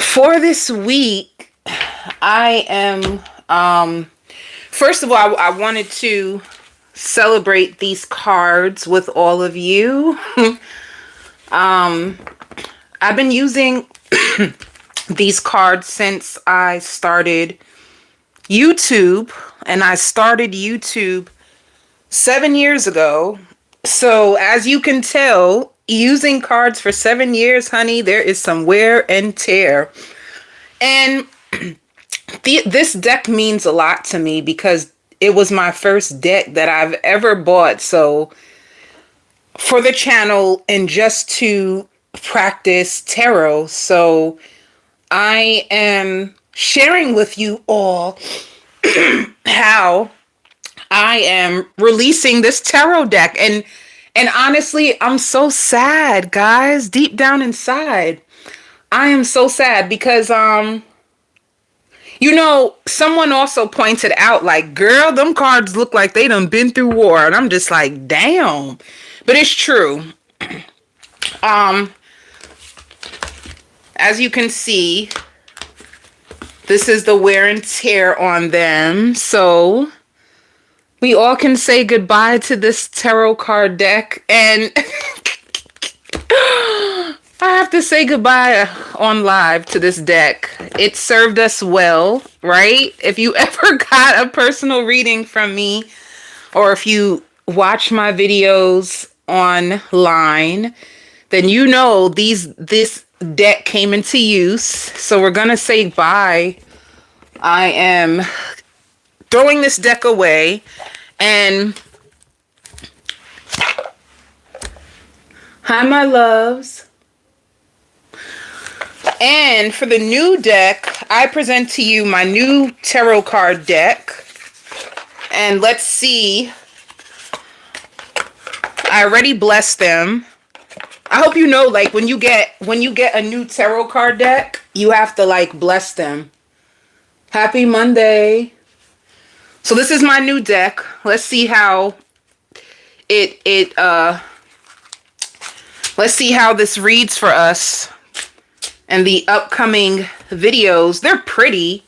For this week, I am, first of all, I wanted to celebrate these cards with all of you. I've been using these cards since I started YouTube, and I started YouTube 7 years ago. So as you can tell, using cards for 7 years, honey, there is some wear and tear. And this deck means a lot to me because it was my first deck that I've ever bought. So for the channel and just to practice tarot. So I am sharing with you all how I am releasing this tarot deck. And honestly, I'm so sad, guys. Deep down inside, I am so sad because someone also pointed out, like, girl, them cards look like they done been through war. And I'm just like, damn. But it's true. As you can see, this is the wear and tear on them. So we all can say goodbye to this tarot card deck. And I have to say goodbye on live to this deck. It served us well, right? If you ever got a personal reading from me, or if you watch my videos online, then you know this deck came into use. So we're gonna say bye. I am throwing this deck away, and hi, my loves. And for the new deck, I present to you my new tarot card deck. And let's see. I already blessed them. I hope you know, like, when you get a new tarot card deck, you have to, like, bless them. Happy Monday. So this is my new deck. Let's see how let's see how this reads for us. And the upcoming videos, they're pretty.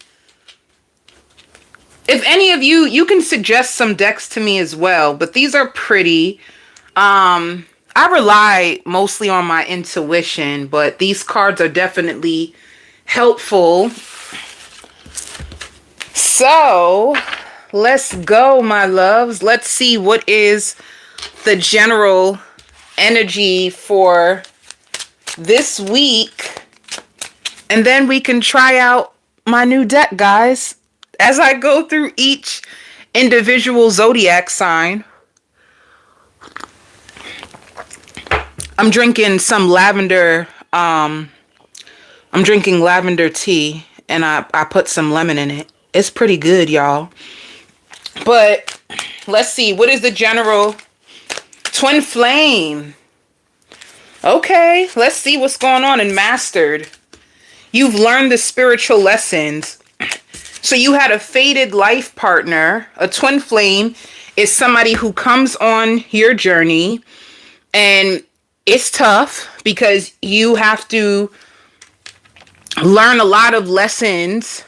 If any of you can suggest some decks to me as well, but these are pretty. I rely mostly on my intuition, but these cards are definitely helpful. So let's go, my loves. Let's see what is the general energy for this week. And then we can try out my new deck, guys, as I go through each individual zodiac sign. I'm drinking some lavender. I'm drinking lavender tea, and I put some lemon in it. It's pretty good, y'all. But let's see. What is the general twin flame? Okay, let's see what's going on in Mastered. You've learned the spiritual lessons. So you had a fated life partner. A twin flame is somebody who comes on your journey, and it's tough because you have to learn a lot of lessons.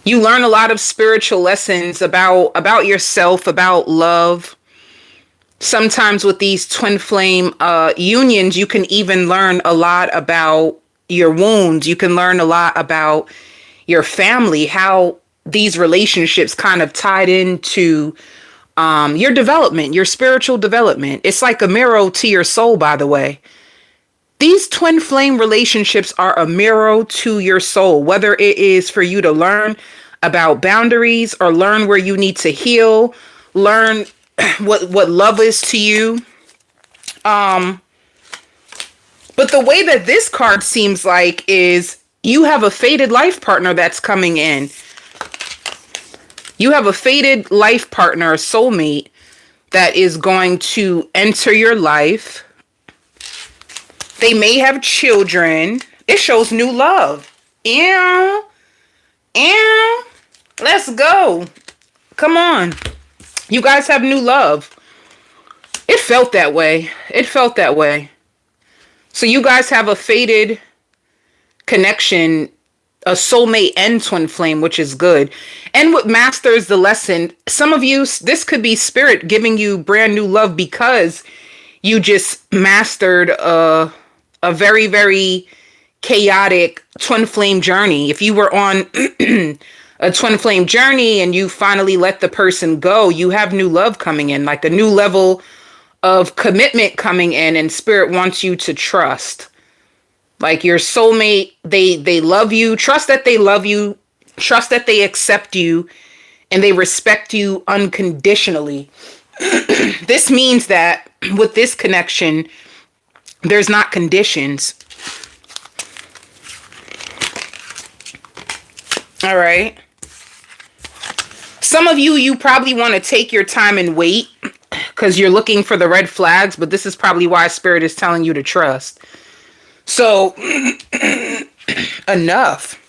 You learn a lot of spiritual lessons about yourself, about love. Sometimes with these twin flame unions, you can even learn a lot about your wounds. You can learn a lot about your family, how these relationships kind of tied into your development, your spiritual development. It's like a mirror to your soul, by the way. These twin flame relationships are a mirror to your soul, whether it is for you to learn about boundaries or learn where you need to heal, learn what love is to you. But the way that this card seems like is you have a fated life partner that's coming in. You have a fated life partner, a soulmate, that is going to enter your life. They may have children. It shows new love. Yeah. Let's go. Come on. You guys have new love. It felt that way. It felt that way. So you guys have a fated connection, a soulmate and twin flame, which is good. And what masters the lesson, some of you, this could be spirit giving you brand new love because you just mastered a very, very chaotic twin flame journey. If you were on a twin flame journey and you finally let the person go, you have new love coming in, like a new level of commitment coming in, and spirit wants you to trust. Like your soulmate, they love you. Trust that they love you. Trust that they accept you and they respect you unconditionally. This means that with this connection, there's not conditions. All right. Some of you, you probably want to take your time and wait because you're looking for the red flags, but this is probably why spirit is telling you to trust. So enough.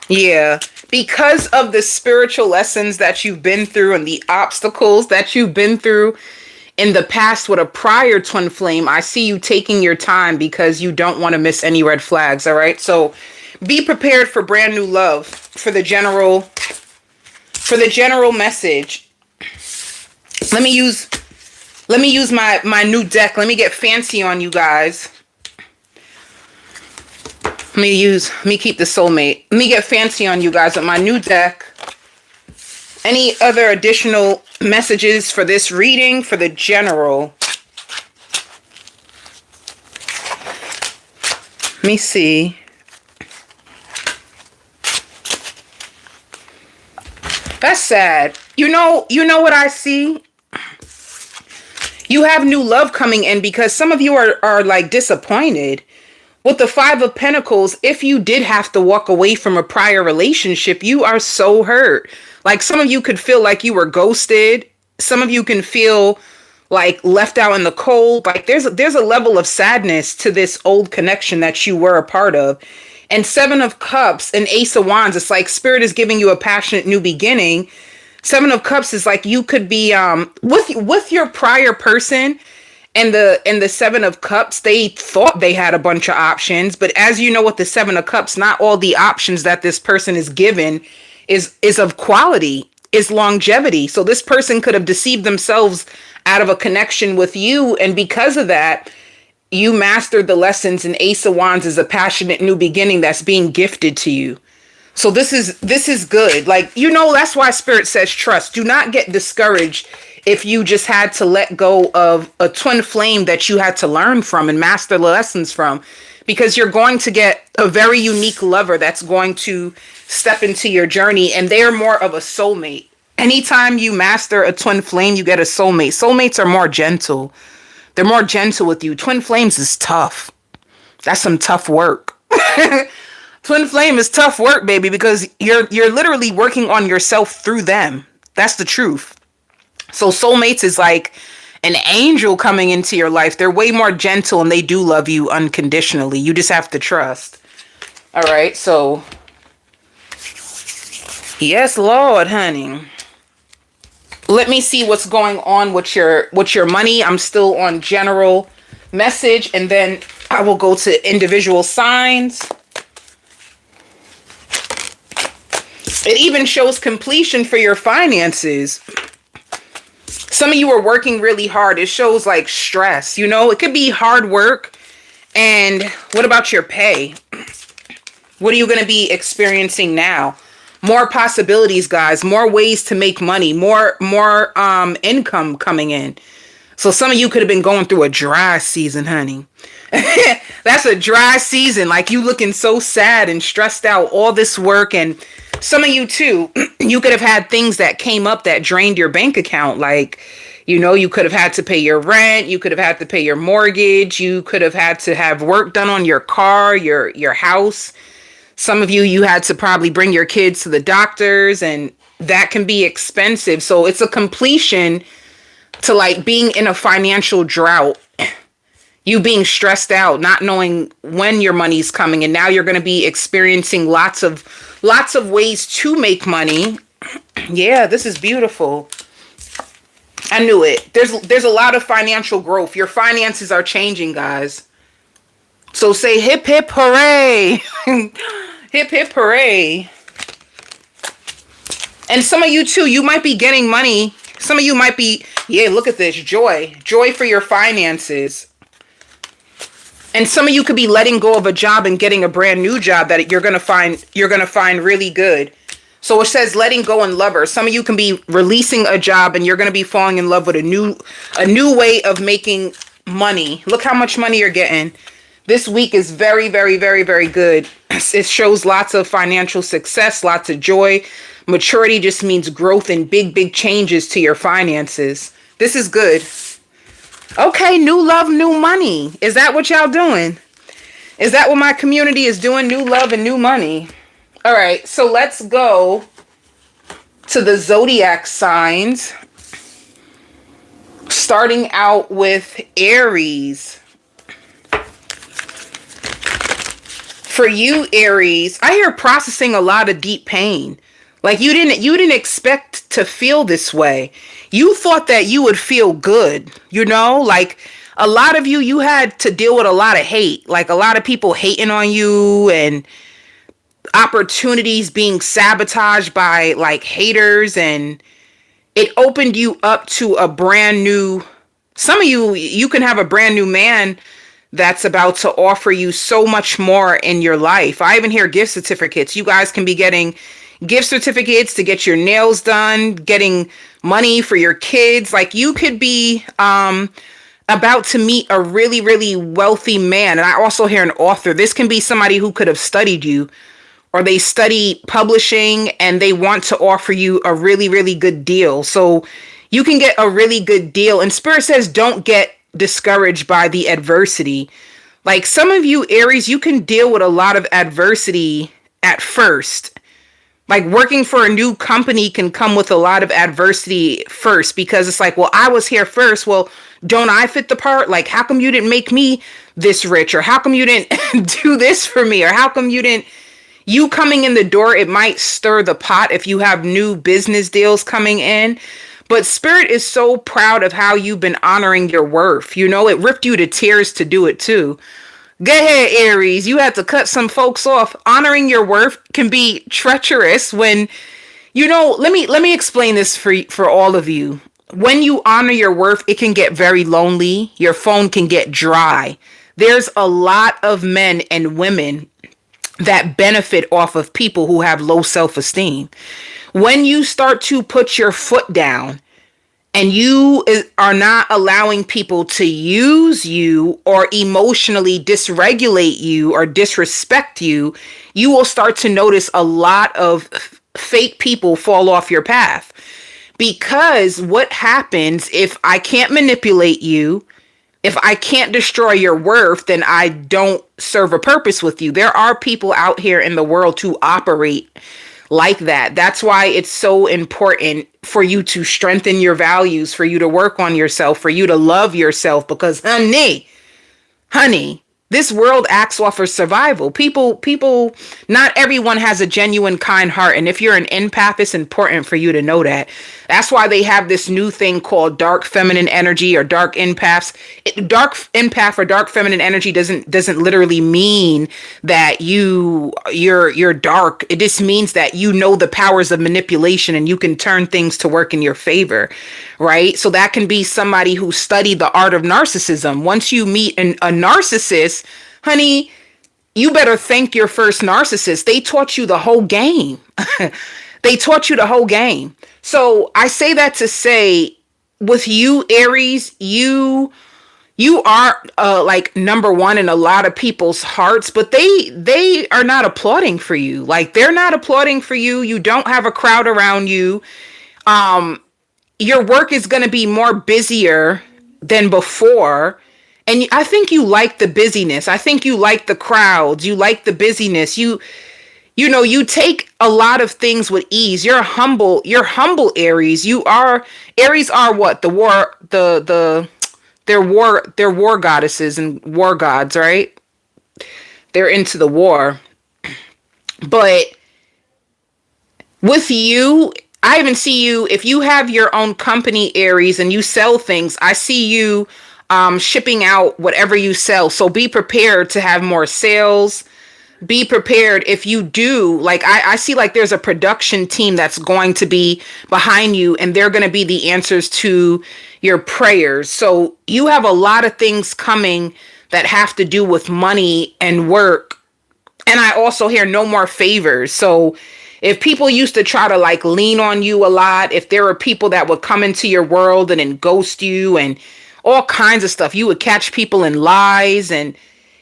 Yeah. Because of the spiritual lessons that you've been through and the obstacles that you've been through in the past with a prior twin flame, I see you taking your time because you don't want to miss any red flags. All right. So be prepared for brand new love, for the general message. Let me use my new deck. Let me get fancy on you guys. Let me keep the soulmate. Let me get fancy on you guys with my new deck. Any other additional messages for this reading for the general? Let me see. That's sad. You know what I see? You have new love coming in because some of you are like disappointed. With the Five of Pentacles, if you did have to walk away from a prior relationship, you are so hurt. Like some of you could feel like you were ghosted. Some of you can feel like left out in the cold. Like there's a level of sadness to this old connection that you were a part of. And Seven of Cups and Ace of Wands, it's like spirit is giving you a passionate new beginning. Seven of Cups is like you could be with your prior person. And the Seven of Cups, they thought they had a bunch of options. But as you know, with the Seven of Cups, not all the options that this person is given is of quality, is longevity. So this person could have deceived themselves out of a connection with you. And because of that, you mastered the lessons. And Ace of Wands is a passionate new beginning that's being gifted to you. So this is good. Like, that's why spirit says trust. Do not get discouraged if you just had to let go of a twin flame that you had to learn from and master the lessons from, because you're going to get a very unique lover that's going to step into your journey, and they're more of a soulmate. Anytime you master a twin flame, you get a soulmate. Soulmates are more gentle. They're more gentle with you. Twin flames is tough. That's some tough work. Twin flame is tough work, baby, because you're literally working on yourself through them. That's the truth. So soulmates is like an angel coming into your life. They're way more gentle and they do love you unconditionally. You just have to trust. All right. So yes, Lord, honey. Let me see what's going on with your money. I'm still on general message, and then I will go to individual signs. It even shows completion for your finances. Some of you are working really hard. It shows like stress, it could be hard work. And what about your pay? What are you going to be experiencing now? More possibilities, guys, more ways to make money, more income coming in. So some of you could have been going through a dry season, honey. That's a dry season. Like you looking so sad and stressed out, all this work. And some of you too, you could have had things that came up that drained your bank account. Like, you could have had to pay your rent. You could have had to pay your mortgage. You could have had to have work done on your car, your house. Some of you had to probably bring your kids to the doctors, and that can be expensive. So it's a completion to like being in a financial drought. You being stressed out, not knowing when your money's coming, and now you're going to be experiencing lots of ways to make money. Yeah, this is beautiful. I knew it. There's a lot of financial growth. Your finances are changing, guys. So say hip hip hooray. Hip hip hooray. And some of you too, you might be getting money. Some of you might be, yeah, look at this, joy. Joy for your finances. And some of you could be letting go of a job and getting a brand new job that you're going to find really good. So it says letting go and lover. Some of you can be releasing a job and you're going to be falling in love with a new way of making money. Look how much money you're getting. This week is very, very, very, very good. It shows lots of financial success, lots of joy. Maturity just means growth and big, big changes to your finances. This is good. Okay, new love, new money. Is that what y'all doing? Is that what my community is doing? New love and new money. All right, so let's go to the zodiac signs. Starting out with Aries. For you, Aries, I hear processing a lot of deep pain. Like you didn't expect to feel this way. You thought that you would feel good, like a lot of you had to deal with a lot of hate, like a lot of people hating on you and opportunities being sabotaged by like haters, and it opened you up to a brand new, some of you can have a brand new man that's about to offer you so much more in your life. I even hear gift certificates. You guys can be getting gift certificates to get your nails done, getting money for your kids. Like you could be about to meet a really, really wealthy man. And I also hear an author. This can be somebody who could have studied you, or they study publishing and they want to offer you a really, really good deal. So you can get a really good deal. And Spirit says, don't get discouraged by the adversity. Like some of you, Aries, you can deal with a lot of adversity at first. Like working for a new company can come with a lot of adversity first, because it's like, well, I was here first. Well, don't I fit the part? Like, how come you didn't make me this rich? Or how come you didn't do this for me? Or how come you coming in the door, it might stir the pot if you have new business deals coming in. But Spirit is so proud of how you've been honoring your worth. It ripped you to tears to do it too. Go ahead, Aries. You had to cut some folks off. Honoring your worth can be treacherous when, let me explain this for all of you. When you honor your worth, it can get very lonely. Your phone can get dry. There's a lot of men and women that benefit off of people who have low self-esteem. When you start to put your foot down and you are not allowing people to use you or emotionally dysregulate you or disrespect you, you will start to notice a lot of fake people fall off your path. Because what happens if I can't manipulate you, if I can't destroy your worth, then I don't serve a purpose with you. There are people out here in the world who operate like that. That's why it's so important for you to strengthen your values, for you to work on yourself, for you to love yourself, because honey, this world acts off of survival. People, not everyone has a genuine kind heart. And if you're an empath, it's important for you to know that. That's why they have this new thing called dark feminine energy or dark empaths. Dark empath or dark feminine energy doesn't literally mean that you're dark. It just means that you know the powers of manipulation and you can turn things to work in your favor, right? So that can be somebody who studied the art of narcissism. Once you meet a narcissist, honey, you better thank your first narcissist. They taught you the whole game. They taught you the whole game. So I say that to say, with you, Aries, you are like number one in a lot of people's hearts, but they are not applauding for you. Like they're not applauding for you. You don't have a crowd around you. Your work is going to be more busier than before. And I think you like the busyness. I think you like the crowds. You like the busyness. You take a lot of things with ease. You're humble, Aries. Aries are what? They're war goddesses and war gods, right? They're into the war. But with you, I even see you, if you have your own company, Aries, and you sell things, I see you shipping out whatever you sell. So be prepared to have more sales. Be prepared if you do, like I see like there's a production team that's going to be behind you, and they're going to be the answers to your prayers. So you have a lot of things coming that have to do with money and work. And I also hear no more favors. So if people used to try to like lean on you a lot, if there were people that would come into your world and then ghost you and all kinds of stuff, you would catch people in lies, and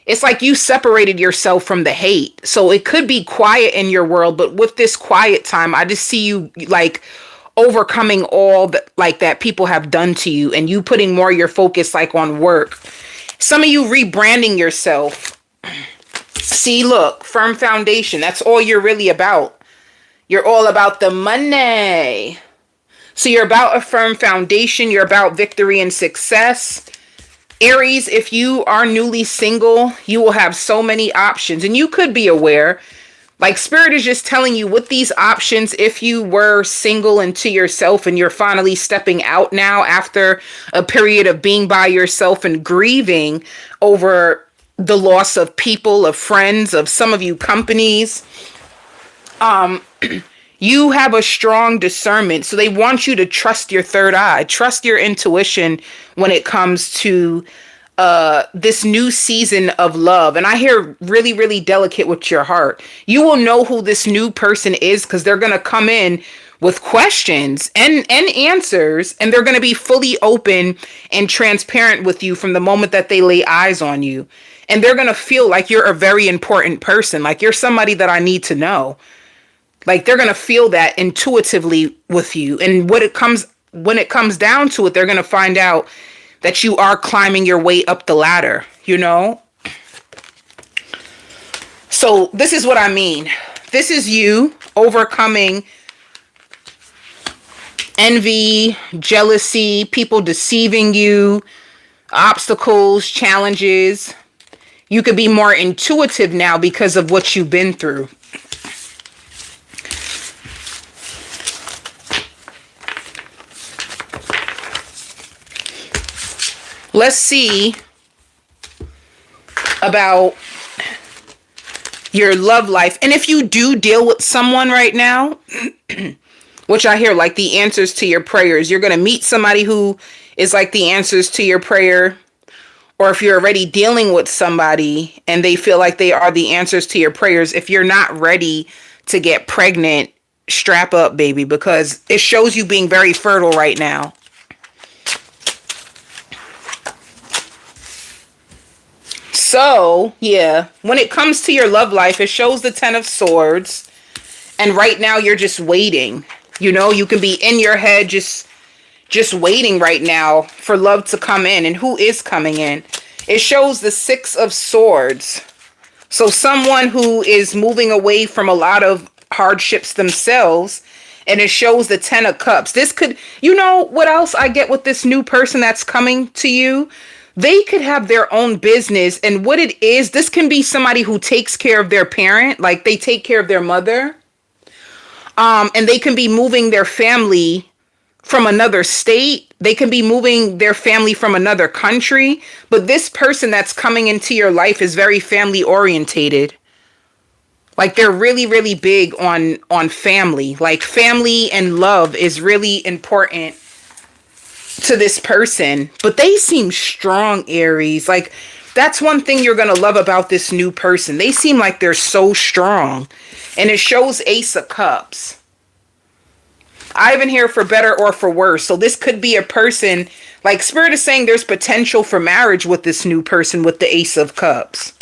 it's like you separated yourself from the hate. So it could be quiet in your world, but with this quiet time, I just see you like overcoming all that like that people have done to you, and you putting more of your focus like on work. Some of you rebranding yourself. See, look, firm foundation. That's all you're really about. You're all about the money. So you're about a firm foundation. You're about victory and success. Aries, if you are newly single, you will have so many options, and you could be aware, like Spirit is just telling you with these options, if you were single and to yourself and you're finally stepping out now after a period of being by yourself and grieving over the loss of people, of friends, of some of you companies, you have a strong discernment. So they want you to trust your third eye, trust your intuition when it comes to this new season of love. And I hear really, really delicate with your heart. You will know who this new person is because they're going to come in with questions and answers, and they're going to be fully open and transparent with you from the moment that they lay eyes on you. And they're going to feel like you're a very important person, like you're somebody that I need to know. Like they're going to feel that intuitively with you. And when it comes down to it, they're going to find out that you are climbing your way up the ladder, you know? So this is what I mean. This is you overcoming envy, jealousy, people deceiving you, obstacles, challenges. You could be more intuitive now because of what you've been through. Let's see about your love life. And if you do deal with someone right now, which I hear like the answers to your prayers, you're going to meet somebody who is like the answers to your prayer. Or if you're already dealing with somebody and they feel like they are the answers to your prayers, if you're not ready to get pregnant, strap up, baby, because it shows you being very fertile right now. So, yeah, when it comes to your love life, it shows the 10 of Swords. And right now you're just waiting. You know, you can be in your head just waiting right now for love to come in. And who is coming in? It shows the 6 of Swords. So someone who is moving away from a lot of hardships themselves. And it shows the 10 of Cups. This could, you know what else I get with this new person that's coming to you? They could have their own business. And what it is, this can be somebody who takes care of their parent, like they take care of their mother. And they can be moving their family from another state. They can be moving their family from another country. But this person that's coming into your life is very family orientated. Like they're really, really big on family. Like family and love is really important to this person. But they seem strong, Aries. Like that's one thing you're going to love about this new person. They seem like they're so strong. And it shows Ace of Cups. I even hear for better or for worse. So this could be a person, like Spirit is saying there's potential for marriage with this new person with the Ace of Cups.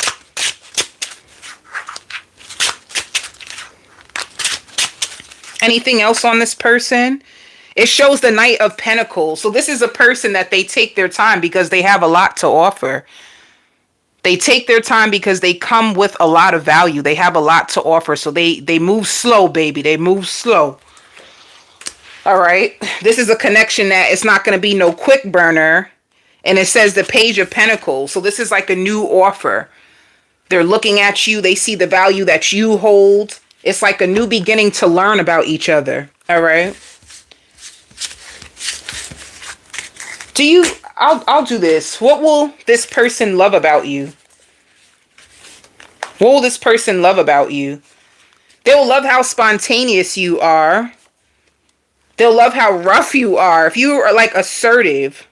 Anything else on this person? It shows the Knight of Pentacles. So this is a person that they take their time because they have a lot to offer. They take their time because they come with a lot of value. They have a lot to offer. So they move slow, baby. They move slow. All right. This is a connection that it's not going to be no quick burner. And it says the Page of Pentacles. So this is like a new offer. They're looking at you. They see the value that you hold. It's like a new beginning to learn about each other. All right. I'll do this. What will this person love about you? What will this person love about you? They'll love how spontaneous you are. They'll love how rough you are. If you are like assertive.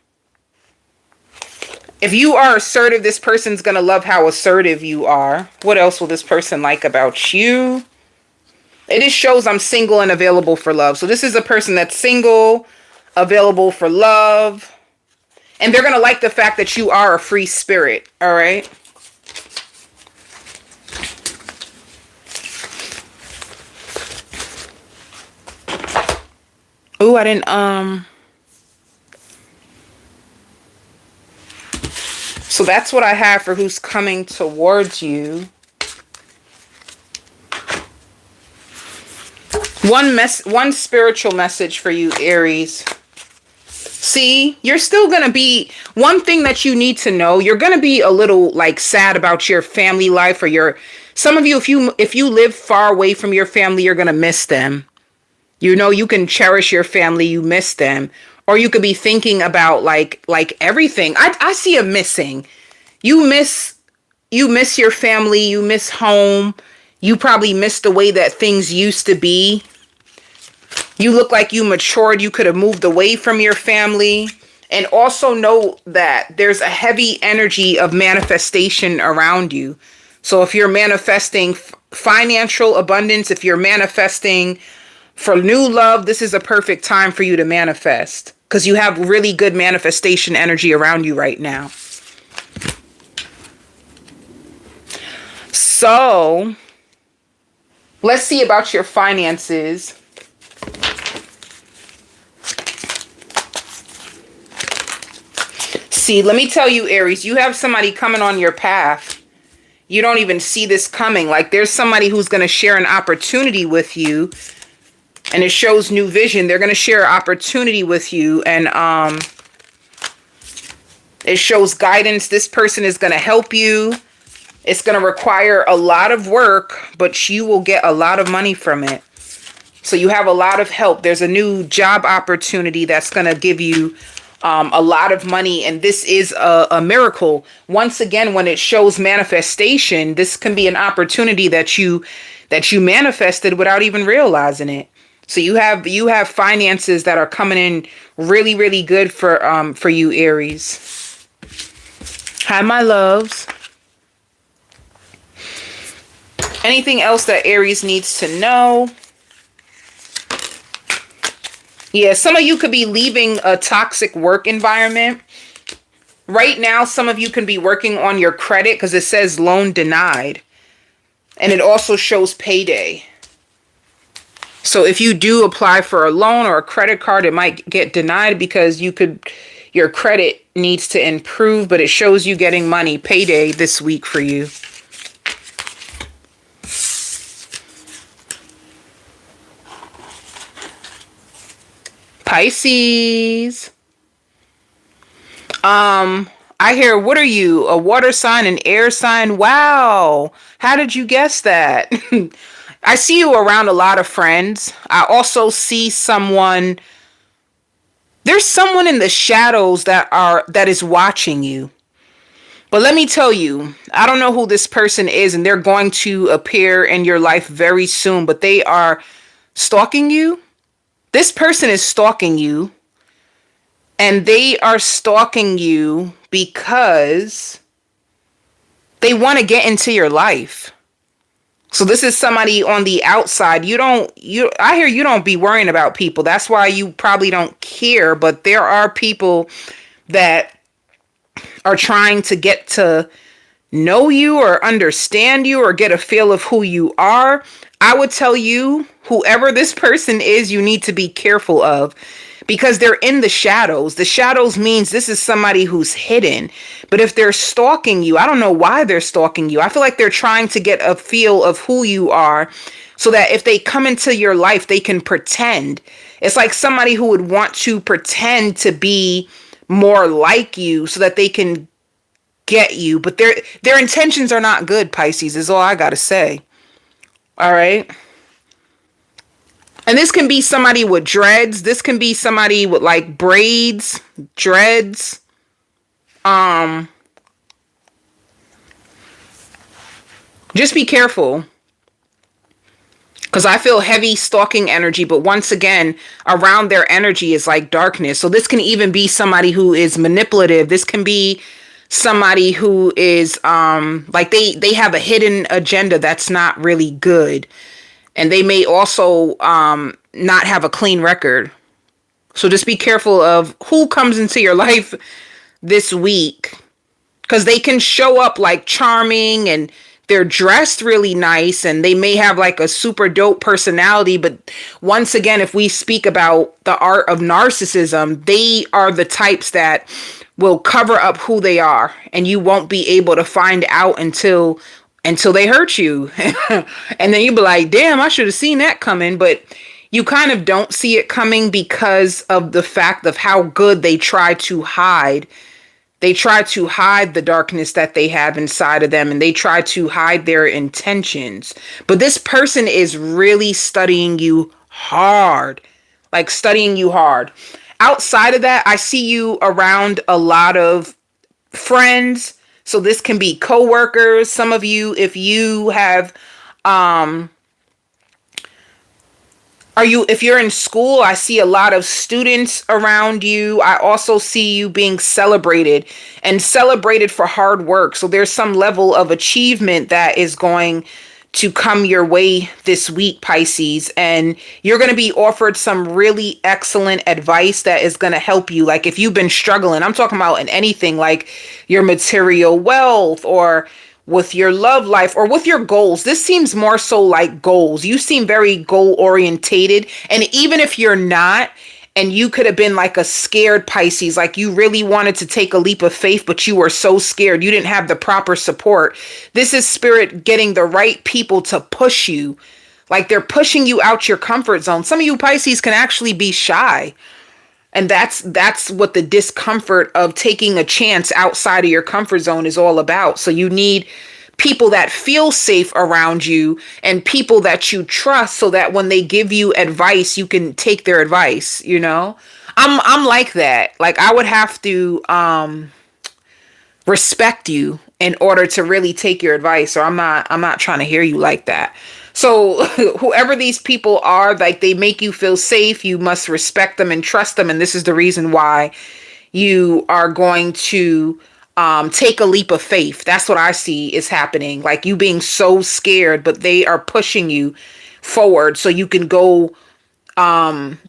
If you are assertive, this person's going to love how assertive you are. What else will this person like about you? It just shows I'm single and available for love. So this is a person that's single, available for love. And they're going to like the fact that you are a free spirit. All right. Oh, I didn't, so that's what I have for who's coming towards you. One spiritual message for you, Aries. See, you're still going to be, one thing that you need to know, you're going to be a little like sad about your family life, or some of you, if you live far away from your family, you're going to miss them. You know, you can cherish your family, you miss them. Or you could be thinking about like everything. I see a missing. You miss your family, you miss home. You probably miss the way that things used to be. You look like you matured. You could have moved away from your family. And also know that there's a heavy energy of manifestation around you. So if you're manifesting financial abundance, if you're manifesting for new love, this is a perfect time for you to manifest. Because you have really good manifestation energy around you right now. So, let's see about your finances. See, let me tell you, Aries, you have somebody coming on your path. You don't even see this coming. Like, there's somebody who's going to share an opportunity with you. And it shows new vision. They're going to share opportunity with you. And it shows guidance. This person is going to help you. It's going to require a lot of work, but you will get a lot of money from it. So you have a lot of help. There's a new job opportunity that's going to give you a lot of money. And this is a miracle. Once again, when it shows manifestation, this can be an opportunity that you manifested without even realizing it. So you have finances that are coming in really, really good for you, Aries. Hi, my loves. Anything else that Aries needs to know? Yeah, some of you could be leaving a toxic work environment. Right now, some of you can be working on your credit because it says loan denied. And it also shows payday. So if you do apply for a loan or a credit card, it might get denied because your credit needs to improve, but it shows you getting money, payday this week for you. Pisces. I hear, what are you? A water sign, an air sign? Wow. How did you guess that? I see you around a lot of friends. I also see someone. There's someone in the shadows that is watching you. But let me tell you, I don't know who this person is, and they're going to appear in your life very soon, but they are stalking you. This person is stalking you, and they are stalking you because they want to get into your life. So this is somebody on the outside. I hear you don't be worrying about people. That's why you probably don't care, but there are people that are trying to get to know you or understand you or get a feel of who you are. I would tell you, whoever this person is, you need to be careful of because they're in the shadows. The shadows means this is somebody who's hidden. But if they're stalking you, I don't know why they're stalking you. I feel like they're trying to get a feel of who you are so that if they come into your life, they can pretend. It's like somebody who would want to pretend to be more like you so that they can get you. But their intentions are not good, Pisces, is all I got to say. All right. And this can be somebody with dreads. This can be somebody with like braids, dreads. Just be careful. Because I feel heavy stalking energy, but once again, around their energy is like darkness. So this can even be somebody who is manipulative. This can be somebody who is like they have a hidden agenda that's not really good. And they may also not have a clean record. So just be careful of who comes into your life this week. Because they can show up like charming and they're dressed really nice and they may have like a super dope personality. But once again, if we speak about the art of narcissism, they are the types that will cover up who they are and you won't be able to find out until they hurt you. And then you be like, damn, I should have seen that coming. But you kind of don't see it coming because of the fact of how good they try to hide. They try to hide the darkness that they have inside of them and they try to hide their intentions. But this person is really studying you hard, like studying you hard. Outside of that, I see you around a lot of friends. So this can be coworkers. Some of you, if you have, if you're in school, I see a lot of students around you. I also see you being celebrated and celebrated for hard work. So there's some level of achievement that is going to come your way this week, Pisces, and you're going to be offered some really excellent advice that is going to help you. Like if you've been struggling, I'm talking about in anything like your material wealth or with your love life or with your goals. This seems more so like goals. You seem very goal orientated. And even if you're not, and you could have been like a scared Pisces, like you really wanted to take a leap of faith, but you were so scared. You didn't have the proper support. This is spirit getting the right people to push you. Like they're pushing you out your comfort zone. Some of you Pisces can actually be shy. And that's what the discomfort of taking a chance outside of your comfort zone is all about. So you need people that feel safe around you and people that you trust so that when they give you advice, you can take their advice, you know? I'm like that. Like I would have to respect you in order to really take your advice, or I'm not trying to hear you like that. So whoever these people are, like they make you feel safe, you must respect them and trust them. And this is the reason why you are going to take a leap of faith. That's what I see is happening. Like you being so scared, but they are pushing you forward so you can go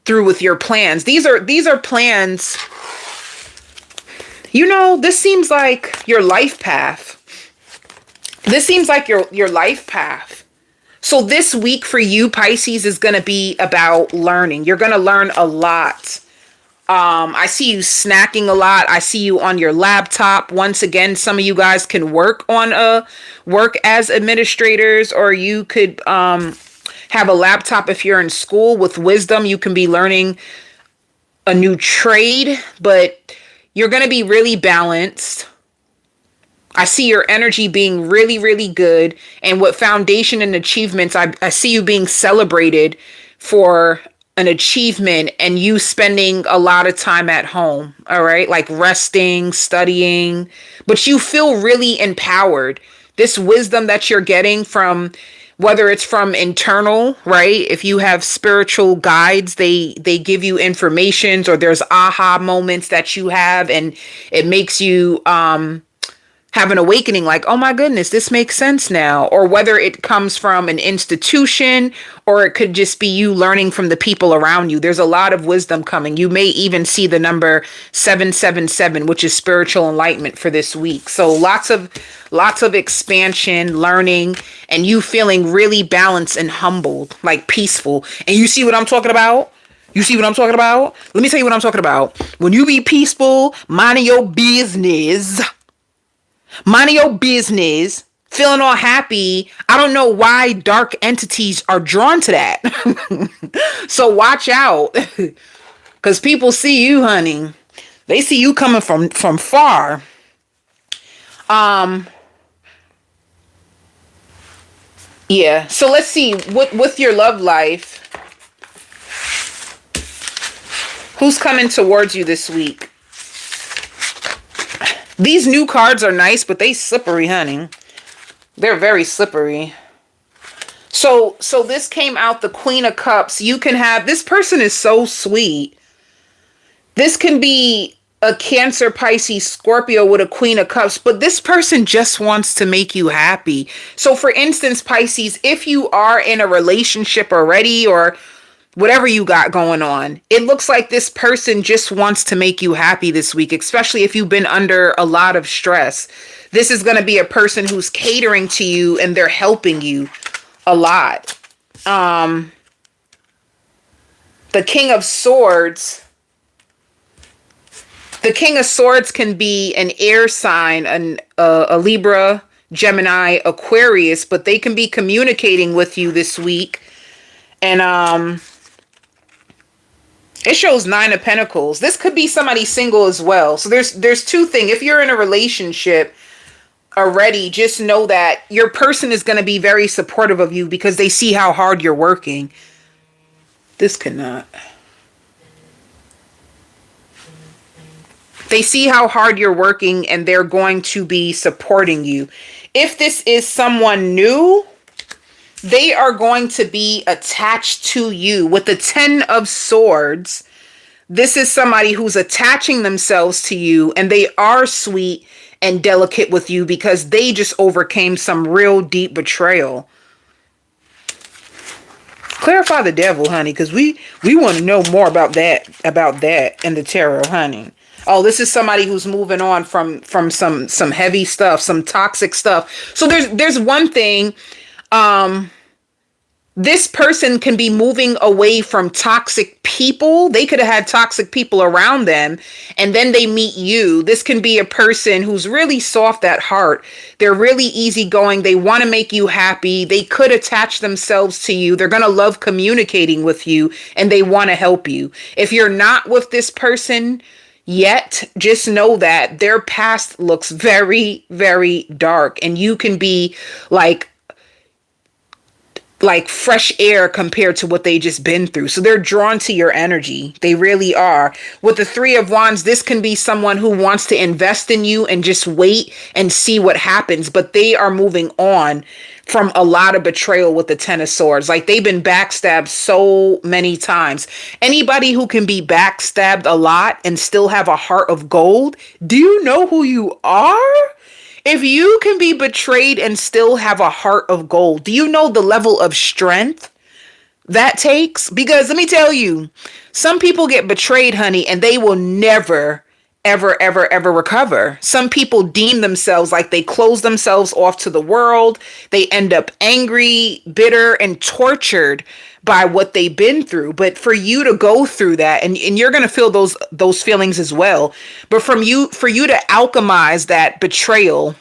through with your plans. These are plans. You know, this seems like your life path. This seems like your life path. So this week for you, Pisces, is going to be about learning. You're going to learn a lot. I see you snacking a lot. I see you on your laptop. Once again, some of you guys can work as administrators, or you could have a laptop if you're in school. With wisdom, you can be learning a new trade, but you're going to be really balanced. I see your energy being really, really good. And with foundation and achievements, I see you being celebrated for an achievement and you spending a lot of time at home. All right. Like resting, studying, but you feel really empowered. This wisdom that you're getting from, whether it's from internal, right? If you have spiritual guides, they give you informations, or there's aha moments that you have and it makes you, have an awakening like, oh my goodness, this makes sense now. Or whether it comes from an institution, or it could just be you learning from the people around you. There's a lot of wisdom coming. You may even see the number 777, which is spiritual enlightenment for this week. So lots of expansion, learning, and you feeling really balanced and humbled, like peaceful. And you see what I'm talking about? You see what I'm talking about? Let me tell you what I'm talking about. When you be peaceful, minding your business, feeling all happy, I don't know why dark entities are drawn to that. So watch out, because people see you, honey. They see you coming from far. Yeah. So let's see, with your love life, who's coming towards you this week? These new cards are nice, but they slippery, honey. They're very slippery. So this came out the Queen of Cups. You can have, this person is so sweet. This can be a Cancer, Pisces, Scorpio with a Queen of Cups, but this person just wants to make you happy. So for instance, Pisces, if you are in a relationship already or whatever you got going on, it looks like this person just wants to make you happy this week, especially if you've been under a lot of stress. This is going to be a person who's catering to you and they're helping you a lot. The King of Swords. The King of Swords can be an air sign, a Libra, Gemini, Aquarius, but they can be communicating with you this week. And it shows Nine of Pentacles. This could be somebody single as well. So there's two things. If you're in a relationship already, just know that your person is going to be very supportive of you because they see how hard you're working. This cannot. They see how hard you're working and they're going to be supporting you. If this is someone new, they are going to be attached to you. With the Ten of Swords, this is somebody who's attaching themselves to you and they are sweet and delicate with you because they just overcame some real deep betrayal. Clarify the devil, honey, because we want to know more about that in the tarot, honey. Oh, this is somebody who's moving on from some heavy stuff, some toxic stuff. So there's one thing. This person can be moving away from toxic people. They could have had toxic people around them and then they meet you. This can be a person who's really soft at heart. They're really easygoing. They want to make you happy. They could attach themselves to you. They're going to love communicating with you and they want to help you. If you're not with this person yet, just know that their past looks very, very dark and you can be like fresh air compared to what they just been through. So they're drawn to your energy. They really are. With the Three of Wands, this can be someone who wants to invest in you and just wait and see what happens. But they are moving on from a lot of betrayal with the Ten of Swords. Like they've been backstabbed so many times. Anybody who can be backstabbed a lot and still have a heart of gold, do you know who you are? If you can be betrayed and still have a heart of gold, do you know the level of strength that takes? Because let me tell you, some people get betrayed, honey, and they will never, ever, ever, ever recover. Some people deem themselves like they close themselves off to the world. They end up angry, bitter, and tortured by what they've been through. But for you to go through that, and you're going to feel those feelings as well. But for you to alchemize that betrayal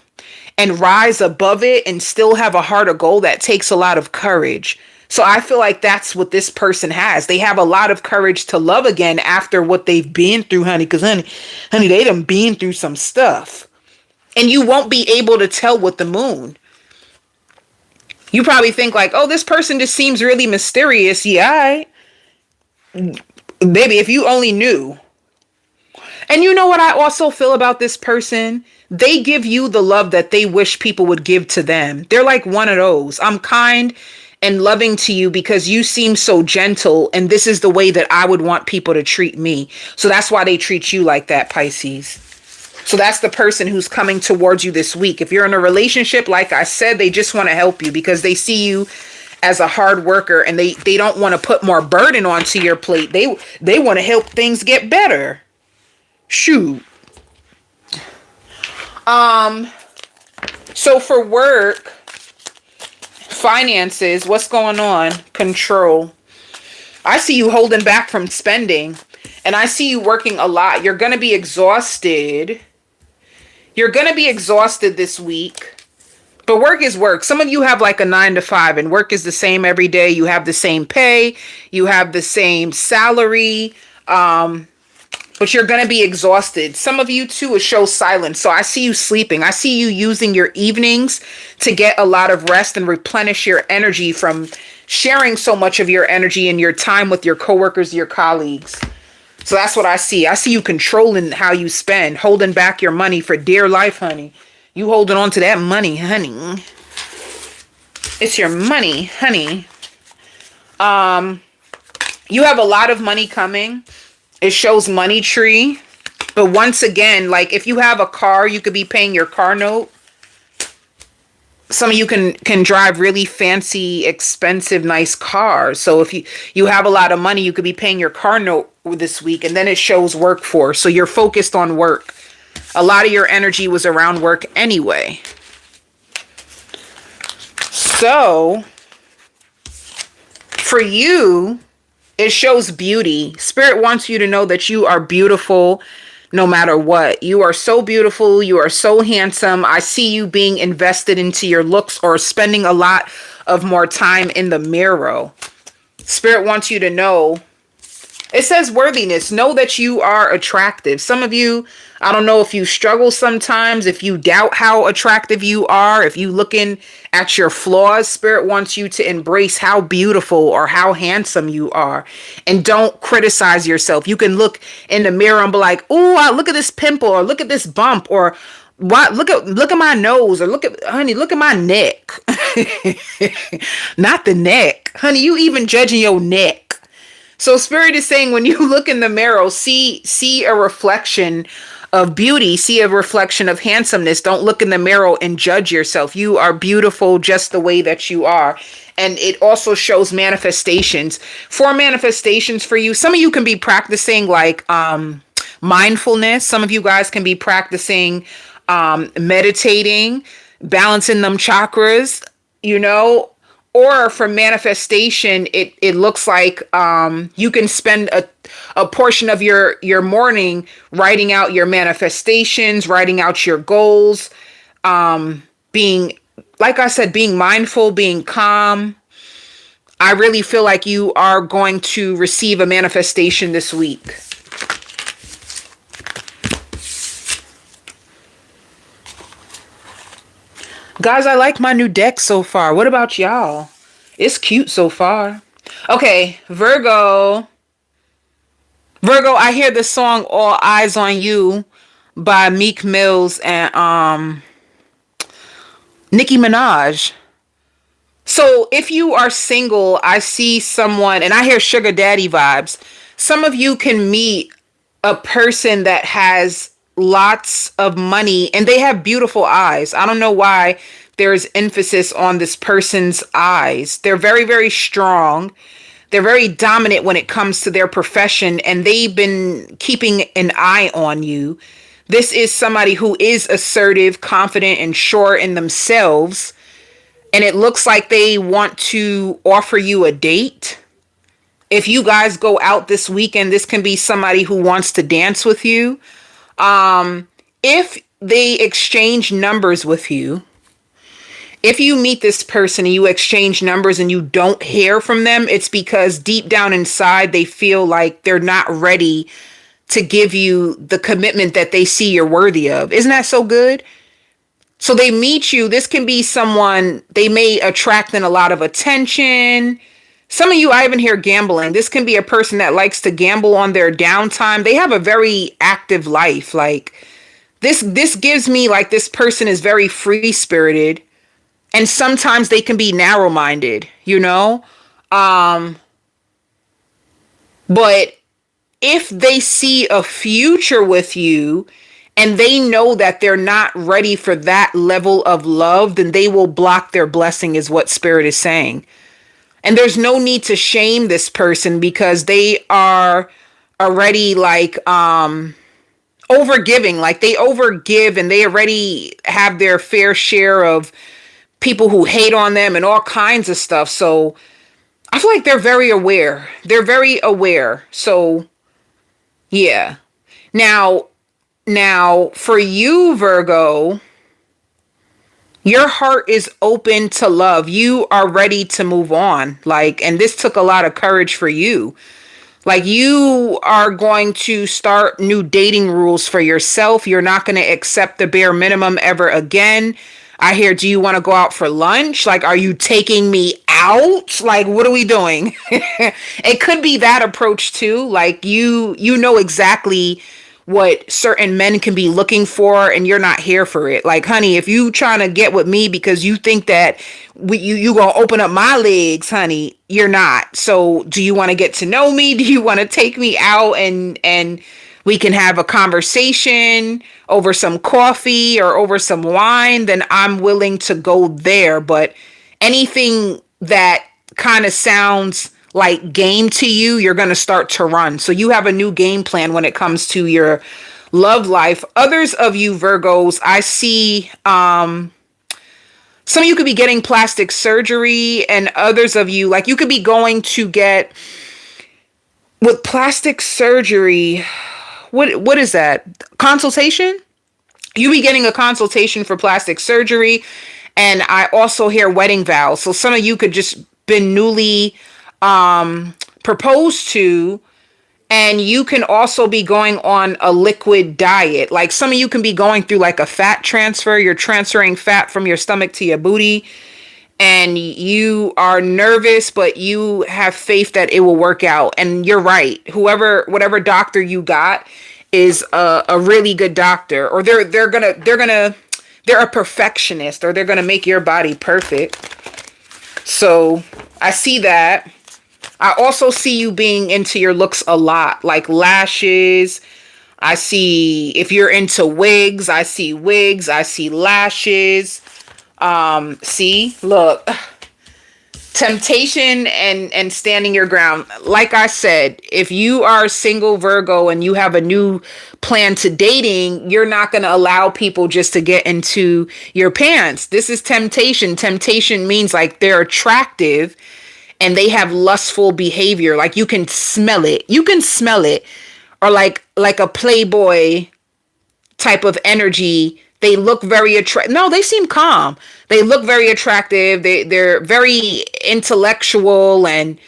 and rise above it and still have a heart of gold, that takes a lot of courage. So I feel like that's what this person has. They have a lot of courage to love again after what they've been through, honey. Because honey, they done been through some stuff. And you won't be able to tell with the moon. You probably think like, oh, this person just seems really mysterious. Yeah, baby, if you only knew. And you know what I also feel about this person? They give you the love that they wish people would give to them. They're like one of those. I'm kind and loving to you because you seem so gentle. And this is the way that I would want people to treat me. So that's why they treat you like that, Pisces. So that's the person who's coming towards you this week. If you're in a relationship, like I said, they just want to help you because they see you as a hard worker and they don't want to put more burden onto your plate. They want to help things get better. Shoot. So for work, finances, what's going on? Control. I see you holding back from spending and I see you working a lot. You're going to be exhausted. You're going to be exhausted this week, but work is work. Some of you have like a 9 to 5 and work is the same every day. You have the same pay. You have the same salary. But you're going to be exhausted. Some of you too will show silence. So I see you sleeping. I see you using your evenings to get a lot of rest and replenish your energy from sharing so much of your energy and your time with your coworkers, your colleagues. So that's what I see. I see you controlling how you spend, holding back your money for dear life, honey. You holding on to that money, honey. It's your money, honey. You have a lot of money coming. It shows money tree. But once again, like if you have a car, you could be paying your car note. Some of you can drive really fancy, expensive, nice cars. So if you have a lot of money, you could be paying your car note this week. And then it shows workforce. So you're focused on work. A lot of your energy was around work anyway. So for you, it shows beauty. Spirit wants you to know that you are beautiful no matter what. You are so beautiful. You are so handsome. I see you being invested into your looks or spending a lot of more time in the mirror. Spirit wants you to know. It says worthiness. Know that you are attractive. Some of you, I don't know if you struggle sometimes, if you doubt how attractive you are, if you looking at your flaws, Spirit wants you to embrace how beautiful or how handsome you are. And don't criticize yourself. You can look in the mirror and be like, oh, look at this pimple, or look at this bump, or what? Look at my nose, or look at my neck. Not the neck. Honey, you even judging your neck. So Spirit is saying when you look in the mirror, see a reflection of beauty, see a reflection of handsomeness. Don't look in the mirror and judge yourself. You are beautiful just the way that you are. And it also shows manifestations. 4 manifestations for you. Some of you can be practicing like mindfulness. Some of you guys can be practicing meditating, balancing them chakras, Or for manifestation, it looks like you can spend a portion of your morning writing out your manifestations, writing out your goals, being, like I said, being mindful, being calm. I really feel like you are going to receive a manifestation this week. Guys, I like my new deck so far. What about y'all? It's cute so far. Okay, Virgo. Virgo, I hear the song All Eyes on You by Meek Mills and Nicki Minaj. So if you are single, I see someone, and I hear sugar daddy vibes. Some of you can meet a person that has lots of money and they have beautiful eyes. I don't know why there's emphasis on this person's eyes. They're very, very strong. They're very dominant when it comes to their profession, and they've been keeping an eye on you. This is somebody who is assertive, confident, and sure in themselves. And it looks like they want to offer you a date. If you guys go out this weekend, this can be somebody who wants to dance with you. If they exchange numbers with you, if you meet this person and you exchange numbers and you don't hear from them, it's because deep down inside, they feel like they're not ready to give you the commitment that they see you're worthy of. Isn't that so good? So they meet you. This can be someone, they may attract in a lot of attention. Some of you, I even hear gambling. This can be a person that likes to gamble on their downtime. They have a very active life. Like this gives me like this person is very free spirited, and sometimes they can be narrow minded, but if they see a future with you and they know that they're not ready for that level of love, then they will block their blessing, is what Spirit is saying. And there's no need to shame this person because they are already like overgiving. Like they overgive and they already have their fair share of people who hate on them and all kinds of stuff. So I feel like they're very aware. They're very aware. So yeah. Now for you, Virgo, your heart is open to love. You are ready to move on. And this took a lot of courage for you. Like you are going to start new dating rules for yourself. You're not going to accept the bare minimum ever again. I hear, do you want to go out for lunch? Like, are you taking me out? Like, what are we doing? It could be that approach too. Like you know exactly what certain men can be looking for and you're not here for it. Like, honey, if you trying to get with me because you think that you gonna open up my legs, honey, you're not. So do you want to get to know me? Do you want to take me out and we can have a conversation over some coffee or over some wine? Then I'm willing to go there. But anything that kind of sounds like game to you, you're going to start to run. So you have a new game plan when it comes to your love life. Others of you Virgos, I see some of you could be getting plastic surgery, and others of you, like, you could be going to get with plastic surgery. What is that? Consultation? You be getting a consultation for plastic surgery. And I also hear wedding vows. So some of you could just been newly proposed to, and you can also be going on a liquid diet. Like some of you can be going through like a fat transfer. You're transferring fat from your stomach to your booty, and you are nervous, but you have faith that it will work out. And you're right. Whatever doctor you got is a really good doctor, or they're a perfectionist, or they're going to make your body perfect. So I see that. I also see you being into your looks a lot, like lashes. I see, if you're into wigs, I see wigs. I see lashes. See, look, temptation and standing your ground. Like I said, if you are a single Virgo and you have a new plan to dating, you're not going to allow people just to get into your pants. This is temptation. Temptation means like they're attractive and they have lustful behavior. Like you can smell it. You can smell it. Or like a playboy type of energy. They look very attractive. No, they seem calm. They look very attractive. They're very intellectual, and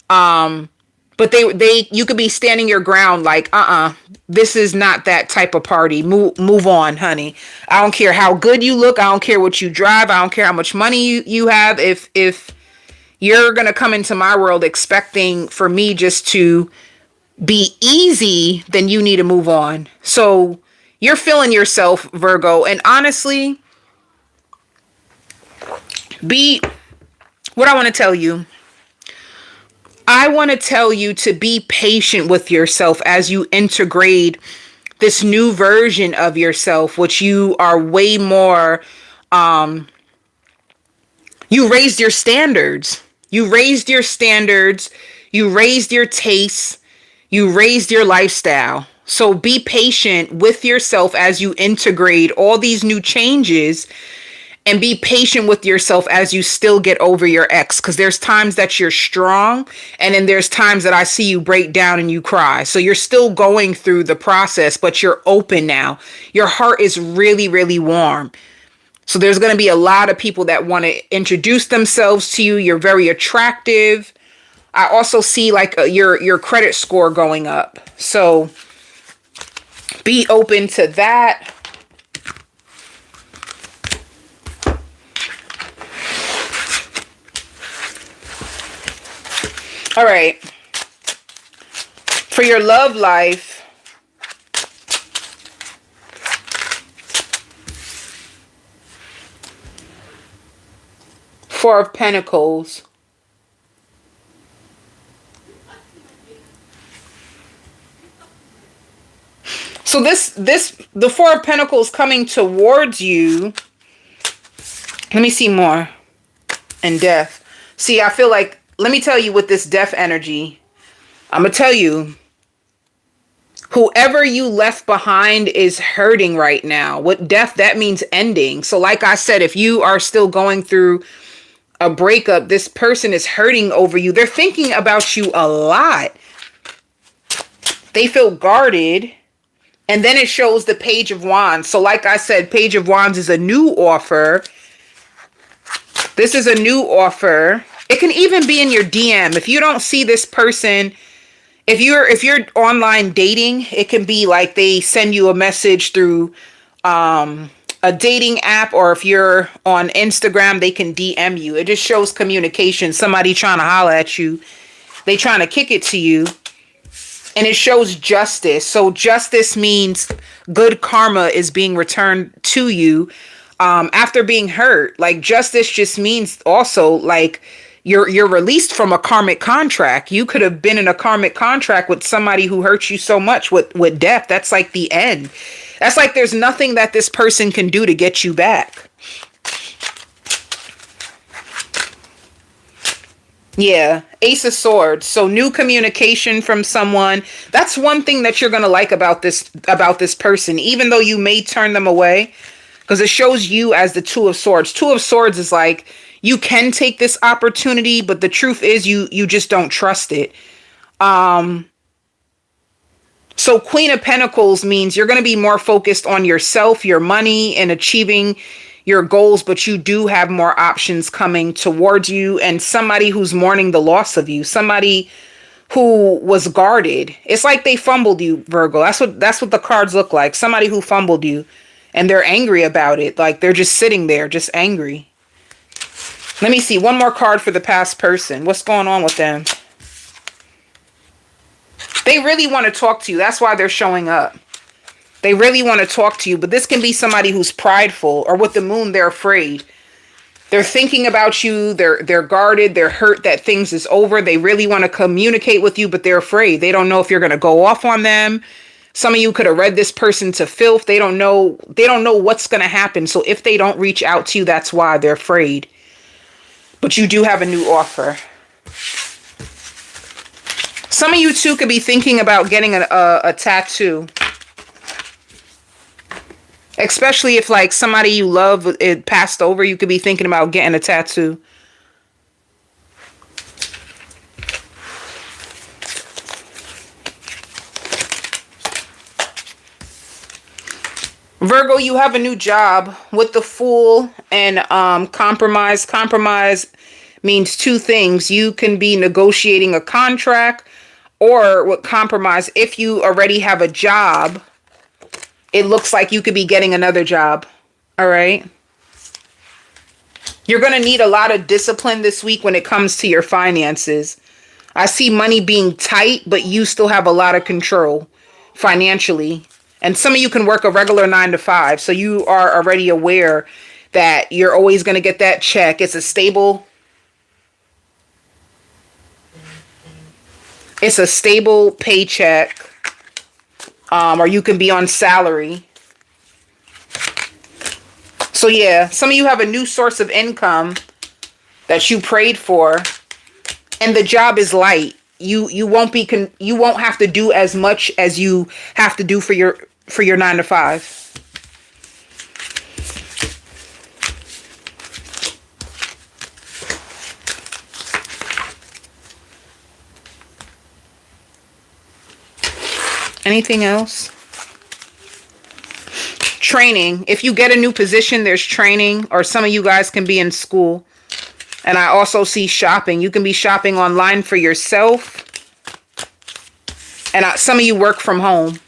but you could be standing your ground like, this is not that type of party. Move on, honey. I don't care how good you look. I don't care what you drive. I don't care how much money you have. If you're gonna come into my world expecting for me just to be easy, then you need to move on. So you're feeling yourself, Virgo. And honestly, what I want to tell you, I want to tell you to be patient with yourself as you integrate this new version of yourself, which you are way more, you raised your standards. You raised your standards. You raised your tastes. You raised your lifestyle. So be patient with yourself as you integrate all these new changes, and be patient with yourself as you still get over your ex. Because there's times that you're strong, and then there's times that I see you break down and you cry. So you're still going through the process, but you're open now. Your heart is really, really warm. So there's going to be a lot of people that want to introduce themselves to you. You're very attractive. I also see like your credit score going up. So be open to that. All right. For your love life, Four of Pentacles. So the Four of Pentacles coming towards you. Let me see more. And death. See, I feel like, let me tell you with this death energy, I'm going to tell you, whoever you left behind is hurting right now. With death, that means ending. So like I said, if you are still going through a breakup, this person is hurting over you. They're thinking about you a lot. They feel guarded. And then it shows the Page of Wands. So like I said, Page of Wands is a new offer. This is a new offer. It can even be in your DM. If you don't see this person, if you're online dating, it can be like they send you a message through a dating app, or if you're on Instagram, they can DM you. It just shows communication. Somebody trying to holler at you. They trying to kick it to you. And it shows justice. So justice means good karma is being returned to you after being hurt. Like justice just means also like you're released from a karmic contract. You could have been in a karmic contract with somebody who hurt you so much with death. That's like the end. That's like there's nothing that this person can do to get you back. Yeah, Ace of Swords. So new communication from someone. That's one thing that you're going to like about this person, even though you may turn them away, because it shows you as the Two of Swords. Two of Swords is like you can take this opportunity, but the truth is you just don't trust it. So Queen of Pentacles means you're going to be more focused on yourself, your money, and achieving your goals, but you do have more options coming towards you, and somebody who's mourning the loss of you, somebody who was guarded. It's like they fumbled you, Virgo. That's what the cards look like. Somebody who fumbled you, and they're angry about it. Like they're just sitting there, just angry. Let me see one more card for the past person. What's going on with them? They really want to talk to you. That's why they're showing up. They really want to talk to you, but this can be somebody who's prideful, or with the moon, they're afraid. They're thinking about you. They're guarded. They're hurt that things is over. They really want to communicate with you, but they're afraid. They don't know if you're going to go off on them. Some of you could have read this person to filth. They don't know what's going to happen. So if they don't reach out to you, that's why they're afraid. But you do have a new offer. Some of you too could be thinking about getting a tattoo. Especially if like somebody you love it passed over, you could be thinking about getting a tattoo. Virgo, you have a new job with the Fool and compromise. Compromise means two things. You can be negotiating a contract, or with compromise, if you already have a job, it looks like you could be getting another job. All right. You're going to need a lot of discipline this week when it comes to your finances. I see money being tight, but you still have a lot of control financially. And some of you can work a regular 9 to 5. So you are already aware that you're always going to get that check. It's a stable paycheck. Or you can be on salary. So yeah, some of you have a new source of income that you prayed for, and the job is light. You won't have to do as much as you have to do for your 9 to 5. Anything else? Training. If you get a new position, there's training, or some of you guys can be in school. And I also see shopping. You can be shopping online for yourself. And some of you work from home.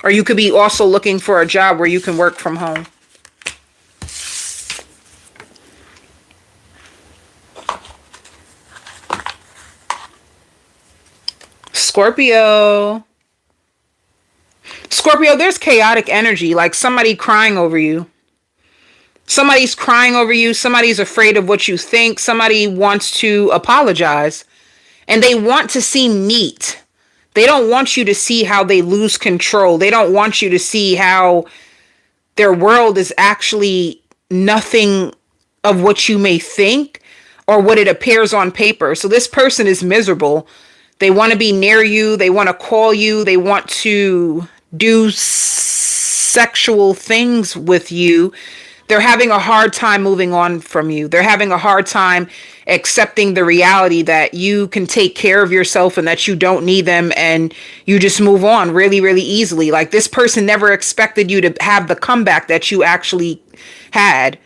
Or you could be also looking for a job where you can work from home. Scorpio. Scorpio, there's chaotic energy, like somebody crying over you. Somebody's crying over you. Somebody's afraid of what you think. Somebody wants to apologize. And they want to seem neat. They don't want you to see how they lose control. They don't want you to see how their world is actually nothing of what you may think or what it appears on paper. So this person is miserable. They want to be near you. They want to call you. They want to do sexual things with you. They're having a hard time moving on from you. They're having a hard time accepting the reality that you can take care of yourself and that you don't need them, and you just move on really, really easily. Like this person never expected you to have the comeback that you actually had.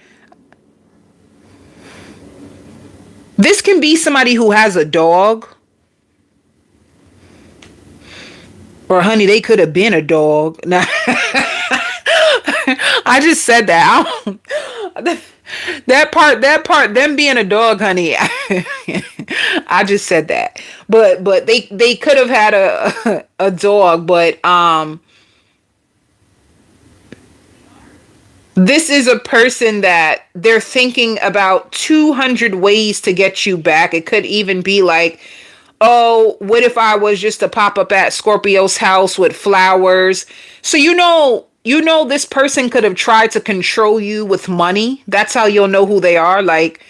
This can be somebody who has a dog. Or honey, they could have been a dog. Now, I I just said that. That part, them being a dog, honey. I just said that. But they could have had a dog, but this is a person that they're thinking about 200 ways to get you back. It could even be like, oh, what if I was just to pop up at Scorpio's house with flowers? So this person could have tried to control you with money. That's how you'll know who they are. Like,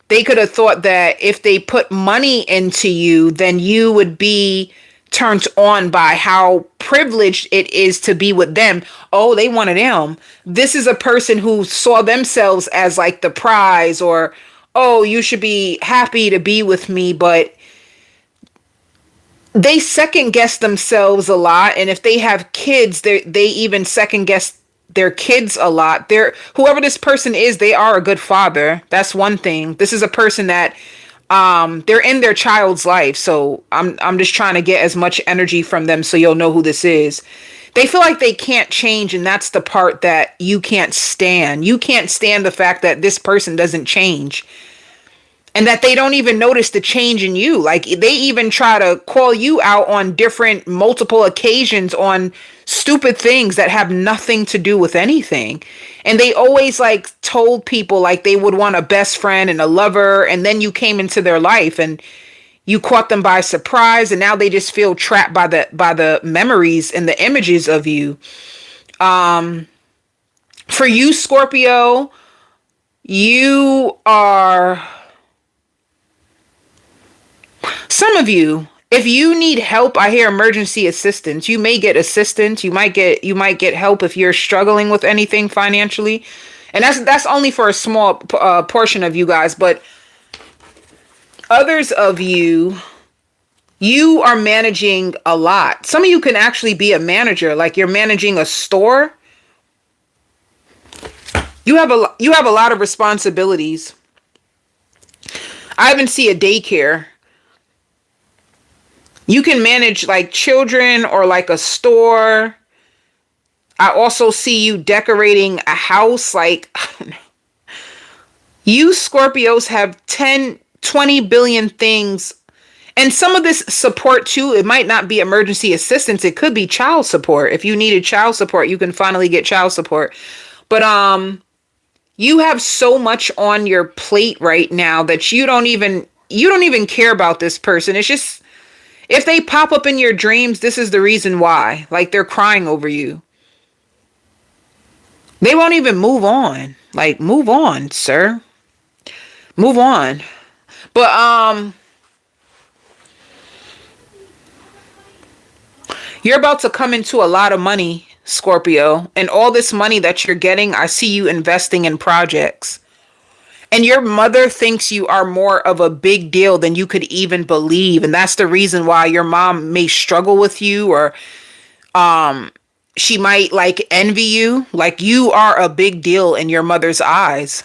they could have thought that if they put money into you, then you would be turned on by how privileged it is to be with them. Oh, they wanted them. This is a person who saw themselves as like the prize, or, oh, you should be happy to be with me. But they second guess themselves a lot. And if they have kids, they even second guess their kids a lot. Whoever this person is, they are a good father. That's one thing. This is a person that they're in their child's life. So I'm just trying to get as much energy from them so you'll know who this is. They feel like they can't change, and that's the part that you can't stand. You can't stand the fact that this person doesn't change, and that they don't even notice the change in you. Like, they even try to call you out on different multiple occasions on stupid things that have nothing to do with anything. And they always like told people like they would want a best friend and a lover, and then you came into their life and you caught them by surprise, and now they just feel trapped by the memories and the images of you. For you, Scorpio, you are, some of you, if you need help, I hear emergency assistance. You may get assistance. You might get help if you're struggling with anything financially. And that's only for a small portion of you guys, but others of you are managing a lot. Some of you can actually be a manager, like you're managing a store. You have a lot of responsibilities. I even see a daycare. You can manage like children or like a store. I also see you decorating a house. Like, you Scorpios have 10, 20 billion things. And some of this support too, it might not be emergency assistance. It could be child support. If you needed child support, you can finally get child support. But you have so much on your plate right now that you don't even care about this person. It's just, if they pop up in your dreams, this is the reason why. Like, they're crying over you. They won't even move on. Like, move on, sir. Move on. But you're about to come into a lot of money, Scorpio. And all this money that you're getting, I see you investing in projects. And your mother thinks you are more of a big deal than you could even believe. And that's the reason why your mom may struggle with you, or she might like envy you. Like, you are a big deal in your mother's eyes.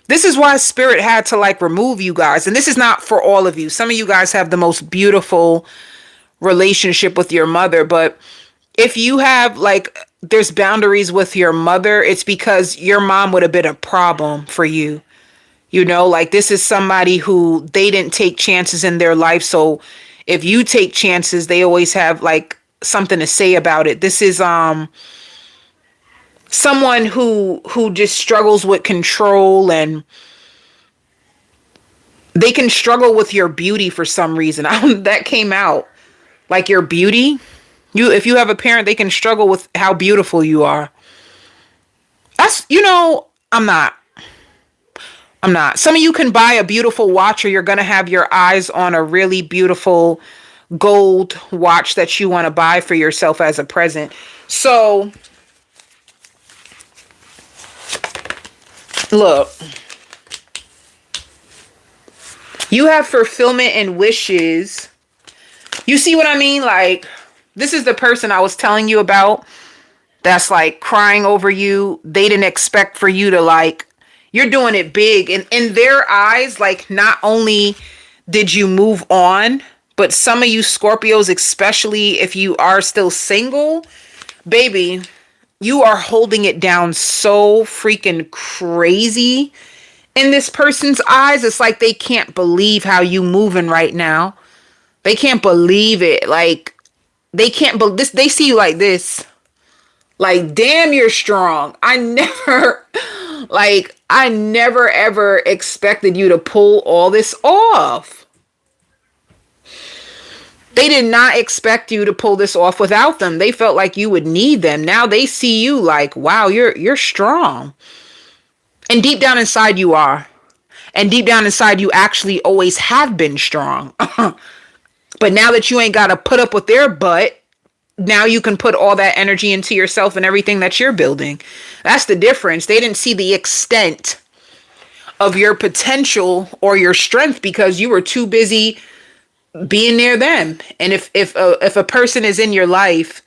This is why spirit had to like remove you guys. And this is not for all of you. Some of you guys have the most beautiful relationship with your mother. But if you have like, there's boundaries with your mother, it's because your mom would have been a problem for you. You know, like, this is somebody who they didn't take chances in their life. So if you take chances, they always have like something to say about it. This is someone who just struggles with control, and they can struggle with your beauty for some reason. That came out. Like, your beauty. If you have a parent, they can struggle with how beautiful you are. That's, I'm not. Some of you can buy a beautiful watch, or you're going to have your eyes on a really beautiful gold watch that you want to buy for yourself as a present. So, look, you have fulfillment and wishes. You see what I mean? Like, this is the person I was telling you about that's like crying over you. They didn't expect for you to like, you're doing it big. And in their eyes, like, not only did you move on, but some of you Scorpios, especially if you are still single, baby, you are holding it down so freaking crazy in this person's eyes. It's like they can't believe how you moving right now. They can't believe it. Like, they can't believe this. They see you like this. Like, damn, you're strong. I never ever expected you to pull all this off. They did not expect you to pull this off without them. They felt like you would need them. Now they see you like, wow, you're strong. And deep down inside you are. And deep down inside you actually always have been strong. But now that you ain't got to put up with their butt, now you can put all that energy into yourself and everything that you're building. That's the difference. They didn't see the extent of your potential or your strength because you were too busy being near them. And if a person is in your life,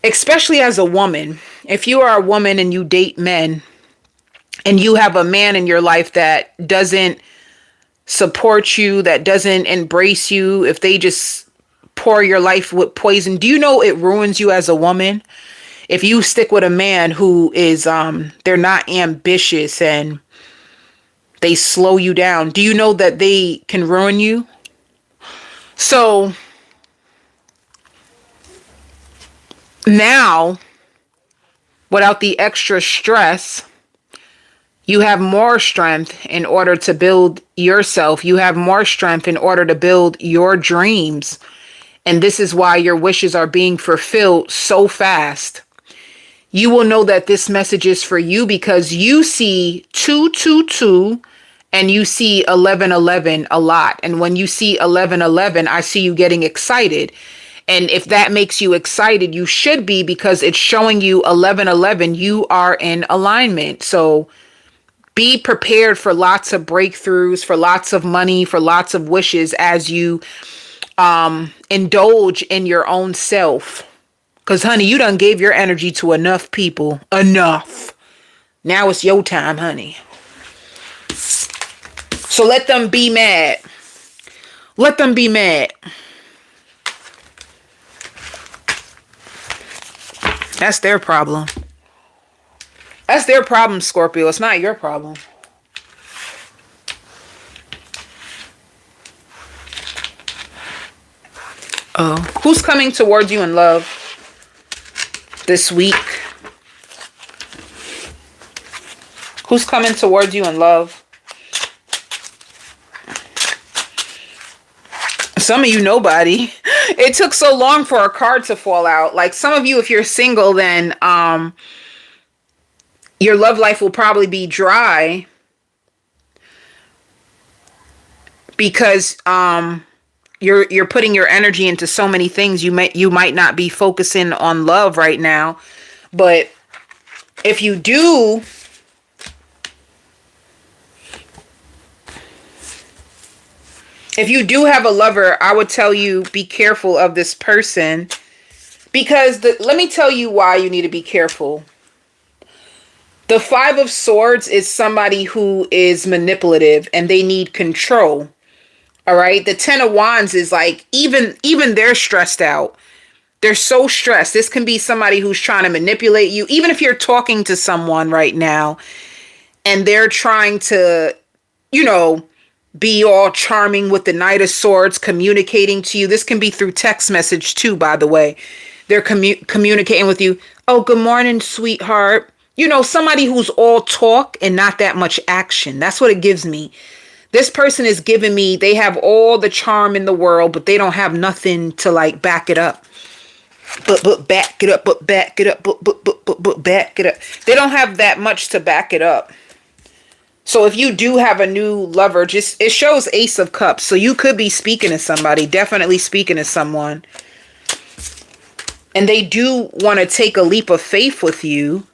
especially as a woman, if you are a woman and you date men and you have a man in your life that doesn't support you, that doesn't embrace you, if they just pour your life with poison, do you know it ruins you as a woman? If you stick with a man who is they're not ambitious and they slow you down, do you know that they can ruin you? So now, without the extra stress, you have more strength in order to build yourself. You have more strength in order to build your dreams. And this is why your wishes are being fulfilled so fast. You will know that this message is for you because you see 222 and you see 1111 a lot. And when you see 1111, I see you getting excited. And if that makes you excited, you should be, because it's showing you 1111. You are in alignment. So be prepared for lots of breakthroughs, for lots of money, for lots of wishes as you indulge in your own self. Because, honey, you done gave your energy to enough people. Enough. Now it's your time, honey. So let them be mad. Let them be mad. That's their problem. That's their problem, Scorpio. It's not your problem. Oh, who's coming towards you in love this week? Who's coming towards you in love? Some of you, nobody. It took so long for a card to fall out. Like, some of you, if you're single, then your love life will probably be dry because you're putting your energy into so many things. You might not be focusing on love right now. But if you do, have a lover, I would tell you, be careful of this person, because let me tell you why you need to be careful. The 5 of Swords is somebody who is manipulative and they need control. All right. The 10 of Wands is like, even they're stressed out. They're so stressed. This can be somebody who's trying to manipulate you. Even if you're talking to someone right now and they're trying to, be all charming with the Knight of Swords, communicating to you. This can be through text message too, by the way. They're communicating with you. Oh, good morning, sweetheart. Somebody who's all talk and not that much action. That's what it gives me. This person is giving me, they have all the charm in the world, but they don't have nothing to like back it up. But back it up, but back it up, but back it up. They don't have that much to back it up. So if you do have a new lover, it shows Ace of Cups. So you could be speaking to somebody, definitely speaking to someone. And they do want to take a leap of faith with you.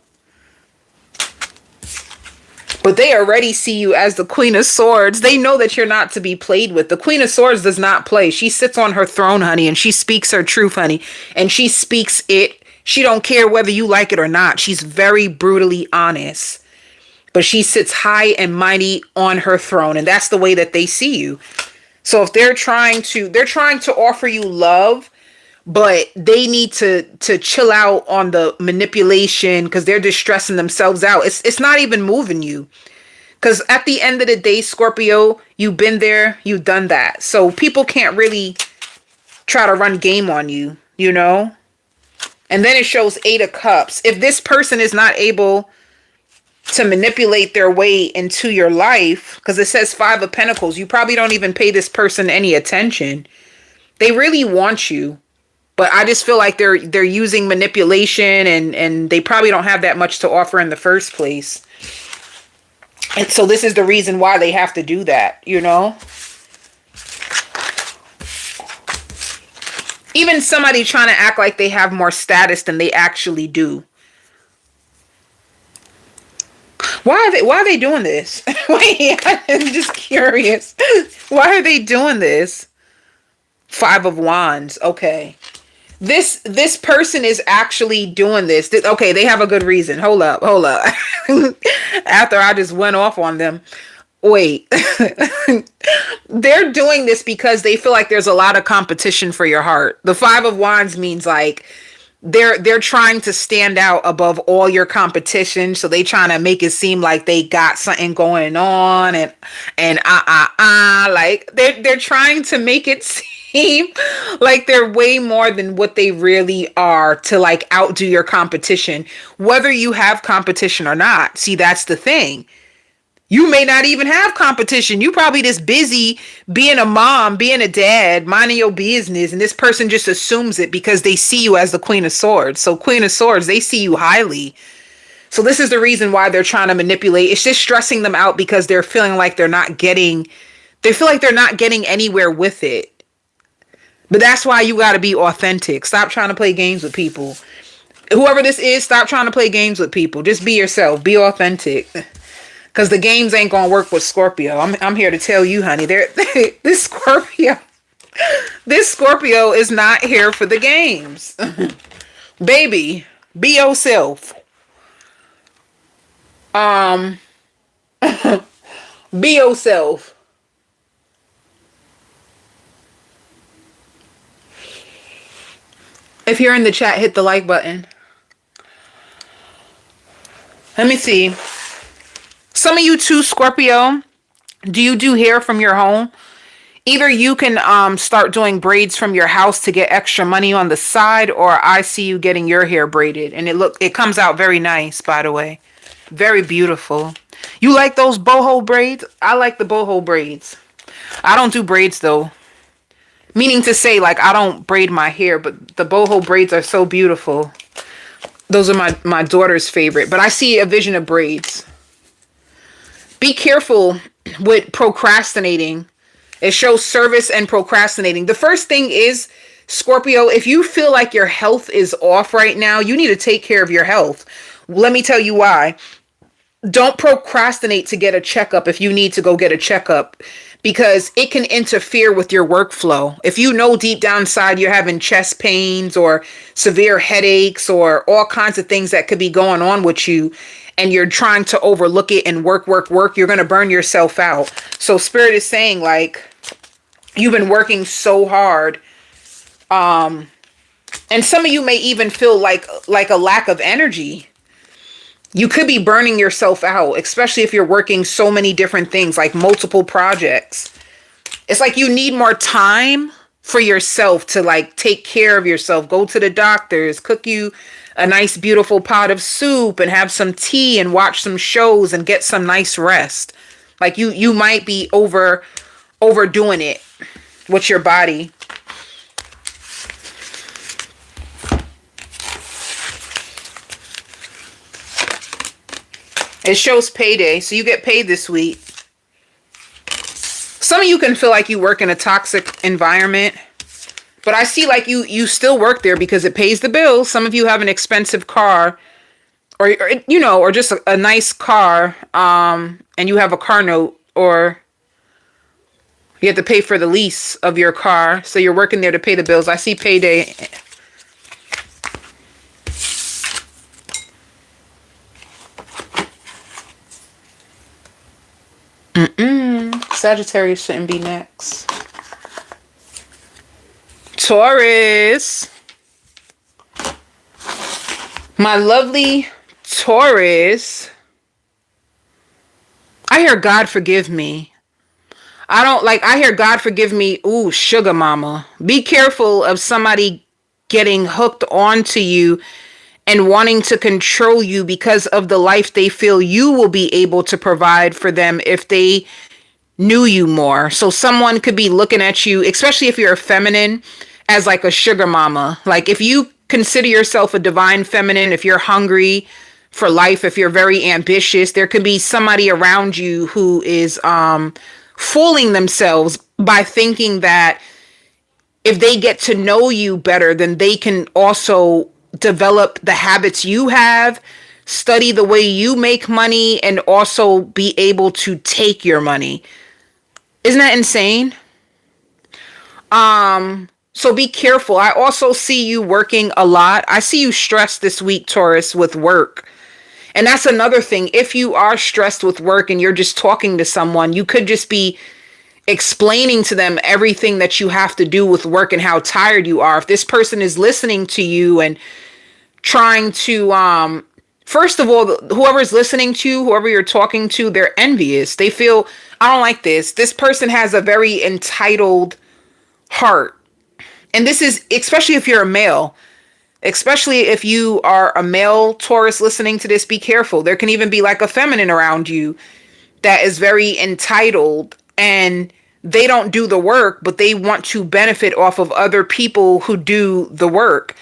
But they already see you as the Queen of Swords. They know that you're not to be played with. The Queen of Swords does not play. She sits on her throne, honey, and she speaks her truth, honey. And she speaks it. She don't care whether you like it or not. She's very brutally honest. But she sits high and mighty on her throne. And that's the way that they see you. So if they're trying to offer you love, but they need to chill out on the manipulation because they're just stressing themselves out. It's not even moving you. Because at the end of the day, Scorpio, you've been there, you've done that. So people can't really try to run game on you, you know? And then it shows 8 of Cups. If this person is not able to manipulate their way into your life, because it says 5 of Pentacles, you probably don't even pay this person any attention. They really want you, but I just feel like they're using manipulation, and they probably don't have that much to offer in the first place. And so this is the reason why they have to do that, you know? Even somebody trying to act like they have more status than they actually do. Why are they doing this? Wait, I'm just curious. Why are they doing this? 5 of Wands. Okay. This person is actually doing this. Okay, they have a good reason. Hold up. After I just went off on them. Wait. They're doing this because they feel like there's a lot of competition for your heart. The 5 of Wands means like they're trying to stand out above all your competition. So they trying to make it seem like they got something going on and like they're trying to make it seem like they're way more than what they really are to like outdo your competition, whether you have competition or not. See, that's the thing. You may not even have competition. You probably just busy being a mom, being a dad, minding your business. And this person just assumes it because they see you as the Queen of Swords. So Queen of Swords, they see you highly. So this is the reason why they're trying to manipulate. It's just stressing them out because they're feeling like they feel like they're not getting anywhere with it. But that's why you got to be authentic. Stop trying to play games with people. Whoever this is, stop trying to play games with people. Just be yourself. Be authentic. Because the games ain't going to work with Scorpio. I'm here to tell you, honey. This Scorpio is not here for the games. Baby, be yourself. Be yourself. If you're in the chat, hit the like button. Let me see. Some of you too, Scorpio, do you do hair from your home? Either you can start doing braids from your house to get extra money on the side, or I see you getting your hair braided. And it comes out very nice, by the way. Very beautiful. You like those boho braids? I like the boho braids. I don't do braids though. Meaning to say, like, I don't braid my hair, but the boho braids are so beautiful. Those are my daughter's favorite. But I see a vision of braids. Be careful with procrastinating. It shows service and procrastinating. The first thing is, Scorpio, if you feel like your health is off right now, you need to take care of your health. Let me tell you why. Don't procrastinate to get a checkup if you need to go get a checkup, because it can interfere with your workflow. If you know deep down inside you're having chest pains or severe headaches or all kinds of things that could be going on with you, and you're trying to overlook it and work, you're going to burn yourself out. So Spirit is saying, like, you've been working so hard. And some of you may even feel like a lack of energy. You could be burning yourself out, especially if you're working so many different things, like multiple projects. It's like you need more time for yourself to like take care of yourself. Go to the doctors, cook you a nice, beautiful pot of soup and have some tea and watch some shows and get some nice rest. Like you might be overdoing it with your body. It shows payday, so you get paid this week. Some of you can feel like you work in a toxic environment, but I see like you still work there because it pays the bills. Some of you have an expensive car, or just a nice car, and you have a car note, or you have to pay for the lease of your car, so you're working there to pay the bills. I see payday. Sagittarius shouldn't be next. Taurus. My lovely Taurus, I hear God forgive me. I hear God forgive me. Ooh, sugar mama. Be careful of somebody getting hooked onto you and wanting to control you because of the life they feel you will be able to provide for them if they knew you more. So someone could be looking at you, especially if you're a feminine, as like a sugar mama. Like if you consider yourself a divine feminine, if you're hungry for life, if you're very ambitious, there could be somebody around you who is fooling themselves by thinking that if they get to know you better, then they can also develop the habits you have, study the way you make money, and also be able to take your money. Isn't that insane? So be careful. I also see you working a lot. I see you stressed this week, Taurus, with work. And that's another thing. If you are stressed with work and you're just talking to someone, you could just be explaining to them everything that you have to do with work and how tired you are. If this person is listening to you and trying to first of all, whoever's listening to you, whoever you're talking to, they're envious. They feel, I don't like this. This person has a very entitled heart. And this is especially if you're a male. Especially if you are a male Taurus listening to this, be careful. There can even be like a feminine around you that is very entitled and they don't do the work, but they want to benefit off of other people who do the work.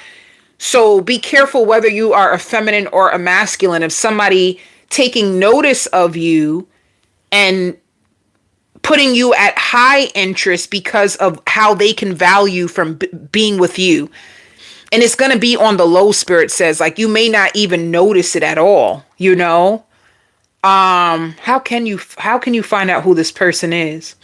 So be careful whether you are a feminine or a masculine. If somebody taking notice of you and putting you at high interest because of how they can value from being with you. And it's going to be on the low, spirit says, like you may not even notice it at all, you know? How can you find out who this person is?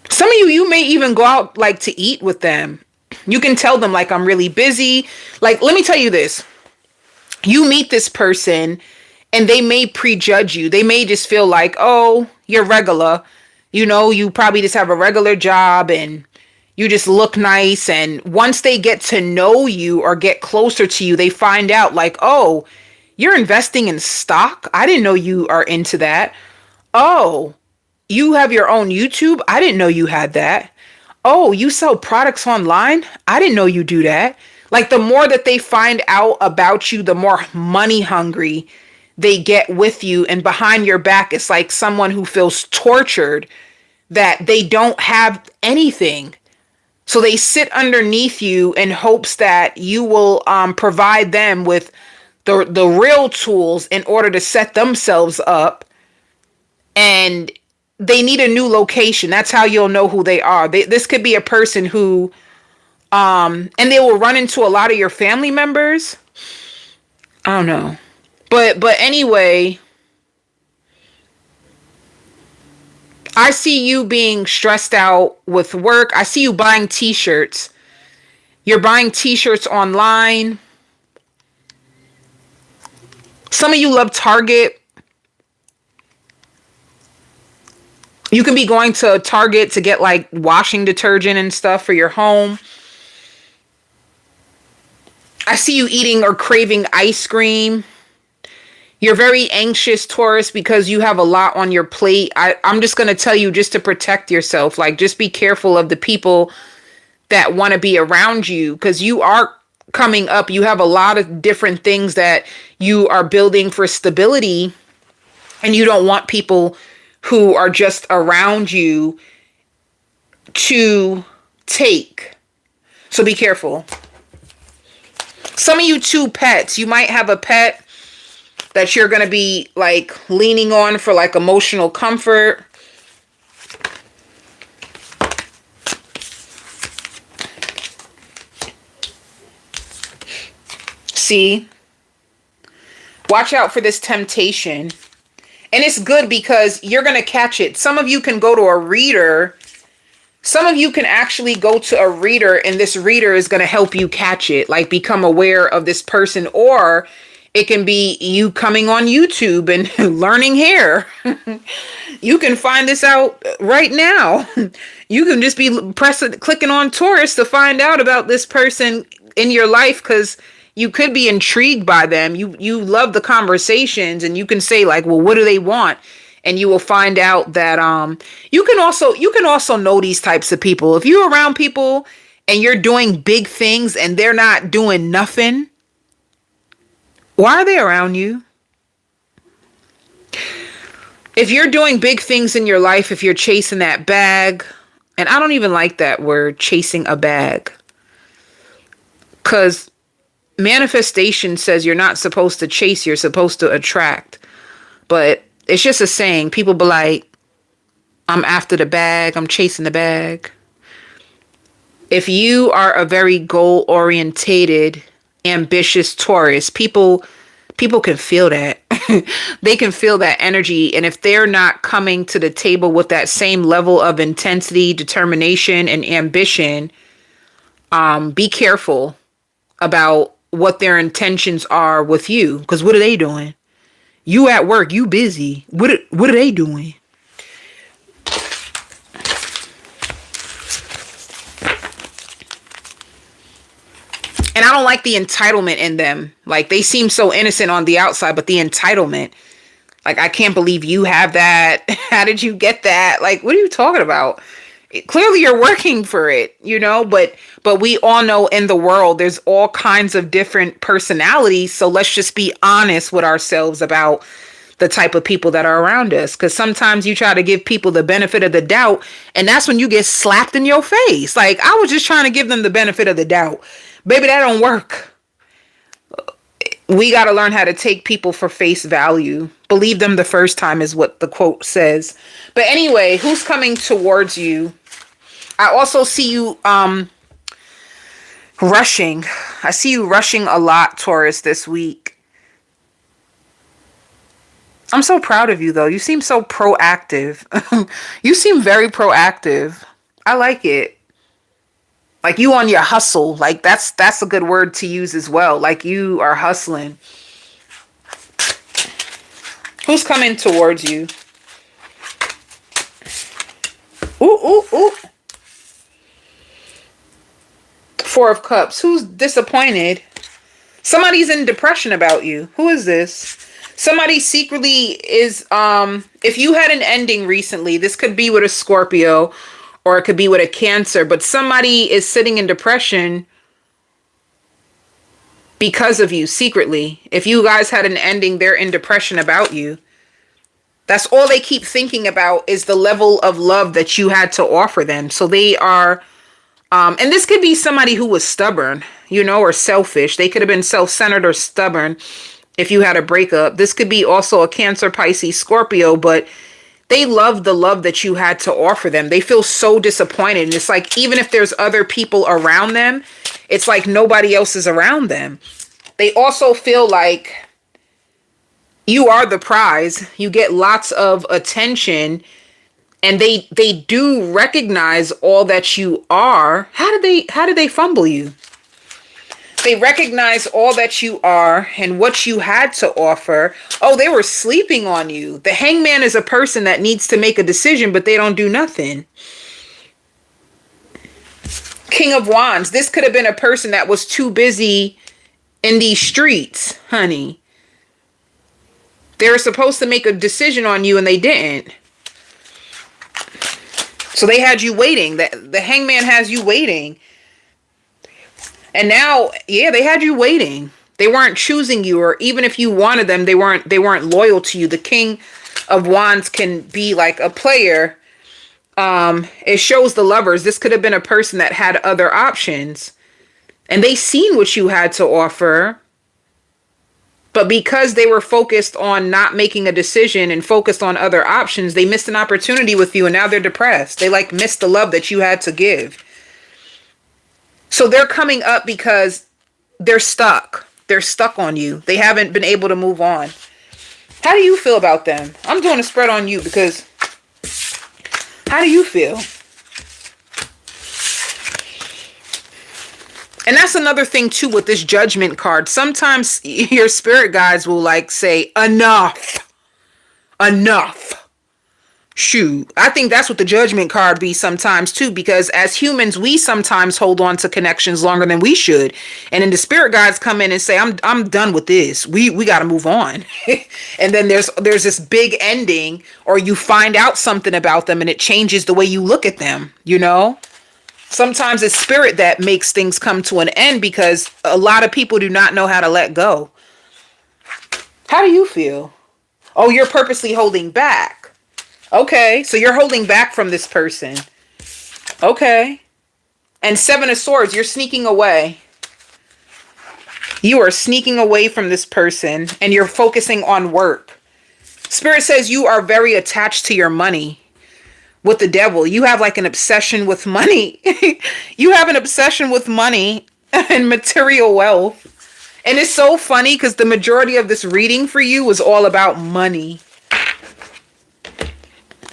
Some of you may even go out like to eat with them. You can tell them like, I'm really busy. Like, let me tell you this. You meet this person and they may prejudge you. They may just feel like, oh, you're regular. You know, you probably just have a regular job and you just look nice. And once they get to know you or get closer to you, they find out like, oh, you're investing in stock. I didn't know you are into that. Oh, you have your own YouTube. I didn't know you had that. Oh, you sell products online. I didn't know you do that. Like the more that they find out about you, the more money hungry they get with you. And behind your back, it's like someone who feels tortured that they don't have anything. So they sit underneath you in hopes that you will provide them with the real tools in order to set themselves up. And they need a new location. That's how you'll know who they are. This could be a person who, and they will run into a lot of your family members. I don't know. But anyway, I see you being stressed out with work. I see you buying t-shirts. You're buying t-shirts online. Some of you love Target. You can be going to Target to get like washing detergent and stuff for your home. I see you eating or craving ice cream. You're very anxious, Taurus, because you have a lot on your plate. I'm just going to tell you just to protect yourself. Like, just be careful of the people that want to be around you because you are coming up. You have a lot of different things that you are building for stability, and you don't want people who are just around you to take. So be careful. Some of you too, pets. You might have a pet that you're going to be like leaning on for like emotional comfort. See? Watch out for this temptation. And it's good because you're going to catch it. Some of you can go to a reader. Some of you can actually go to a reader and this reader is going to help you catch it. Like become aware of this person. Or It can be you coming on YouTube and learning hair. You can find this out right now. You can just be clicking on Taurus to find out about this person in your life, because you could be intrigued by them. You love the conversations, and you can say like, well, what do they want? And you will find out that you can also know these types of people. If you're around people and you're doing big things and they're not doing nothing, why are they around you? If you're doing big things in your life, if you're chasing that bag, and I don't even like that word, chasing a bag, because manifestation says you're not supposed to chase, you're supposed to attract. But it's just a saying. People be like, I'm after the bag, I'm chasing the bag. If you are a very goal-orientated, ambitious Taurus, people can feel that. They can feel that energy. And if they're not coming to the table with that same level of intensity, determination, and ambition, be careful about what their intentions are with you. Because what are they doing? You at work, you busy. What are they doing? And I don't like the entitlement in them. Like, they seem so innocent on the outside, but the entitlement, like, I can't believe you have that. How did you get that? Like, what are you talking about? Clearly you're working for it, but we all know in the world, there's all kinds of different personalities. So let's just be honest with ourselves about the type of people that are around us. Because sometimes you try to give people the benefit of the doubt, and that's when you get slapped in your face. Like, I was just trying to give them the benefit of the doubt. Baby, that don't work. We got to learn how to take people for face value. Believe them the first time is what the quote says. But anyway, who's coming towards you? I also see you rushing. I see you rushing a lot, Taurus, this week. I'm so proud of you, though. You seem so proactive. You seem very proactive. I like it. Like, you on your hustle. Like, that's a good word to use as well. Like, you are hustling. Who's coming towards you? Ooh, ooh, ooh. Four of Cups. Who's disappointed? Somebody's in depression about you. Who is this? Somebody secretly is, if you had an ending recently, this could be with a Scorpio, or it could be with a Cancer, but somebody is sitting in depression because of you secretly. If you guys had an ending, they're in depression about you. That's all they keep thinking about, is the level of love that you had to offer them. So they are, and this could be somebody who was stubborn, or selfish. They could have been self-centered or stubborn if you had a breakup. This could be also a Cancer, Pisces, Scorpio, but they love the love that you had to offer them. They feel so disappointed. And it's like, even if there's other people around them, it's like nobody else is around them. They also feel like you are the prize. You get lots of attention, and they do recognize all that you are. How did they fumble you? They recognize all that you are and what you had to offer. Oh, they were sleeping on you. The Hangman is a person that needs to make a decision, but they don't do nothing. King of Wands. This could have been a person that was too busy in these streets, honey. They were supposed to make a decision on you, and they didn't. So they had you waiting. The Hangman has you waiting. And now, yeah, they had you waiting. They weren't choosing you, or even if you wanted them, they weren't loyal to you. The King of Wands can be like a player. It shows the Lovers. This could have been a person that had other options, and they seen what you had to offer. But because they were focused on not making a decision and focused on other options, they missed an opportunity with you, and now they're depressed. They like missed the love that you had to give. So they're coming up because they're stuck. They're stuck on you. They haven't been able to move on. How do you feel about them? I'm doing a spread on you because how do you feel? And that's another thing too with this Judgment card. Sometimes your spirit guides will like say, enough, enough. Shoot, I think that's what the Judgment card be sometimes too, because as humans, we sometimes hold on to connections longer than we should. And then the spirit guides come in and say, I'm done with this. We got to move on. And then there's this big ending, or you find out something about them and it changes the way you look at them, you know? Sometimes it's spirit that makes things come to an end because a lot of people do not know how to let go. How do you feel? Oh, you're purposely holding back. Okay, so you're holding back from this person. Okay. And Seven of Swords, you're sneaking away. You are sneaking away from this person and you're focusing on work. Spirit says you are very attached to your money. With the Devil, you have like an obsession with money. You have an obsession with money and material wealth. And it's so funny because the majority of this reading for you was all about money.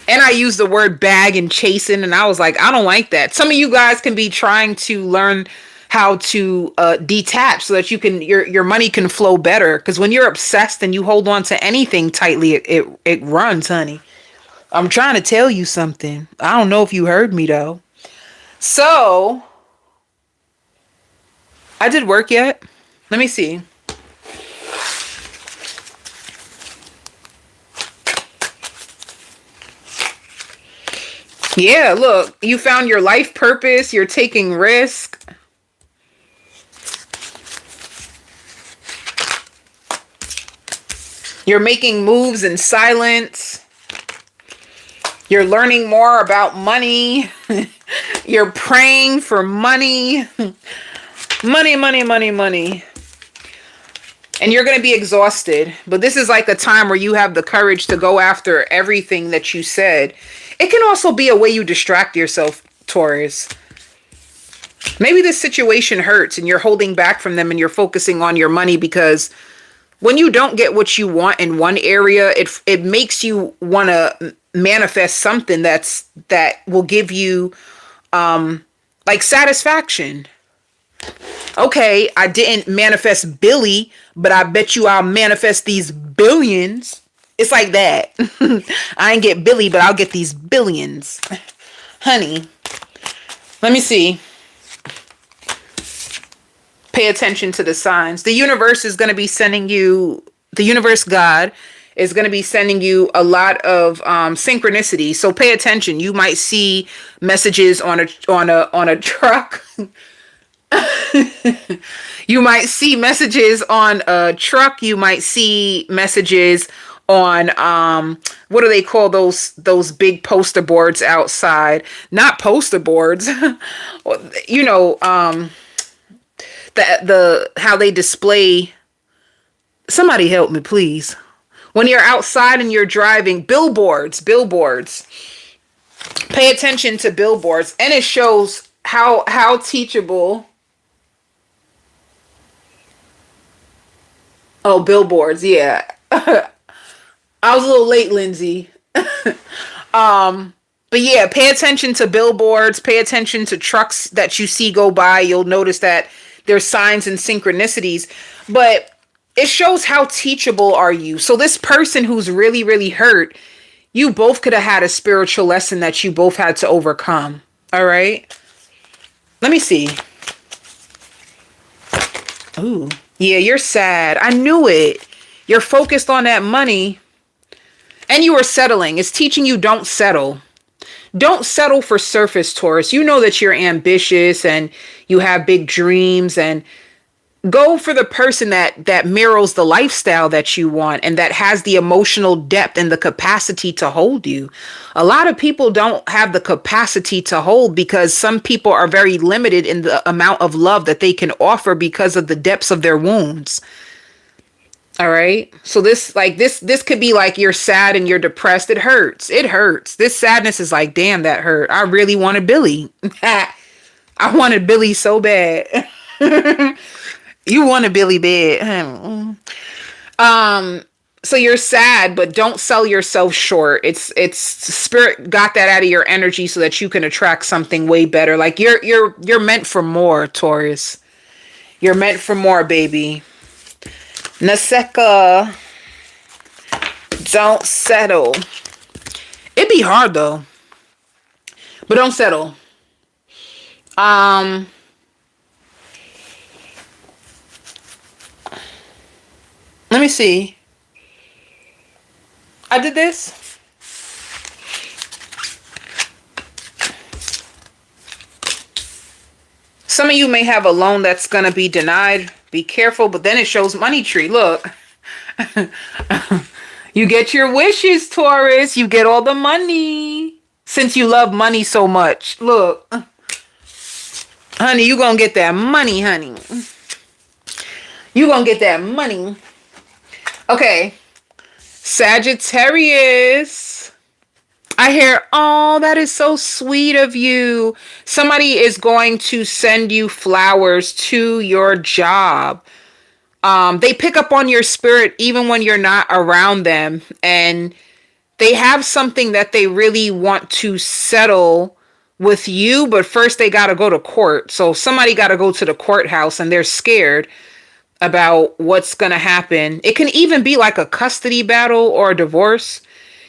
And I used the word bag and chasing, and I was like, I don't like that. Some of you guys can be trying to learn how to detach so that you can your money can flow better. Because when you're obsessed and you hold on to anything tightly, it runs, honey. I'm trying to tell you something. I don't know if you heard me though. So, I did work yet? Let me see. Yeah, look, you found your life purpose. You're taking risk. You're making moves in silence. You're learning more about money. You're praying for money. Money, money, money, money. And you're going to be exhausted. But this is like a time where you have the courage to go after everything that you said. It can also be a way you distract yourself, Taurus. Maybe this situation hurts and you're holding back from them and you're focusing on your money, because when you don't get what you want in one area, it makes you want to manifest something that will give you like satisfaction. Okay, I didn't manifest Billy, but I bet you I'll manifest these billions. It's like that. I ain't get Billy, but I'll get these billions. Honey, let me see. Pay attention to the signs. The universe is going to be sending you, the universe God is going to be sending you a lot of synchronicity. So pay attention. You might see messages on a truck. You might see messages on a truck. You might see messages on what do they call those big poster boards outside? Not poster boards. You know, the how they display. Somebody help me, please. When you're outside and you're driving, billboards. Pay attention to billboards, and it shows how teachable. Oh, billboards, yeah. I was a little late, Lindsay. But yeah, pay attention to billboards, pay attention to trucks that you see go by. You'll notice that there's signs and synchronicities, but it shows how teachable are you. So this person who's really, really hurt, you both could have had a spiritual lesson that you both had to overcome. All right. Let me see. Ooh, yeah, you're sad. I knew it. You're focused on that money and you are settling. It's teaching you don't settle. Don't settle for surface, Taurus. You know that you're ambitious and you have big dreams, and go for the person that mirrors the lifestyle that you want and that has the emotional depth and the capacity to hold you. A lot of people don't have the capacity to hold because some people are very limited in the amount of love that they can offer because of the depths of their wounds. All right. So this could be like you're sad and you're depressed. It hurts. It hurts. This sadness is like, damn, that hurt. I really wanted Billy. I wanted Billy so bad. You want a Billy bad. So you're sad, but don't sell yourself short. It's spirit got that out of your energy so that you can attract something way better. Like you're meant for more, Taurus. You're meant for more, baby. Naseka. Don't settle. It'd be hard though. But don't settle. Let me see. I did this. Some of you may have a loan that's going to be denied. Be careful, but then it shows money tree. Look. You get your wishes, Taurus. You get all the money. Since you love money so much. Look. Honey, you going to get that money, honey. You going to get that money. Okay. Sagittarius. I hear, oh, that is so sweet of you. Somebody is going to send you flowers to your job. They pick up on your spirit even when you're not around them. And they have something that they really want to settle with you. But first they got to go to court. So somebody got to go to the courthouse and they're scared about what's going to happen. It can even be like a custody battle or a divorce.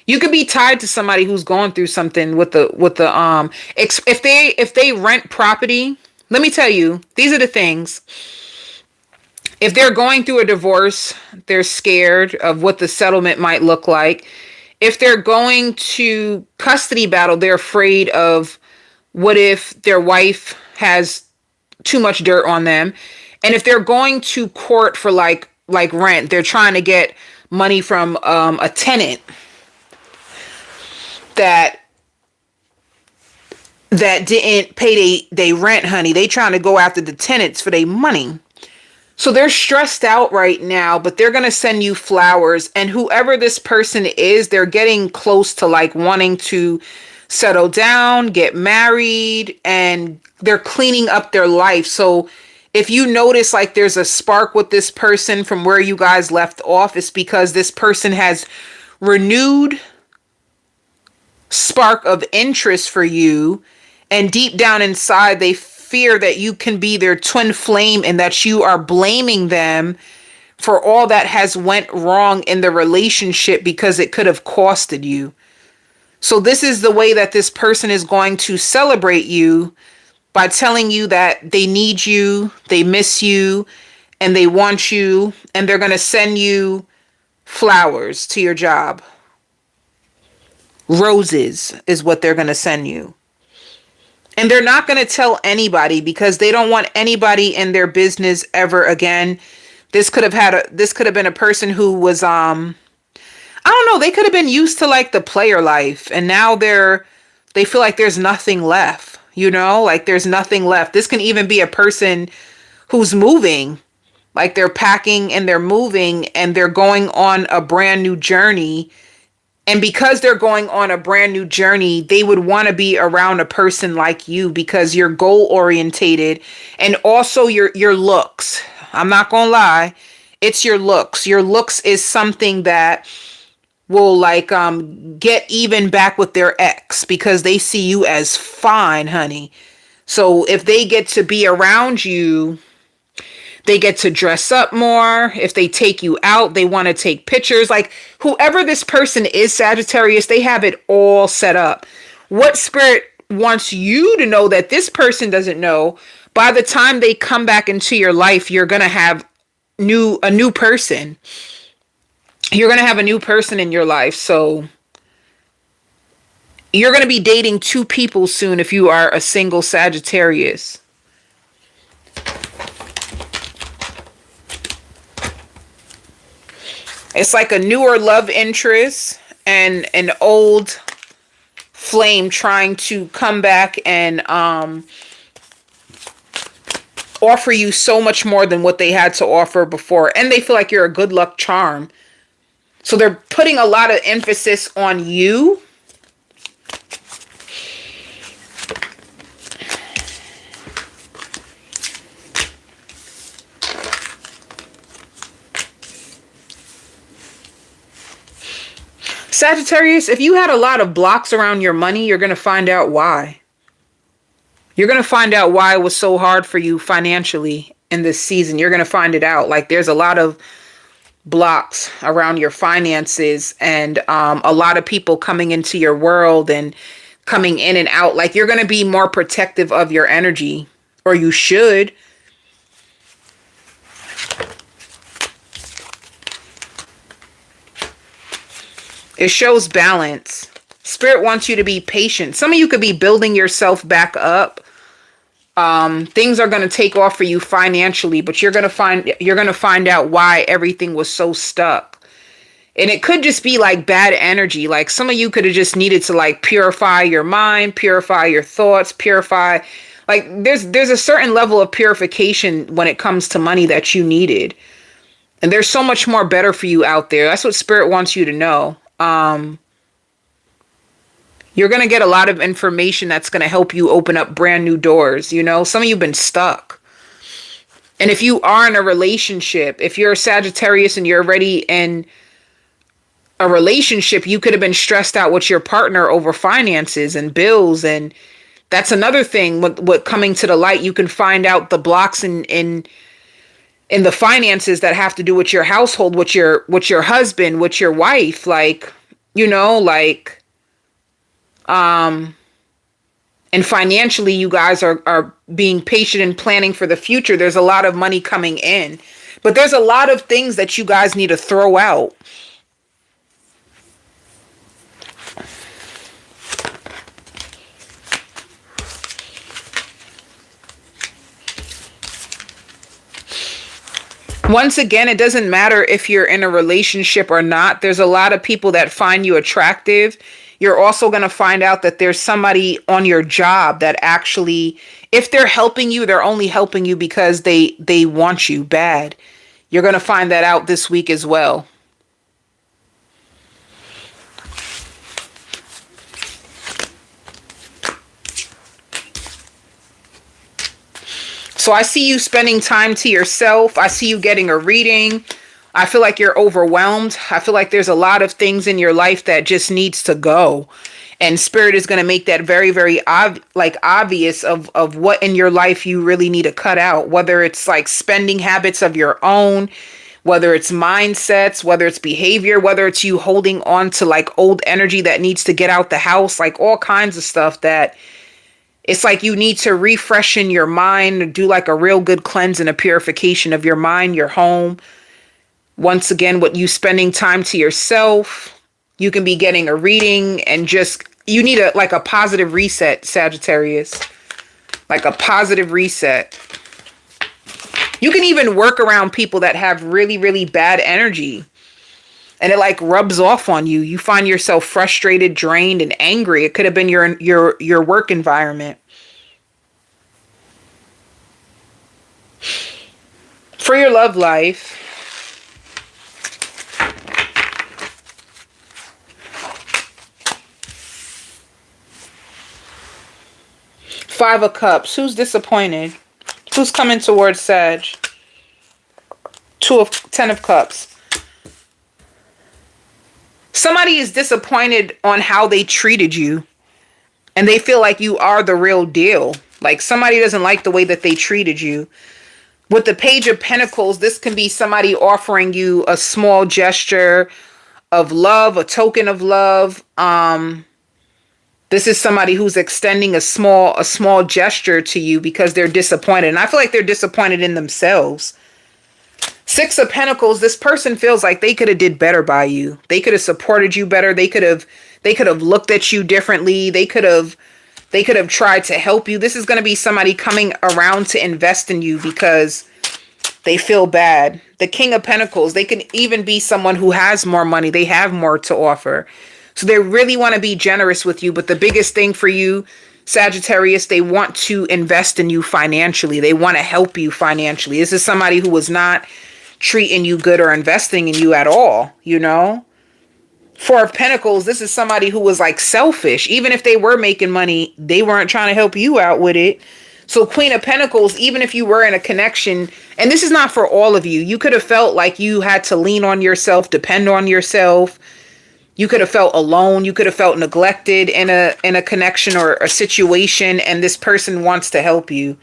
You could be tied to somebody who's going through something with the if they rent property. Let me tell you, these are the things. If they're going through a divorce, they're scared of what the settlement might look like. If they're going to custody battle, they're afraid of what if their wife has too much dirt on them. And if they're going to court for like rent, they're trying to get money from a tenant that didn't pay they rent, honey. They trying to go after the tenants for their money. So they're stressed out right now, but they're going to send you flowers. And whoever this person is, they're getting close to like wanting to settle down, get married, and they're cleaning up their life. So if you notice like there's a spark with this person from where you guys left off, it's because this person has renewed spark of interest for you, and deep down inside they fear that you can be their twin flame and that you are blaming them for all that has went wrong in the relationship because it could have costed you. So this is the way that this person is going to celebrate you, by telling you that they need you, they miss you, and they want you, and they're going to send you flowers to your job. Roses is what they're going to send you. And they're not going to tell anybody because they don't want anybody in their business ever again. This could have been a person who was I don't know, they could have been used to like the player life, and now they feel like there's nothing left, you know? Like there's nothing left. This can even be a person who's moving. Like they're packing and they're moving and they're going on a brand new journey. And because they're going on a brand new journey, they would want to be around a person like you because you're goal orientated, and also your looks. I'm not going to lie. It's your looks. Your looks is something that will like get even back with their ex because they see you as fine, honey. So if they get to be around you, they get to dress up more. If they take you out, they want to take pictures. Like whoever this person is, Sagittarius, they have it all set up. What spirit wants you to know that this person doesn't know, by the time they come back into your life, you're going to have a new person. You're going to have a new person in your life. So you're going to be dating two people soon if you are a single Sagittarius. It's like a newer love interest and an old flame trying to come back and offer you so much more than what they had to offer before. And they feel like you're a good luck charm. So they're putting a lot of emphasis on you. Sagittarius, if you had a lot of blocks around your money, you're going to find out why. You're going to find out why it was so hard for you financially. in this season. You're going to find it out. Like there's a lot of blocks around your finances, and a lot of people coming into your world and coming in and out. Like you're going to be more protective of your energy, or you should. It shows balance. Spirit wants you to be patient. Some of you could be building yourself back up. Things are going to take off for you financially, but you're going to find out why everything was so stuck. And it could just be like bad energy. Like some of you could have just needed to like purify your mind, purify your thoughts, purify. Like there's a certain level of purification when it comes to money that you needed. And there's so much more better for you out there. That's what Spirit wants you to know. You're going to get a lot of information that's going to help you open up brand new doors. You know, some of you have been stuck. And if you are in a relationship, if you're a Sagittarius and you're already in a relationship, you could have been stressed out with your partner over finances and bills. And that's another thing with coming to the light. You can find out the blocks in the finances that have to do with your household, with your husband, with your wife. Like, you know, like, and financially, you guys are being patient and planning for the future. There's a lot of money coming in, but there's a lot of things that you guys need to throw out. Once again, it doesn't matter if you're in a relationship or not. There's a lot of people that find you attractive. You're also going to find out that there's somebody on your job that actually, if they're helping you, they're only helping you because they want you bad. You're going to find that out this week as well. So I see you spending time to yourself. I see you getting a reading. I feel like you're overwhelmed. I feel like there's a lot of things in your life that just needs to go. And Spirit is going to make that very, very obvious of what in your life you really need to cut out. Whether it's like spending habits of your own, whether it's mindsets, whether it's behavior, whether it's you holding on to like old energy that needs to get out the house, like all kinds of stuff that it's like you need to refresh in your mind, do like a real good cleanse and a purification of your mind, your home. Once again, what you spending time to yourself, you can be getting a reading and just, you need a positive reset, Sagittarius, like a positive reset. You can even work around people that have really, really bad energy and it like rubs off on you. You find yourself frustrated, drained, and angry. It could have been your work environment. For your love life, Five of Cups. Who's disappointed? Who's coming towards Sag? Ten of Cups. Somebody is disappointed on how they treated you. And they feel like you are the real deal. Like somebody doesn't like the way that they treated you. With the Page of Pentacles, this can be somebody offering you a small gesture of love, a token of love. This is somebody who's extending a small gesture to you because they're disappointed. And I feel like they're disappointed in themselves. Six of Pentacles, this person feels like they could have did better by you. They could have supported you better. They could have looked at you differently. They could have tried to help you. This is going to be somebody coming around to invest in you because they feel bad. The King of Pentacles, they can even be someone who has more money. They have more to offer. So they really want to be generous with you. But the biggest thing for you, Sagittarius, they want to invest in you financially. They want to help you financially. This is somebody who was not treating you good or investing in you at all, you know? Four of Pentacles, this is somebody who was like selfish. Even if they were making money, they weren't trying to help you out with it. So Queen of Pentacles, even if you were in a connection, and this is not for all of you, you could have felt like you had to lean on yourself, depend on yourself. You could have felt alone. You could have felt neglected in a connection or a situation, and this person wants to help you.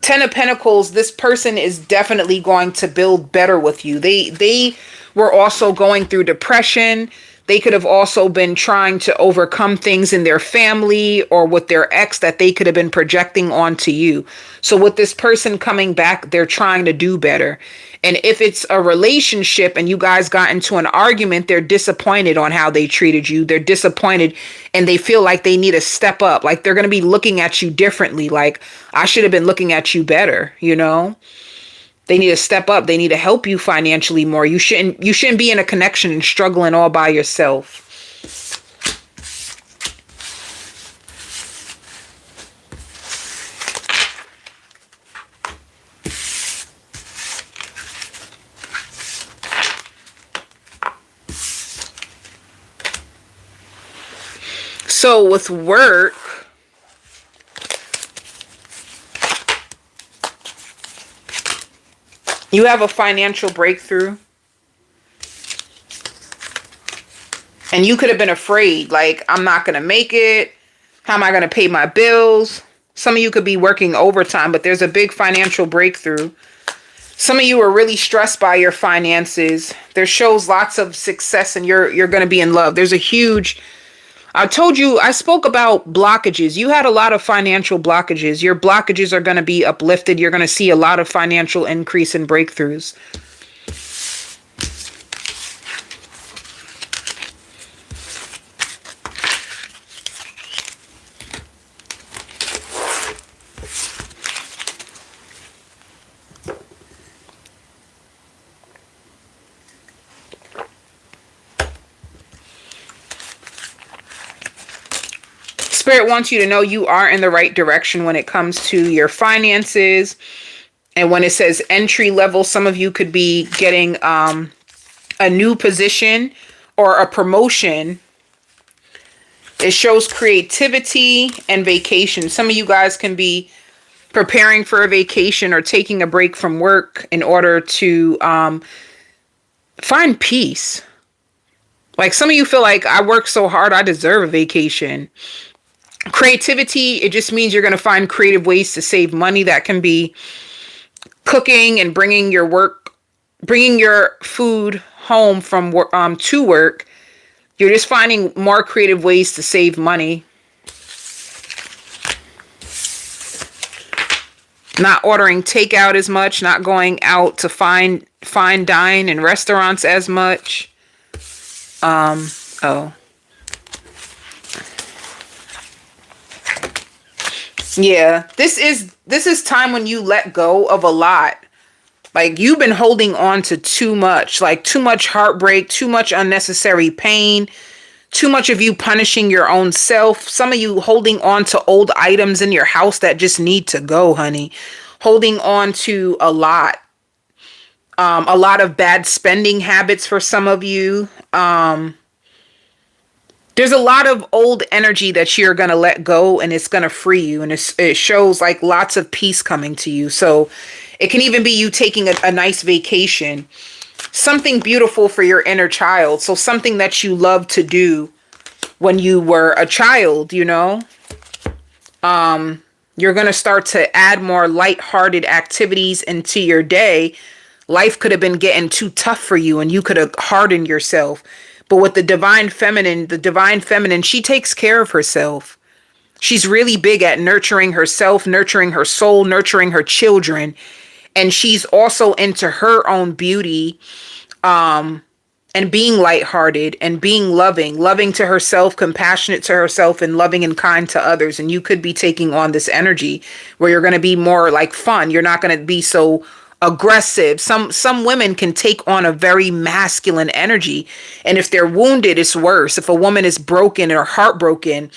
Ten of Pentacles, this person is definitely going to build better with you. They were also going through depression. They could have also been trying to overcome things in their family or with their ex that they could have been projecting onto you. So with this person coming back, they're trying to do better. And if it's a relationship and you guys got into an argument, they're disappointed on how they treated you. They're disappointed and they feel like they need to step up. Like they're going to be looking at you differently. Like, I should have been looking at you better, you know? They need to step up. They need to help you financially more. You shouldn't be in a connection and struggling all by yourself. So with work, you have a financial breakthrough. And you could have been afraid, like, I'm not going to make it. How am I going to pay my bills? Some of you could be working overtime, but there's a big financial breakthrough. Some of you are really stressed by your finances. There shows lots of success and you're going to be in love. There's a huge, I told you, I spoke about blockages. You had a lot of financial blockages. Your blockages are going to be uplifted. You're going to see a lot of financial increase and breakthroughs. Spirit wants you to know you are in the right direction when it comes to your finances. And when it says entry level, some of you could be getting a new position or a promotion. It shows creativity and vacation. Some of you guys can be preparing for a vacation or taking a break from work in order to find peace. Like some of you feel like, I work so hard, I deserve a vacation. Creativity, it just means you're going to find creative ways to save money. That can be cooking and bringing your food home from work, to work. You're just finding more creative ways to save money. Not ordering takeout as much, not going out to fine dine in restaurants as much. Yeah, this is time when you let go of a lot. Like you've been holding on to too much, like too much heartbreak, too much unnecessary pain, too much of you punishing your own self. Some of you holding on to old items in your house that just need to go, honey. Holding on to a lot of bad spending habits for some of you. There's a lot of old energy that you're going to let go and it's going to free you. And it shows like lots of peace coming to you. So it can even be you taking a nice vacation, something beautiful for your inner child. So something that you loved to do when you were a child, you know, you're going to start to add more lighthearted activities into your day. Life could have been getting too tough for you and you could have hardened yourself. But with the divine feminine, she takes care of herself. She's really big at nurturing herself, nurturing her soul, nurturing her children. And she's also into her own beauty, and being lighthearted and being loving to herself, compassionate to herself, and loving and kind to others. And you could be taking on this energy where you're going to be more like fun. You're not going to be so aggressive. Some women can take on a very masculine energy, and if they're wounded, it's worse. If a woman is broken or heartbroken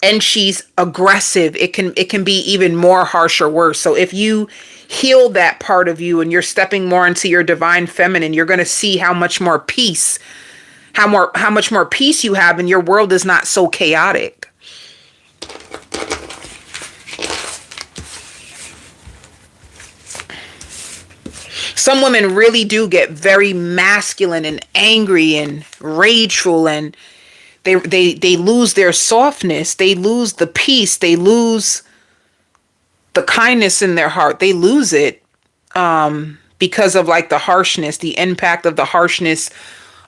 and she's aggressive, it can be even more harsh or worse. So if you heal that part of you and you're stepping more into your divine feminine, you're going to see how much more peace you have, and your world is not so chaotic. Some women really do get very masculine and angry and rageful, and they lose their softness. They lose the peace. They lose the kindness in their heart, they lose it because of like the harshness, the impact of the harshness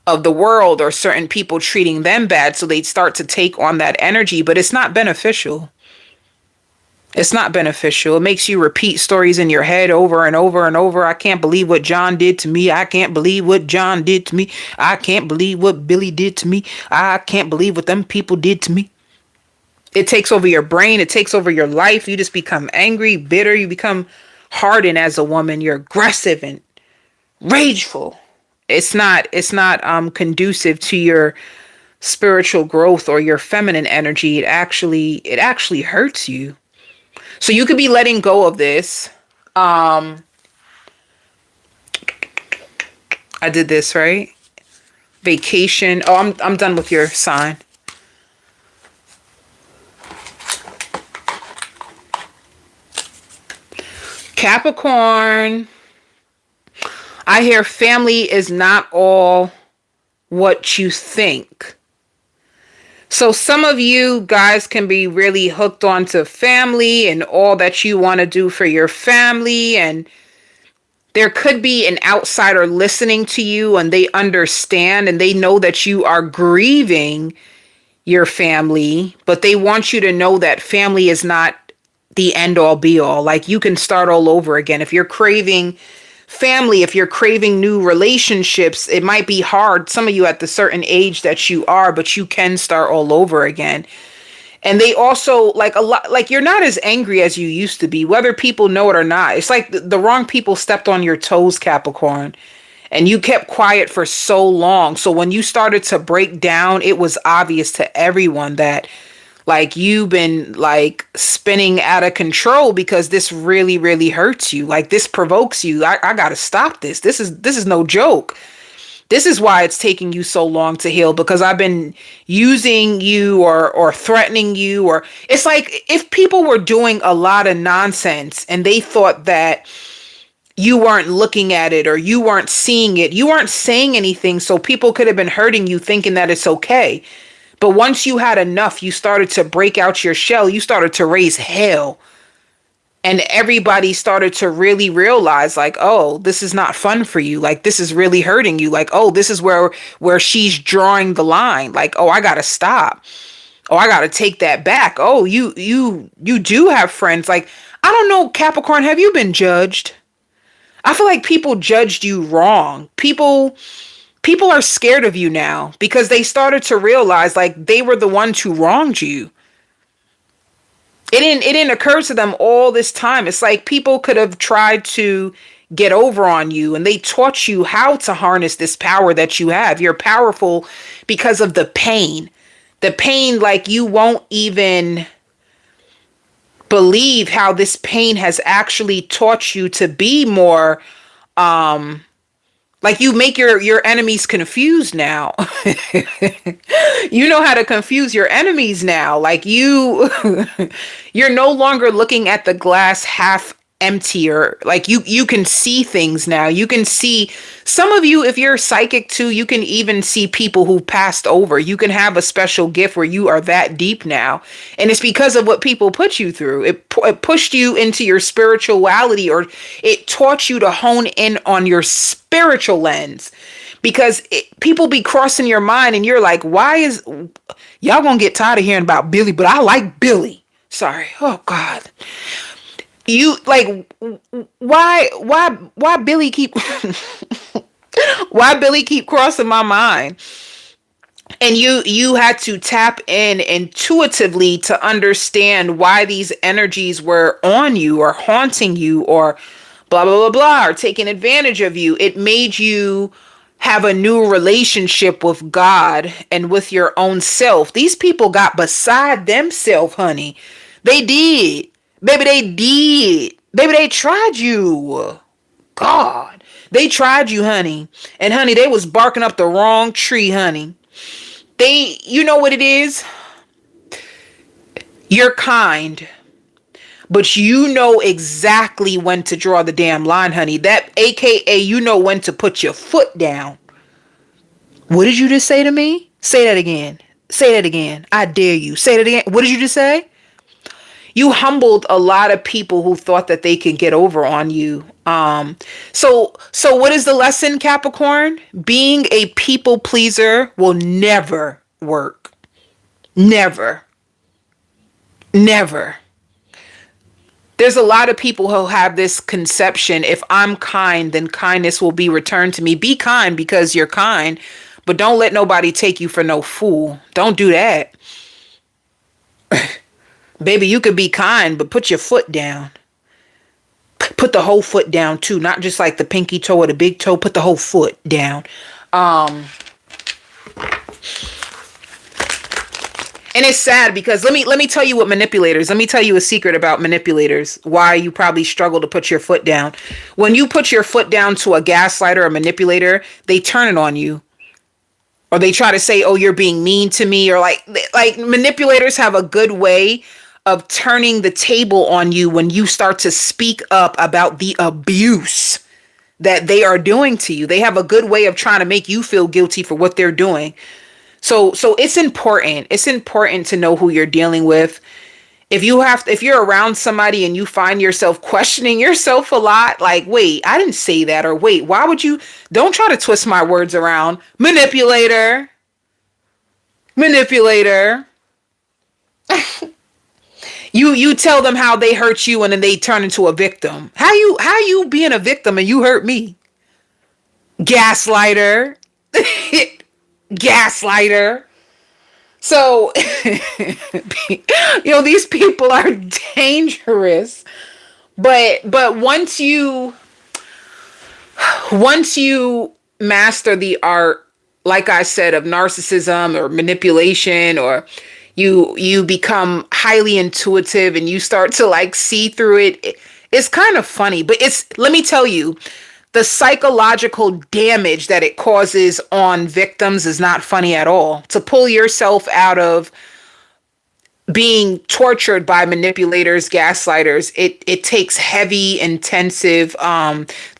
of the world or certain people treating them bad. So they start to take on that energy, but it's not beneficial. It's not beneficial. It makes you repeat stories in your head over and over and over. I can't believe what John did to me. I can't believe what John did to me. I can't believe what Billy did to me. I can't believe what them people did to me. It takes over your brain. It takes over your life. You just become angry, bitter. You become hardened as a woman. You're aggressive and rageful. It's not conducive to your spiritual growth or your feminine energy. It actually hurts you. So you could be letting go of this. I did this, right? Vacation. Oh, I'm done with your sign. Capricorn. I hear family is not all what you think. So some of you guys can be really hooked onto family and all that you want to do for your family. And there could be an outsider listening to you and they understand and they know that you are grieving your family, but they want you to know that family is not the end all be all. Like you can start all over again. If you're craving family, if you're craving new relationships, it might be hard. Some of you at the certain age that you are, but you can start all over again. And they also like a lot, like you're not as angry as you used to be, whether people know it or not. It's like the wrong people stepped on your toes, Capricorn, and you kept quiet for so long. So when you started to break down, it was obvious to everyone that like you've been like spinning out of control because this really, really hurts you. Like this provokes you. I gotta stop this. This is no joke. This is why it's taking you so long to heal, because I've been using you or threatening you. Or it's like if people were doing a lot of nonsense and they thought that you weren't looking at it or you weren't seeing it, you weren't saying anything, so people could have been hurting you thinking that it's okay. But once you had enough, you started to break out your shell. You started to raise hell. And everybody started to really realize like, oh, this is not fun for you. Like, this is really hurting you. Like, oh, this is where she's drawing the line. Like, oh, I got to stop. Oh, I got to take that back. Oh, you do have friends. Like, I don't know, Capricorn, have you been judged? I feel like people judged you wrong. People are scared of you now because they started to realize like they were the ones who wronged you. It didn't occur to them all this time. It's like people could have tried to get over on you and they taught you how to harness this power that you have. You're powerful because of the pain. The pain, like you won't even believe how this pain has actually taught you to be more like you make your enemies confused now. You know how to confuse your enemies now. Like you're no longer looking at the glass half empty, or like you can see things now. You can see some of you, if you're psychic too, you can even see people who passed over. You can have a special gift where you are that deep now. And it's because of what people put you through. It pushed you into your spirituality, or it taught you to hone in on your spiritual lens. Because people be crossing your mind and you're like, why is y'all gonna get tired of hearing about Billy, but I like Billy. Sorry. Oh God. You like why Billy keep why Billy keep crossing my mind? And you had to tap in intuitively to understand why these energies were on you or haunting you or blah blah blah blah or taking advantage of you. It made you have a new relationship with God and with your own self. These people got beside themselves, honey. They did. Baby, they did. Baby, they tried you. God. They tried you, honey. And honey, they was barking up the wrong tree, honey. You know what it is? You're kind. But you know exactly when to draw the damn line, honey. That AKA, you know when to put your foot down. What did you just say to me? Say that again. Say that again. I dare you. Say that again. What did you just say? you humbled a lot of people who thought that they could get over on you. So what is the lesson, Capricorn? Being a people pleaser will never work. Never. Never. There's a lot of people who have this conception, if I'm kind, then kindness will be returned to me. Be kind because you're kind, but don't let nobody take you for no fool. Don't do that. Baby, you could be kind, but put your foot down. Put the whole foot down too, not just like the pinky toe or the big toe. Put the whole foot down. And it's sad because let me tell you what manipulators, let me tell you a secret about manipulators, why you probably struggle to put your foot down. When you put your foot down to a gaslighter or manipulator, they turn it on you. Or they try to say, oh, you're being mean to me. Or like manipulators have a good way of turning the table on you when you start to speak up about the abuse that they are doing to you. They have a good way of trying to make you feel guilty for what they're doing. So it's important. It's important to know who you're dealing with. If you're around somebody and you find yourself questioning yourself a lot, like, wait, I didn't say that, or wait, why would you? Don't try to twist my words around. Manipulator. You tell them how they hurt you and then they turn into a victim. How you being a victim and you hurt me? Gaslighter. Gaslighter. So, these people are dangerous. But once you master the art, like I said, of narcissism or manipulation, or you become highly intuitive and you start to like see through it, it's kind of funny. But let me tell you, the psychological damage that it causes on victims is not funny at all. To pull yourself out of being tortured by manipulators, gaslighters, it takes heavy, intensive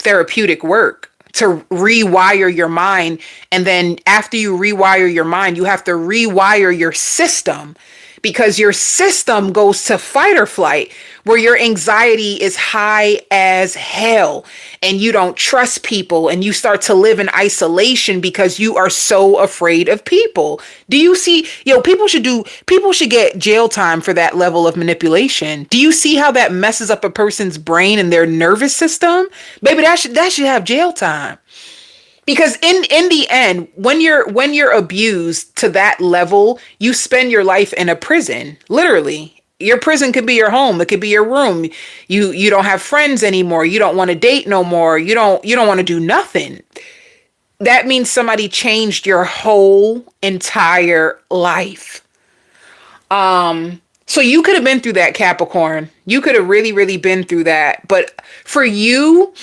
therapeutic work to rewire your mind. And then after you rewire your mind, you have to rewire your system, because your system goes to fight or flight, where your anxiety is high as hell and you don't trust people and you start to live in isolation because you are so afraid of people. Do you see, people should get jail time for that level of manipulation. Do you see how that messes up a person's brain and their nervous system? Baby, that should have jail time. Because in the end, when you're abused to that level, you spend your life in a prison. Literally, your prison could be your home. It could be your room. You don't have friends anymore. You don't want to date no more. You don't want to do nothing. That means somebody changed your whole entire life. So you could have been through that, Capricorn. You could have really, really been through that. But for you,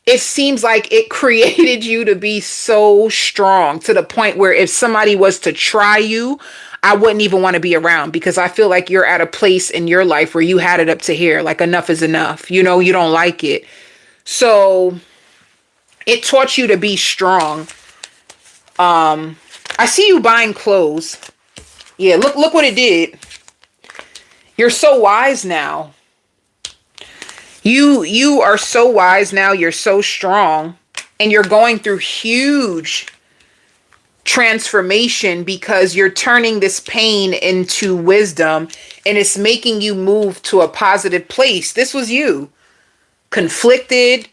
it seems like it created you to be so strong to the point where if somebody was to try you, I wouldn't even want to be around, because I feel like you're at a place in your life where you had it up to here. Like enough is enough. You don't like it. So it taught you to be strong. I see you buying clothes. Yeah, look what it did. You're so wise now. You are so wise now. You're so strong, and you're going through huge transformation because you're turning this pain into wisdom, and it's making you move to a positive place. This was you, conflicted,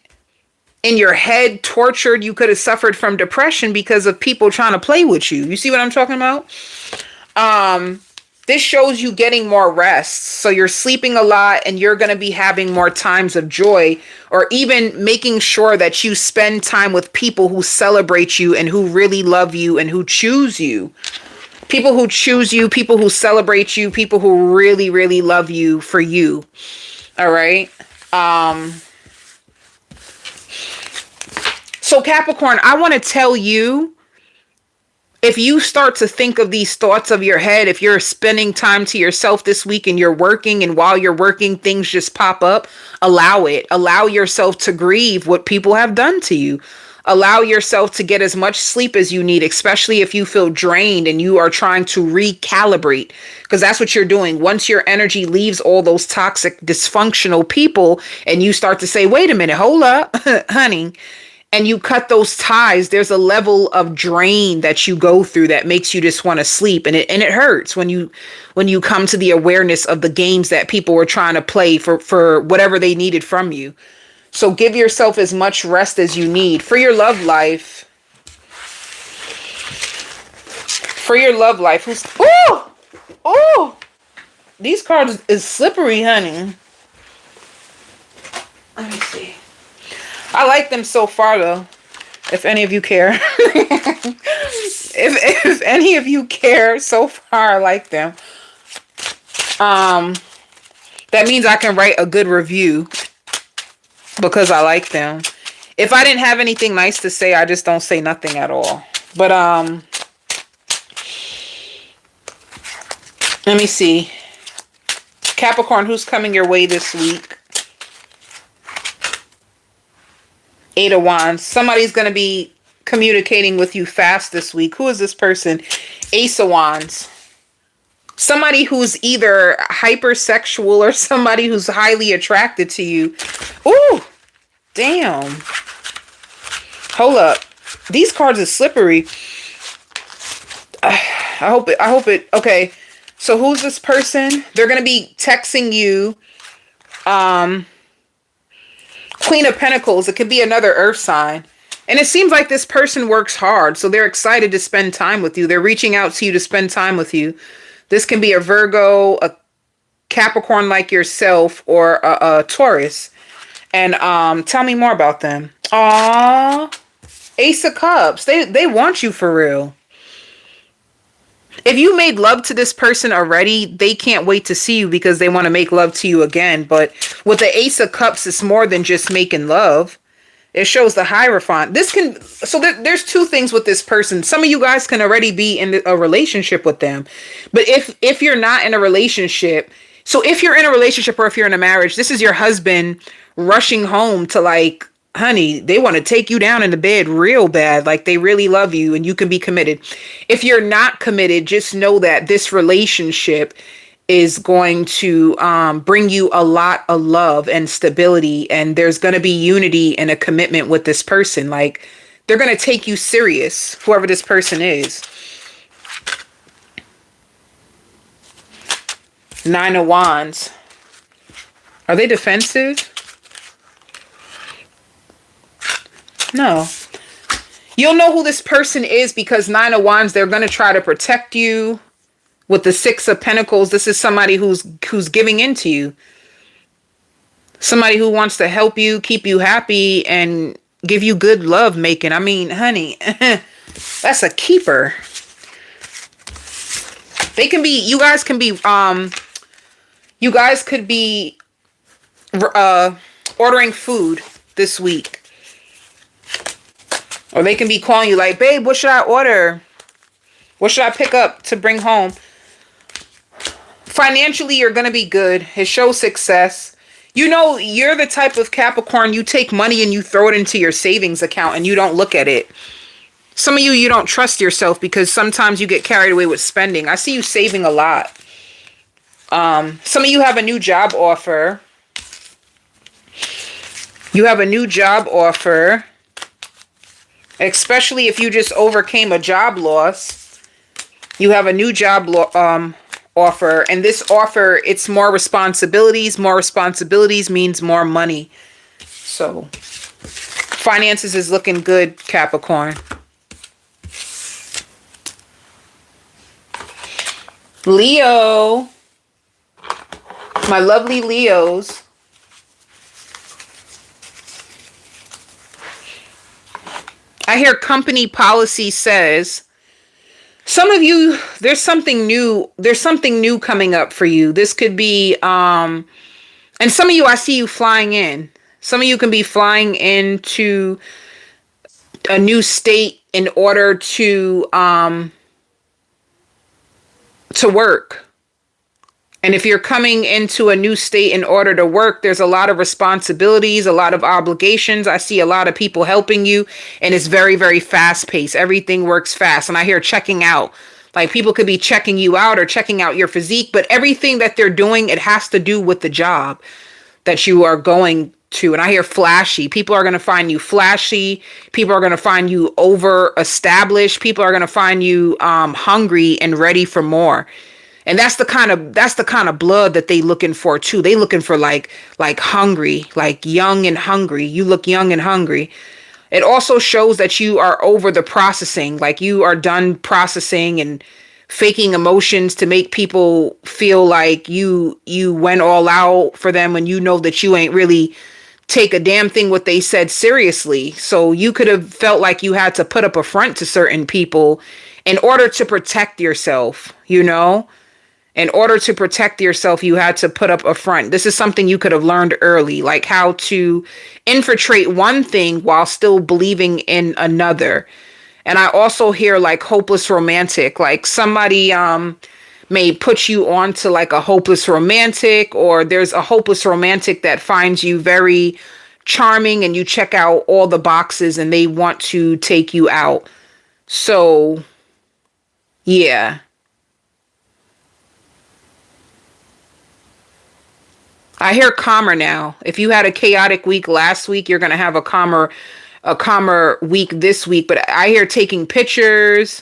in your head, tortured. You could have suffered from depression because of people trying to play with you. You see what I'm talking about? This shows you getting more rest. So you're sleeping a lot and you're going to be having more times of joy, or even making sure that you spend time with people who celebrate you and who really love you and who choose you. People who choose you, people who celebrate you, people who really, really love you for you. All right. So Capricorn, I want to tell you, if you start to think of these thoughts of your head, if you're spending time to yourself this week and you're working, and while you're working, things just pop up, allow it. Allow yourself to grieve what people have done to you. Allow yourself to get as much sleep as you need, especially if you feel drained and you are trying to recalibrate, because that's what you're doing. Once your energy leaves all those toxic, dysfunctional people and you start to say, wait a minute, hold up, honey, and you cut those ties, there's a level of drain that you go through that makes you just want to sleep. And it hurts when you come to the awareness of the games that people were trying to play for whatever they needed from you. So give yourself as much rest as you need for your love life. For your love life. Oh, these cards is slippery, honey. Let me see. I like them so far, though. If any of you care. if any of you care, so far I like them. That means I can write a good review because I like them. If I didn't have anything nice to say, I just don't say nothing at all. But let me see. Capricorn, who's coming your way this week? 8 of Wands. Somebody's going to be communicating with you fast this week. Who is this person? Ace of Wands. Somebody who's either hypersexual or somebody who's highly attracted to you. Ooh, damn. Hold up. These cards are slippery. I hope it. Okay. So who's this person? They're going to be texting you. Queen of Pentacles. It could be another earth sign. And it seems like this person works hard. So they're excited to spend time with you. They're reaching out to you to spend time with you. This can be a Virgo, a Capricorn like yourself, or a Taurus. And tell me more about them. Aww. Ace of Cups. They want you for real. If you made love to this person already, they can't wait to see you because they want to make love to you again. But with the Ace of Cups, it's more than just making love. It shows the Hierophant. There's two things with this person. Some of you guys can already be in a relationship with them. But if you're not in a relationship, so if you're in a relationship or if you're in a marriage, this is your husband rushing home to, like, honey, they want to take you down in the bed real bad. Like, they really love you and you can be committed. If you're not committed, just know that this relationship is going to bring you a lot of love and stability, and there's going to be unity and a commitment with this person. Like, they're going to take you serious, whoever this person is. 9 of Wands. Are they defensive? No. You'll know who this person is because 9 of Wands, they're going to try to protect you. With the 6 of Pentacles, this is somebody who's giving into you. Somebody who wants to help you, keep you happy, and give you good love making. I mean, honey, that's a keeper. They can be, you guys could be ordering food this week. Or they can be calling you like, babe, what should I order? What should I pick up to bring home? Financially, you're going to be good. It shows success. You know, you're the type of Capricorn, you take money and you throw it into your savings account and you don't look at it. Some of you don't trust yourself because sometimes you get carried away with spending. I see you saving a lot. Some of you have a new job offer. You have a new job offer. Especially if you just overcame a job loss. You have a new job offer, and this offer, it's more responsibilities. More responsibilities means more money. So finances is looking good, Capricorn. Leo, my lovely Leos. I hear company policy says, some of you, there's something new coming up for you. This could be, and some of you, I see you flying in. Some of you can be flying into a new state in order to work. And if you're coming into a new state in order to work, there's a lot of responsibilities, a lot of obligations. I see a lot of people helping you, and it's very, very fast paced. Everything works fast. And I hear checking out. Like people could be checking you out or checking out your physique, but everything that they're doing, it has to do with the job that you are going to. And I hear flashy. People are going to find you flashy. People are going to find you over established. People are going to find you hungry and ready for more. And that's the kind of blood that they looking for too. They looking for like hungry, like young and hungry. You look young and hungry. It also shows that you are over the processing, like you are done processing and faking emotions to make people feel like you went all out for them when you know that you ain't really take a damn thing what they said seriously. So you could have felt like you had to put up a front to certain people in order to protect yourself, you know? In order to protect yourself, you had to put up a front. This is something you could have learned early, like how to infiltrate one thing while still believing in another. And I also hear like hopeless romantic, like somebody may put you on to like a hopeless romantic, or there's a hopeless romantic that finds you very charming and you check out all the boxes and they want to take you out. So, yeah. I hear calmer now. If you had a chaotic week last week, you're going to have a calmer week this week. But I hear taking pictures,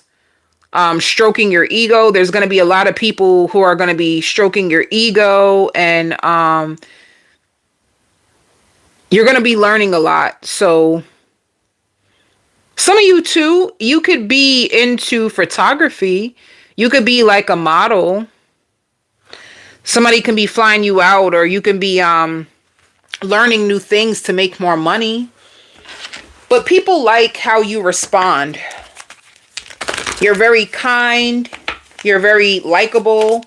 stroking your ego. There's going to be a lot of people who are going to be stroking your ego, and you're going to be learning a lot. So some of you too, you could be into photography. You could be like a model. Somebody can be flying you out, or you can be learning new things to make more money. But people like how you respond. You're very kind. You're very likable.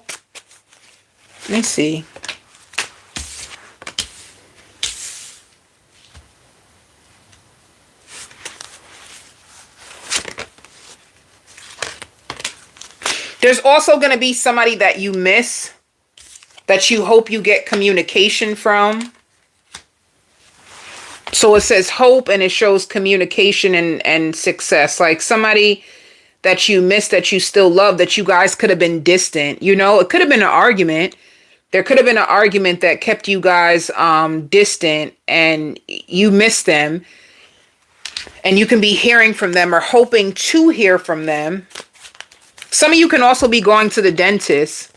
Let me see. There's also going to be somebody that you miss, that you hope you get communication from. So it says hope, and it shows communication and success. Like somebody that you miss, that you still love, that you guys could have been distant. You know, it could have been an argument. There could have been an argument that kept you guys distant, and you miss them. And you can be hearing from them or hoping to hear from them. Some of you can also be going to the dentist.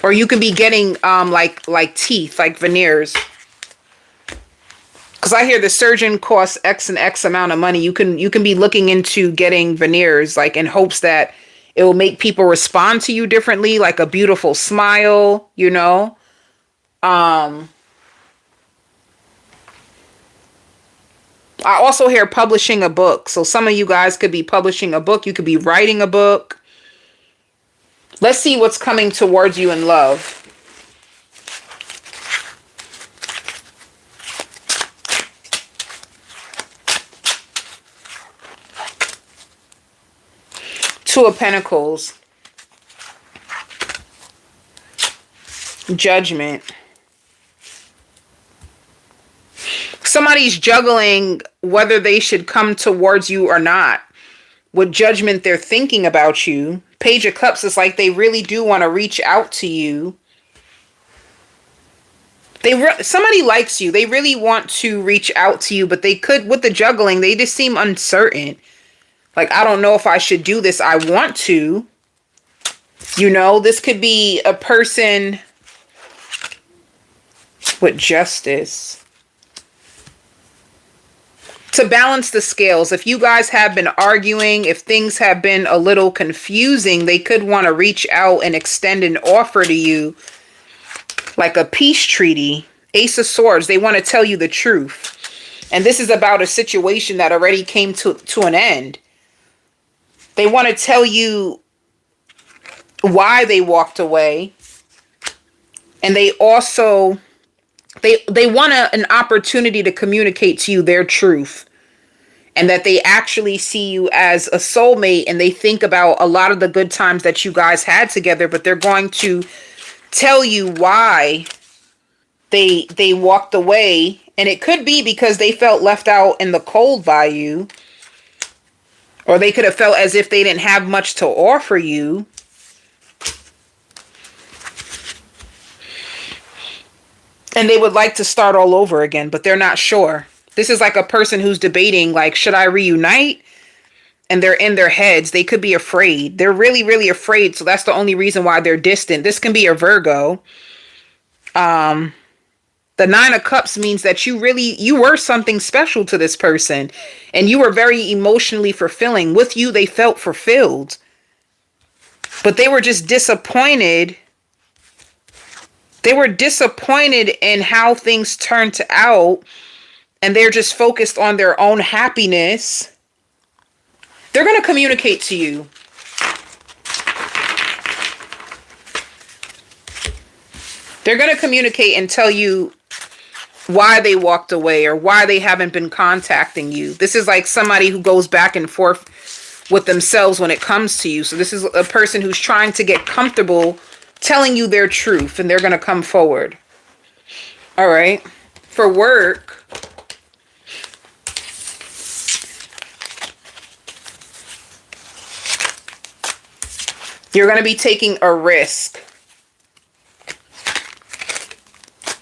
Or you can be getting like teeth, like veneers. Because I hear the surgeon costs X and X amount of money. You can be looking into getting veneers, like in hopes that it will make people respond to you differently, like a beautiful smile, you know. I also hear publishing a book. So some of you guys could be publishing a book. You could be writing a book. Let's see what's coming towards you in love. Two of Pentacles. Judgment. Somebody's juggling whether they should come towards you or not. What judgment they're thinking about you. Page of Cups is like they really do want to reach out to you. Somebody likes you. They really want to reach out to you, but they could, with the juggling, they just seem uncertain. Like, I don't know if I should do this. I want to. You know, this could be a person with justice. To balance the scales, if you guys have been arguing, if things have been a little confusing, they could want to reach out and extend an offer to you, like a peace treaty. Ace of Swords, they want to tell you the truth. And this is about a situation that already came to an end. They want to tell you why they walked away. And they also... They want an opportunity to communicate to you their truth, and that they actually see you as a soulmate, and they think about a lot of the good times that you guys had together, but they're going to tell you why they walked away. And it could be because they felt left out in the cold by you. Or they could have felt as if they didn't have much to offer you. And they would like to start all over again, but they're not sure. This is like a person who's debating, like, should I reunite? And they're in their heads. They could be afraid. They're really, really afraid. So that's the only reason why they're distant. This can be a Virgo. The 9 of Cups means that you were something special to this person. And you were very emotionally fulfilling. With you, they felt fulfilled. But they were just disappointed. They were disappointed in how things turned out, and they're just focused on their own happiness. They're going to communicate to you. They're going to communicate and tell you why they walked away or why they haven't been contacting you. This is like somebody who goes back and forth with themselves when it comes to you. So this is a person who's trying to get comfortable telling you their truth, and they're going to come forward. All right. For work, you're going to be taking a risk.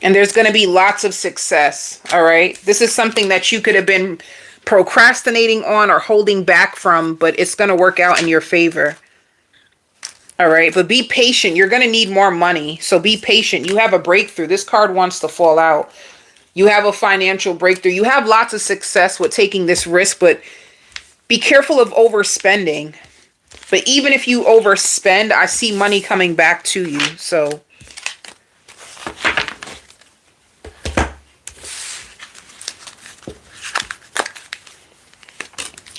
And there's going to be lots of success. All right. This is something that you could have been procrastinating on or holding back from, but it's going to work out in your favor. All right, but be patient. You're going to need more money, so be patient. You have a breakthrough. This card wants to fall out. You have a financial breakthrough. You have lots of success with taking this risk, but be careful of overspending. But even if you overspend, I see money coming back to you. So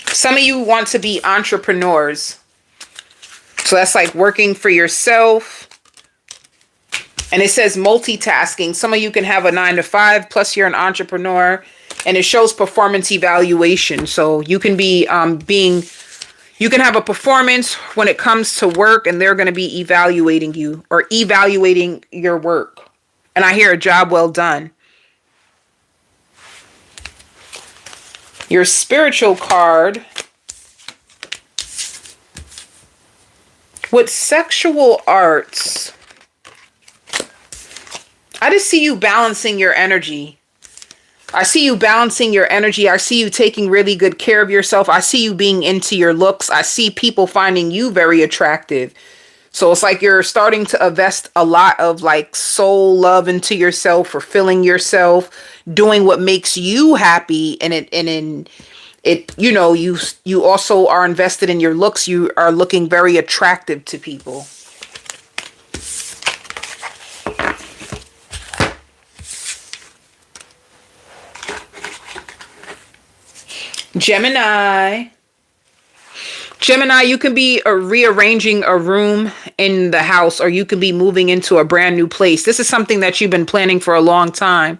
some of you want to be entrepreneurs. So that's like working for yourself. And it says multitasking. Some of you can have a 9 to 5, plus you're an entrepreneur. And it shows performance evaluation. So you can be you can have a performance when it comes to work, and they're going to be evaluating you or evaluating your work. And I hear a job well done. Your spiritual card. With sexual arts, I just see you balancing your energy. I see you balancing your energy. I see you taking really good care of yourself. I see you being into your looks. I see people finding you very attractive. So it's like you're starting to invest a lot of like soul love into yourself, fulfilling yourself, doing what makes you happy, you know, you also are invested in your looks. You are looking very attractive to people. Gemini. Gemini, you can be rearranging a room in the house, or you can be moving into a brand new place. This is something that you've been planning for a long time.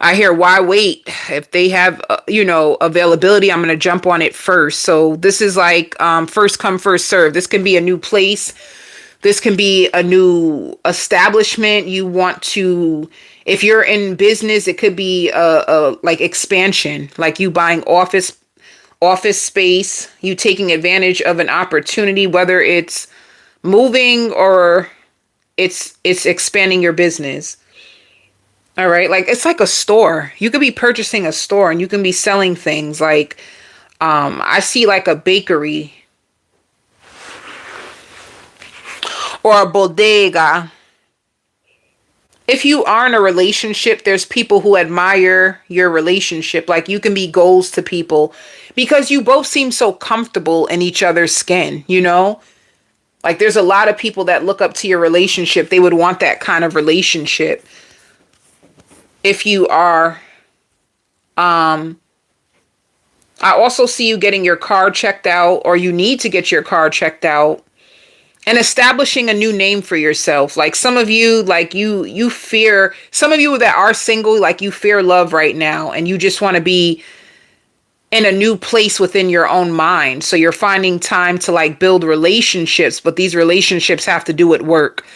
I hear, why wait? If they have, availability, I'm going to jump on it first. So this is like first come, first serve. This can be a new place. This can be a new establishment. You want to, if you're in business, it could be like expansion, like you buying office space, you taking advantage of an opportunity, whether it's moving or it's expanding your business. All right. Like it's like a store. You could be purchasing a store and you can be selling things like, I see like a bakery or a bodega. If you are in a relationship, there's people who admire your relationship. Like you can be goals to people because you both seem so comfortable in each other's skin, you know? Like there's a lot of people that look up to your relationship. They would want that kind of relationship. If you are, I also see you getting your car checked out, or you need to get your car checked out, and establishing a new name for yourself. Like some of you, like you fear, some of you that are single, like you fear love right now, and you just want to be in a new place within your own mind. So you're finding time to like build relationships, but these relationships have to do with work.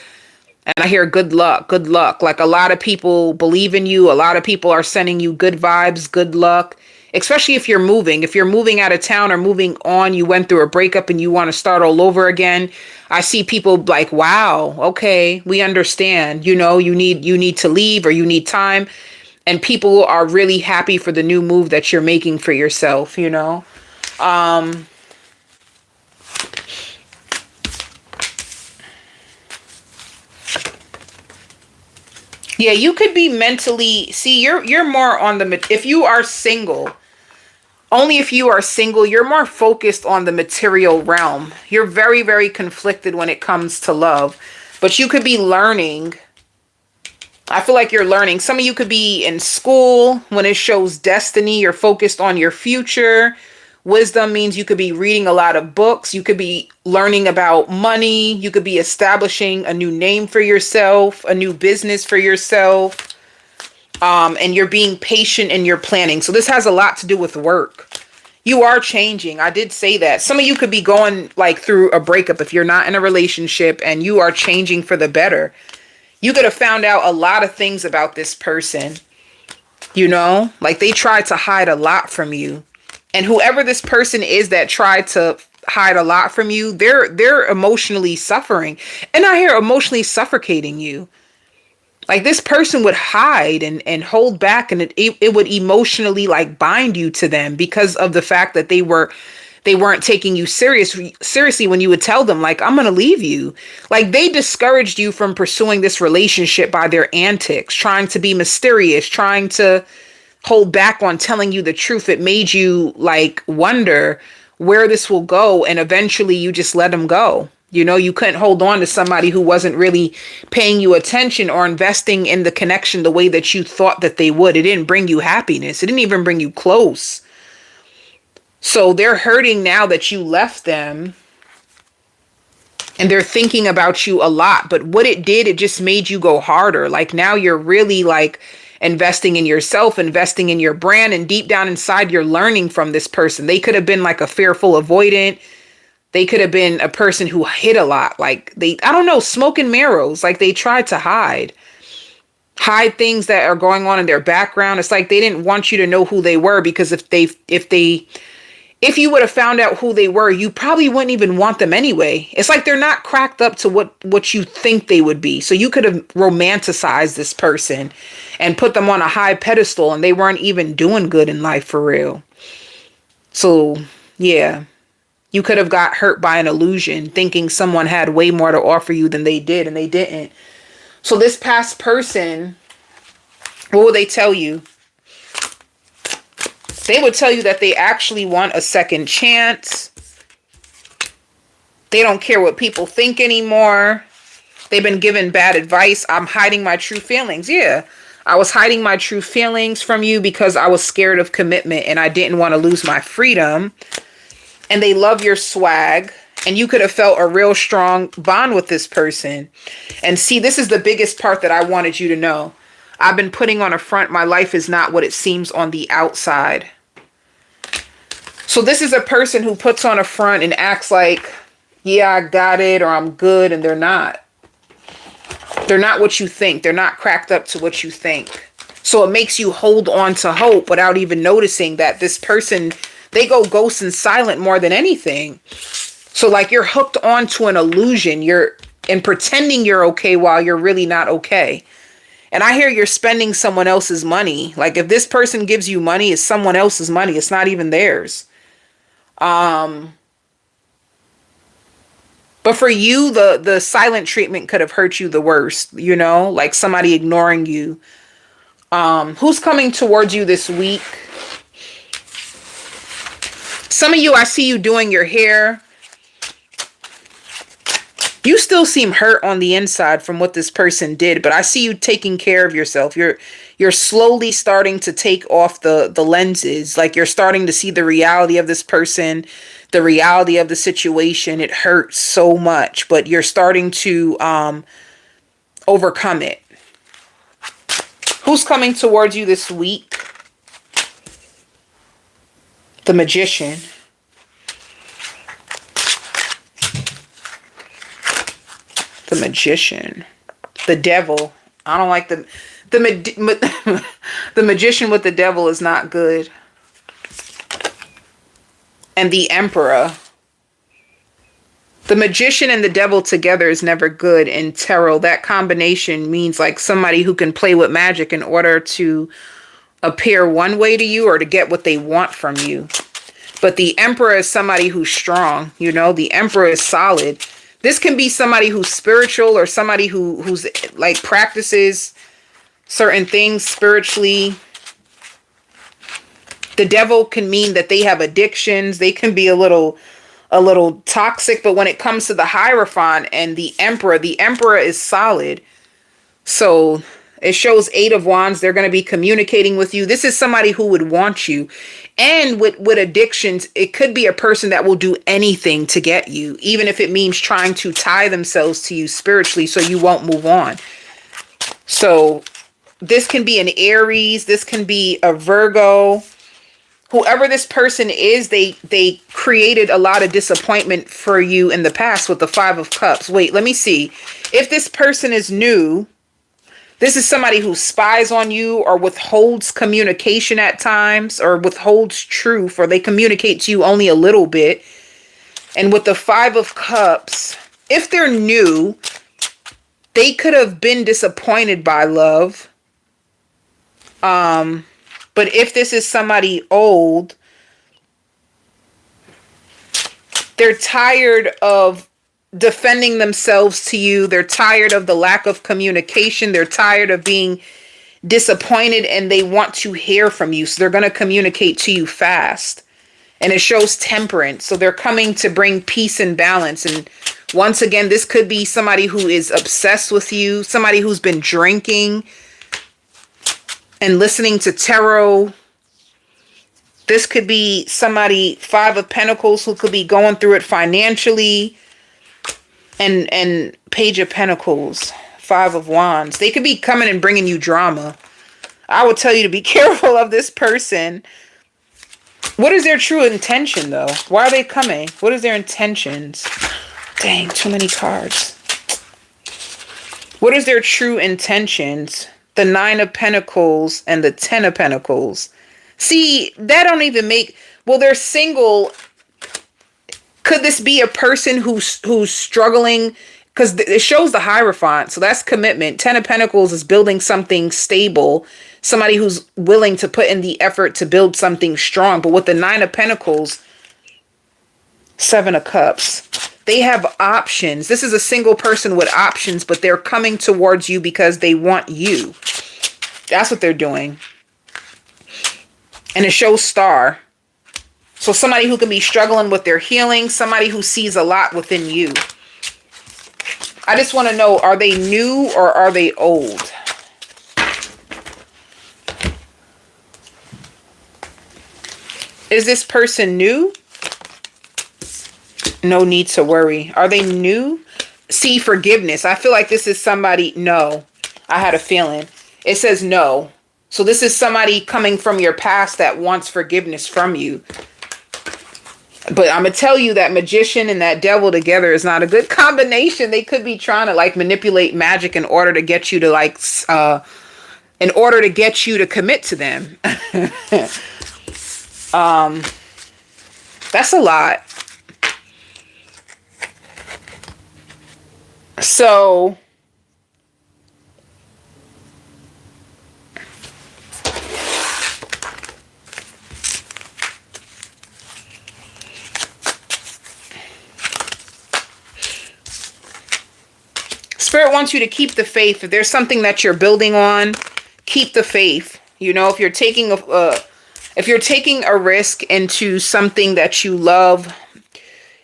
And I hear good luck, good luck. Like a lot of people believe in you. A lot of people are sending you good vibes, good luck. Especially if you're moving. If you're moving out of town or moving on, you went through a breakup and you want to start all over again. I see people like, wow, okay, we understand. You know, you need to leave or you need time. And people are really happy for the new move that you're making for yourself, you know. Yeah, you could be mentally, see, you're more on the, if you are single, only if you are single, you're more focused on the material realm. You're very, very conflicted when it comes to love. But you could be learning. I feel like you're learning. Some of you could be in school when it shows destiny. You're focused on your future. Wisdom means you could be reading a lot of books. You could be learning about money. You could be establishing a new name for yourself, a new business for yourself. And you're being patient in your planning. So this has a lot to do with work. You are changing. I did say that. Some of you could be going like through a breakup if you're not in a relationship and you are changing for the better. You could have found out a lot of things about this person. You know, like they tried to hide a lot from you. And whoever this person is that tried to hide a lot from you, they're emotionally suffering. And I hear emotionally suffocating you. Like this person would hide and hold back, and it would emotionally like bind you to them because of the fact that they weren't taking you seriously when you would tell them like, I'm going to leave you. Like they discouraged you from pursuing this relationship by their antics, trying to be mysterious, trying to hold back on telling you the truth. It made you like wonder where this will go. And eventually you just let them go. You know, you couldn't hold on to somebody who wasn't really paying you attention or investing in the connection the way that you thought that they would. It didn't bring you happiness. It didn't even bring you close. So they're hurting now that you left them. And they're thinking about you a lot. But what it did, it just made you go harder. Like now you're really like investing in yourself, investing in your brand, and deep down inside, you're learning from this person. They could have been like a fearful avoidant. They could have been a person who hid a lot. Like I don't know, smoke and mirrors. Like they tried to hide things that are going on in their background. It's like they didn't want you to know who they were, because if you would have found out who they were, you probably wouldn't even want them anyway. It's like they're not cracked up to what you think they would be. So you could have romanticized this person and put them on a high pedestal, and they weren't even doing good in life for real. So, yeah. You could have got hurt by an illusion, thinking someone had way more to offer you than they did, and they didn't. So this past person, what will they tell you? They would tell you that they actually want a second chance. They don't care what people think anymore. They've been given bad advice. I'm hiding my true feelings. Yeah, I was hiding my true feelings from you because I was scared of commitment and I didn't want to lose my freedom. And they love your swag. And you could have felt a real strong bond with this person. And see, this is the biggest part that I wanted you to know. I've been putting on a front. My life is not what it seems on the outside. So this is a person who puts on a front and acts like, yeah, I got it, or I'm good, and they're not. They're not what you think. They're not cracked up to what you think. So it makes you hold on to hope without even noticing that this person, they go ghost and silent more than anything. So like you're hooked onto an illusion. You're pretending you're okay while you're really not okay. And I hear you're spending someone else's money. Like if this person gives you money, it's someone else's money. It's not even theirs. But for you, the silent treatment could have hurt you the worst, you know, like somebody ignoring you. Who's coming towards you this week? Some of you, I see you doing your hair. You still seem hurt on the inside from what this person did, but I see you taking care of yourself. You're slowly starting to take off the lenses. Like you're starting to see the reality of this person, the reality of the situation. It hurts so much, but you're starting to overcome it. Who's coming towards you this week? The Magician. The Magician. The devil. I don't like the magician with the devil is not good. And the emperor. The magician and the devil together is never good in tarot. That combination means like somebody who can play with magic in order to appear one way to you or to get what they want from you. But the emperor is somebody who's strong. You know, the emperor is solid. This can be somebody who's spiritual or somebody who's like practices certain things spiritually. The devil can mean that they have addictions. They can be a little toxic, but when it comes to the Hierophant and the emperor is solid. So it shows 8 of Wands. They're going to be communicating with you. This is somebody who would want you. And with addictions, it could be a person that will do anything to get you, even if it means trying to tie themselves to you spiritually so you won't move on. So this can be an Aries. This can be a Virgo. Whoever this person is, they created a lot of disappointment for you in the past with the 5 of Cups. Wait, let me see. If this person is new, this is somebody who spies on you or withholds communication at times or withholds truth, or they communicate to you only a little bit. And with the 5 of Cups, if they're new, they could have been disappointed by love. But if this is somebody old, they're tired of defending themselves to you. They're tired of the lack of communication. They're tired of being disappointed and they want to hear from you. So they're going to communicate to you fast. And it shows temperance. So they're coming to bring peace and balance. And once again, this could be somebody who is obsessed with you, somebody who's been drinking and listening to tarot. This could be somebody, 5 of Pentacles, who could be going through it financially. And Page of Pentacles, 5 of Wands. They could be coming and bringing you drama. I would tell you to be careful of this person. What is their true intention, though? Why are they coming? What is their intentions? Dang, too many cards. What is their true intentions? The 9 of Pentacles and the 10 of Pentacles. See, that don't even make... Well, they're single. Could this be a person who's struggling? Because it shows the Hierophant, so that's commitment. 10 of Pentacles is building something stable. Somebody who's willing to put in the effort to build something strong. But with the 9 of Pentacles, 7 of Cups, they have options. This is a single person with options, but they're coming towards you because they want you. That's what they're doing. And it shows Star. So somebody who can be struggling with their healing, somebody who sees a lot within you. I just want to know, are they new or are they old? Is this person new? No need to worry. Are they new? See, forgiveness. I feel like this is somebody. No, I had a feeling. It says no. So this is somebody coming from your past that wants forgiveness from you. But I'm going to tell you that magician and that devil together is not a good combination. They could be trying to like manipulate magic in order to get you to like, in order to get you to commit to them. That's a lot. So Spirit wants you to keep the faith. If there's something that you're building on, keep the faith. You know, if you're taking a risk into something that you love,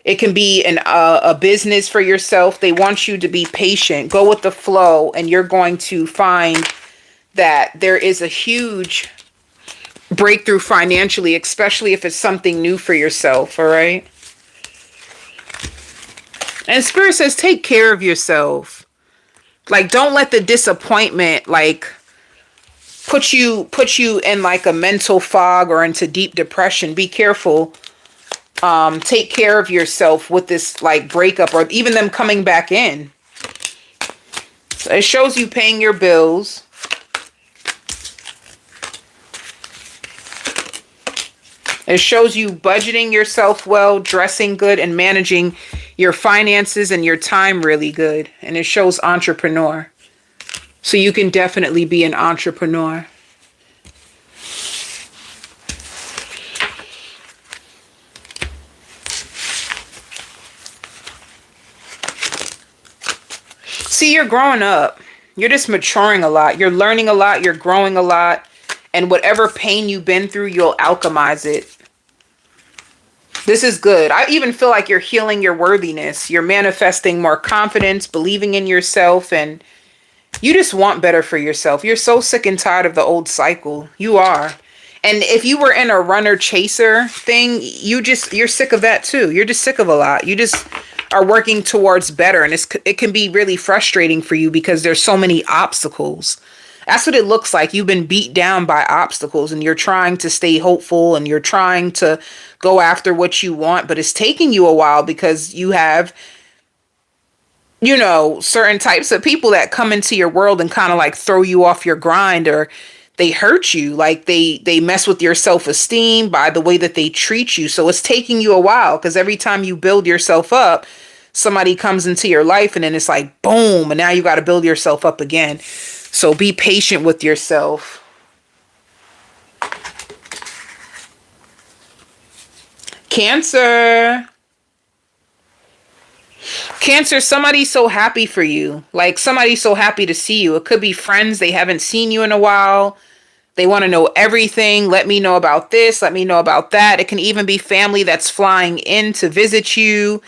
it can be a business for yourself. They want you to be patient. Go with the flow, and you're going to find that there is a huge breakthrough financially, especially if it's something new for yourself, all right? And Spirit says, take care of yourself. Like, don't let the disappointment, like, put you in, like, a mental fog or into deep depression. Be careful. Take care of yourself with this, like, breakup or even them coming back in. It shows you paying your bills. It shows you budgeting yourself well, dressing good, and managing your finances and your time really good. And it shows entrepreneur. So you can definitely be an entrepreneur. See, you're growing up. You're just maturing a lot. You're learning a lot. You're growing a lot. And whatever pain you've been through, you'll alchemize it. This is good. I even feel like you're healing your worthiness. You're manifesting more confidence, believing in yourself, and you just want better for yourself. You're so sick and tired of the old cycle. You are. And if you were in a runner chaser thing, you're sick of that too. You're just sick of a lot. You just are working towards better. And it can be really frustrating for you because there's so many obstacles. That's what it looks like. You've been beat down by obstacles and you're trying to stay hopeful and you're trying to go after what you want, but it's taking you a while because you have, you know, certain types of people that come into your world and kind of like throw you off your grind, or they hurt you. Like they mess with your self-esteem by the way that they treat you. So it's taking you a while because every time you build yourself up, somebody comes into your life and then it's like, boom, and now you got to build yourself up again. So be patient with yourself. Cancer. Cancer, somebody's so happy for you. Like somebody's so happy to see you. It could be friends. They haven't seen you in a while. They want to know everything. Let me know about this. Let me know about that. It can even be family that's flying in to visit you.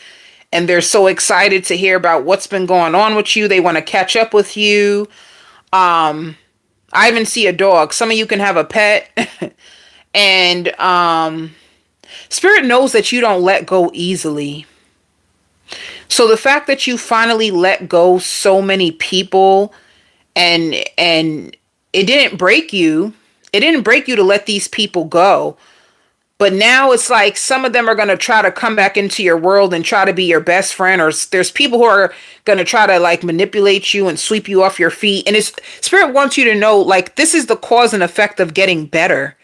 And they're so excited to hear about what's been going on with you. They want to catch up with you. I even see a dog. Some of you can have a pet. And Spirit knows that you don't let go easily. So the fact that you finally let go so many people and it didn't break you. It didn't break you to let these people go. But now it's like some of them are going to try to come back into your world and try to be your best friend. Or there's people who are going to try to like manipulate you and sweep you off your feet. And Spirit wants you to know, like, this is the cause and effect of getting better.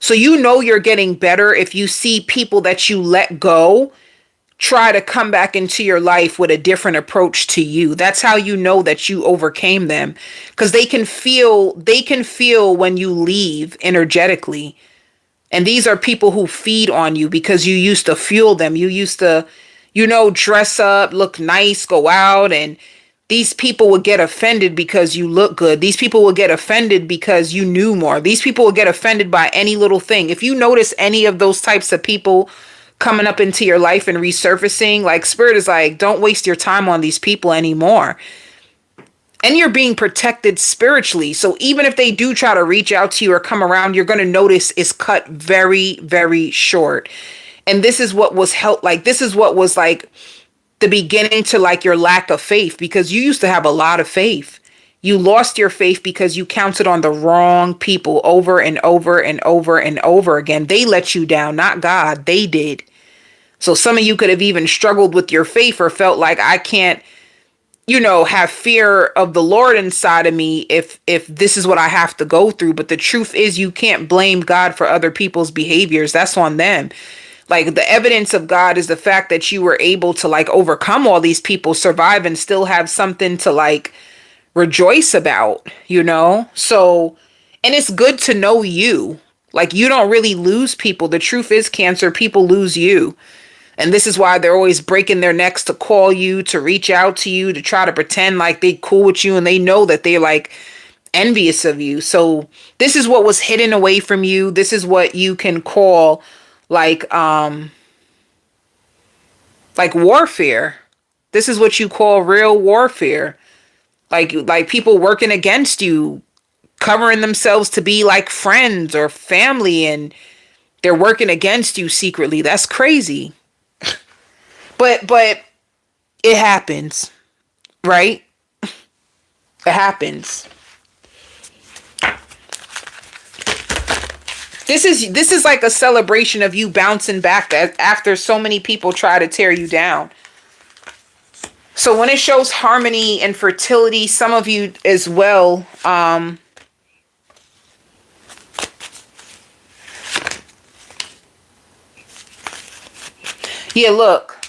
So you know you're getting better if you see people that you let go try to come back into your life with a different approach to you. That's how you know that you overcame them. Because they can feel when you leave energetically. And these are people who feed on you because you used to fuel them. You used to, you know, dress up, look nice, go out. And these people would get offended because you look good. These people would get offended because you knew more. These people would get offended by any little thing. If you notice any of those types of people coming up into your life and resurfacing, like Spirit is like, don't waste your time on these people anymore. And you're being protected spiritually. So even if they do try to reach out to you or come around, you're going to notice it's cut very, very short. And this is what was this is what was like the beginning to like your lack of faith, because you used to have a lot of faith. You lost your faith because you counted on the wrong people over and over and over and over again. They let you down, not God. They did. So some of you could have even struggled with your faith or felt like, I can't, you know, have fear of the Lord inside of me if this is what I have to go through. But the truth is, you can't blame God for other people's behaviors. That's on them. Like, the evidence of God is the fact that you were able to like overcome all these people, survive, and still have something to like rejoice about, you know? So, and it's good to know you. Like, you don't really lose people. The truth is, Cancer, people lose you. And this is why they're always breaking their necks to call you, to reach out to you, to try to pretend like they cool with you. And they know that they're like envious of you. So this is what was hidden away from you. This is what you can call like warfare. This is what you call real warfare. Like people working against you, covering themselves to be like friends or family, and they're working against you secretly. That's crazy. But it happens, right? It happens. This is like a celebration of you bouncing back after so many people try to tear you down. So when it shows harmony and fertility, some of you as well, yeah, look,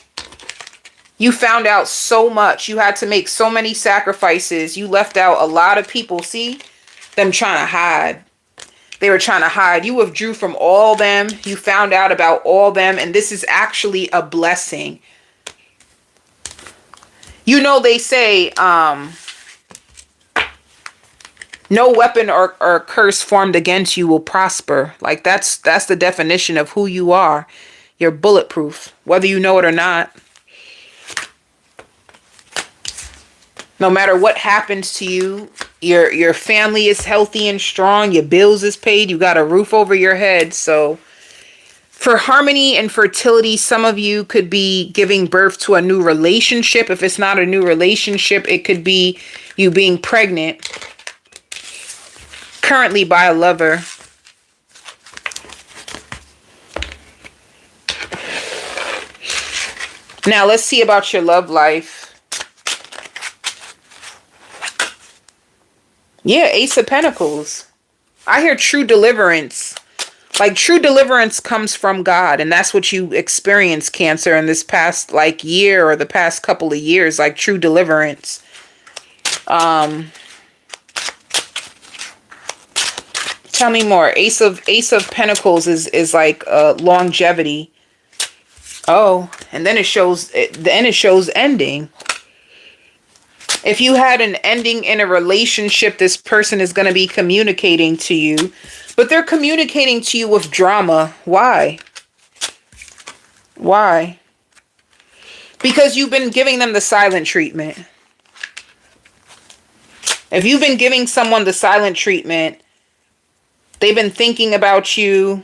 you found out so much. You had to make so many sacrifices. You left out a lot of people. See them trying to hide. They were trying to hide. You withdrew from all them. You found out about all them. And this is actually a blessing. You know, they say, no weapon or curse formed against you will prosper. Like that's the definition of who you are. You're bulletproof, whether you know it or not. No matter what happens to you, your family is healthy and strong. Your bills is paid. You got a roof over your head. So for harmony and fertility, some of you could be giving birth to a new relationship. If it's not a new relationship, it could be you being pregnant currently by a lover. Now let's see about your love life. Yeah, Ace of Pentacles. I hear true deliverance. Like true deliverance comes from God. And that's what you experienced, Cancer, in this past like year or the past couple of years. Like true deliverance. Tell me more. Ace of Pentacles is like longevity. Oh, and then it shows ending. If you had an ending in a relationship, this person is going to be communicating to you, but they're communicating to you with drama. Why? Why? Because you've been giving them the silent treatment. If you've been giving someone the silent treatment, they've been thinking about you.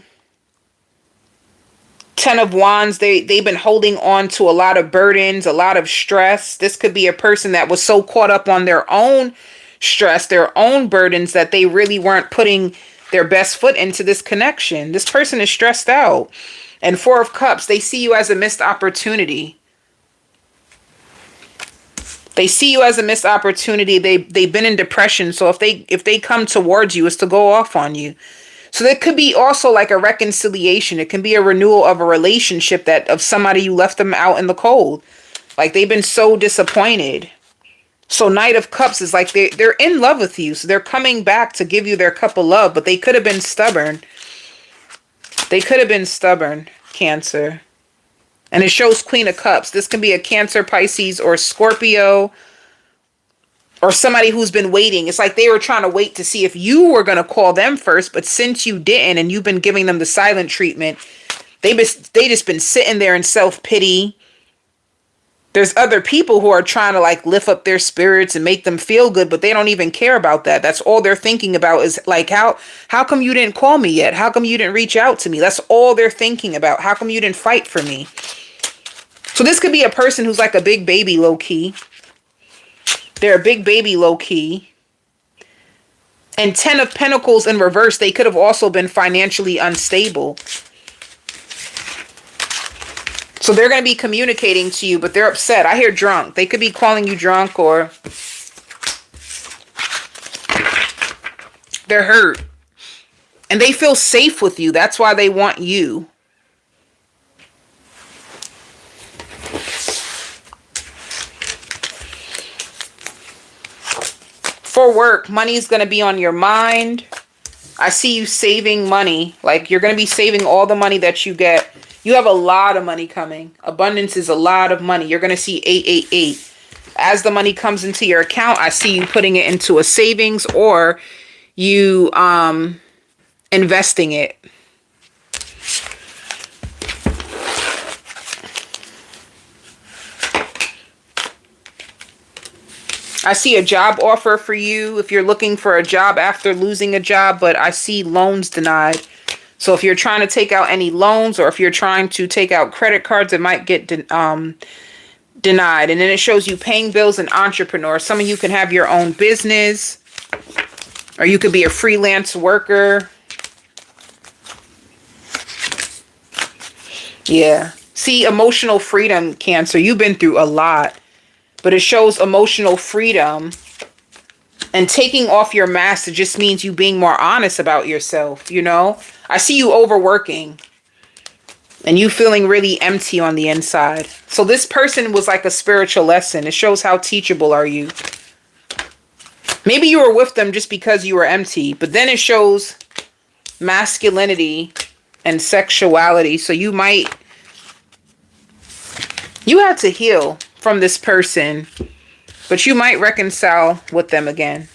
10 of Wands, they've been holding on to a lot of burdens, a lot of stress. This could be a person that was so caught up on their own stress, their own burdens, that they really weren't putting their best foot into this connection. This person is stressed out. And 4 of Cups, they see you as a missed opportunity. They see you as a missed opportunity. They've been in depression. So if they come towards you, it's to go off on you. So there could be also like a reconciliation. It can be a renewal of a relationship of somebody you left them out in the cold. Like they've been so disappointed. So Knight of Cups is like they're in love with you. So they're coming back to give you their cup of love, but they could have been stubborn. They could have been stubborn, Cancer. And it shows Queen of Cups. This can be a Cancer, Pisces, or Scorpio. Or somebody who's been waiting. It's like they were trying to wait to see if you were going to call them first. But since you didn't and you've been giving them the silent treatment, they just been sitting there in self-pity. There's other people who are trying to like lift up their spirits and make them feel good, but they don't even care about that. That's all they're thinking about is like, how come you didn't call me yet? How come you didn't reach out to me? That's all they're thinking about. How come you didn't fight for me? So this could be a person who's like a big baby low-key. They're a big baby low-key. And 10 of Pentacles in reverse, they could have also been financially unstable. So they're going to be communicating to you, but they're upset. I hear drunk. They could be calling you drunk or they're hurt. And they feel safe with you. That's why they want you. For work, money is going to be on your mind. I see you saving money. Like you're going to be saving all the money that you get. You have a lot of money coming. Abundance is a lot of money. You're going to see 888. As the money comes into your account, I see you putting it into a savings or you investing it. I see a job offer for you if you're looking for a job after losing a job, but I see loans denied. So if you're trying to take out any loans or if you're trying to take out credit cards, it might get denied. And then it shows you paying bills and entrepreneur. Some of you can have your own business or you could be a freelance worker. Yeah. See, emotional freedom, Cancer. You've been through a lot. but it shows emotional freedom. And taking off your mask, it just means you being more honest about yourself, you know? I see you overworking and you feeling really empty on the inside. So this person was like a spiritual lesson. It shows how teachable are you. Maybe you were with them just because you were empty, but then it shows masculinity and sexuality. So you had to heal from this person, but you might reconcile with them again.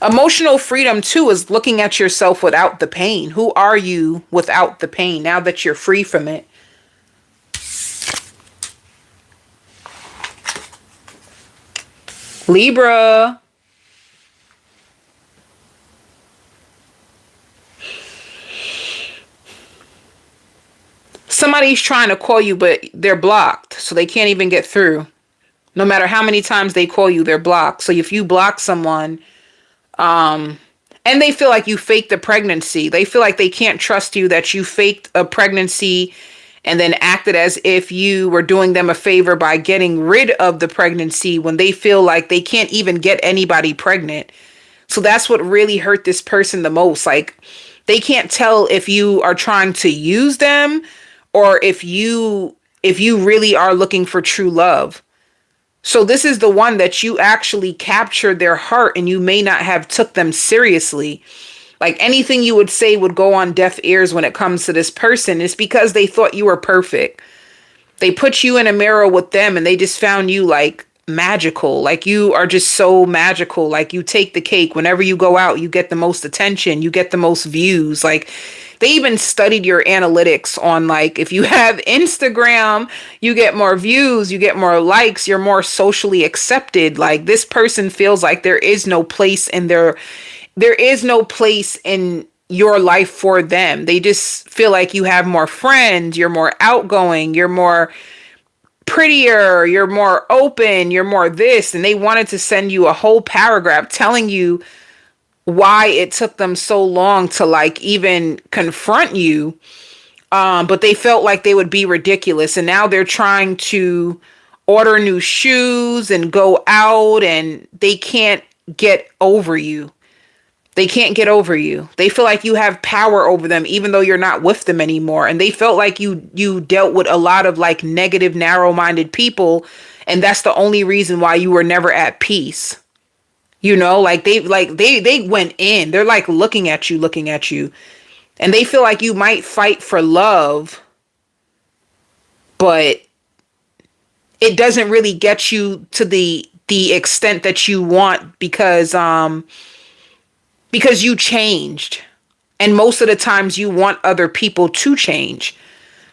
Emotional freedom, too, is looking at yourself without the pain. Who are you without the pain now that you're free from it? Libra. Somebody's trying to call you, but they're blocked, so they can't even get through. No matter how many times they call you, they're blocked. So if you block someone, and they feel like you faked the pregnancy, they feel like they can't trust you, that you faked a pregnancy and then acted as if you were doing them a favor by getting rid of the pregnancy when they feel like they can't even get anybody pregnant. So that's what really hurt this person the most. Like, they can't tell if you are trying to use them or if you really are looking for true love. So this is the one that you actually captured their heart and you may not have took them seriously. Like, anything you would say would go on deaf ears when it comes to this person. It's because they thought you were perfect. They put you in a mirror with them and they just found you like magical. Like, you are just so magical. Like, you take the cake. Whenever you go out, you get the most attention. You get the most views. Like, they even studied your analytics on, like, if you have Instagram, you get more views, you get more likes, you're more socially accepted. Like, this person feels like there is no place in your life for them. They just feel like you have more friends, you're more outgoing, you're more prettier, you're more open, you're more this. And they wanted to send you a whole paragraph telling you why it took them so long to like even confront you. But they felt like they would be ridiculous. And now they're trying to order new shoes and go out and they can't get over you. They can't get over you. They feel like you have power over them, even though you're not with them anymore. And they felt like you dealt with a lot of like negative, narrow-minded people. And that's the only reason why you were never at peace. You know, like they went in. They're like looking at you. And they feel like you might fight for love, but it doesn't really get you to the extent that you want because you changed. And most of the times you want other people to change.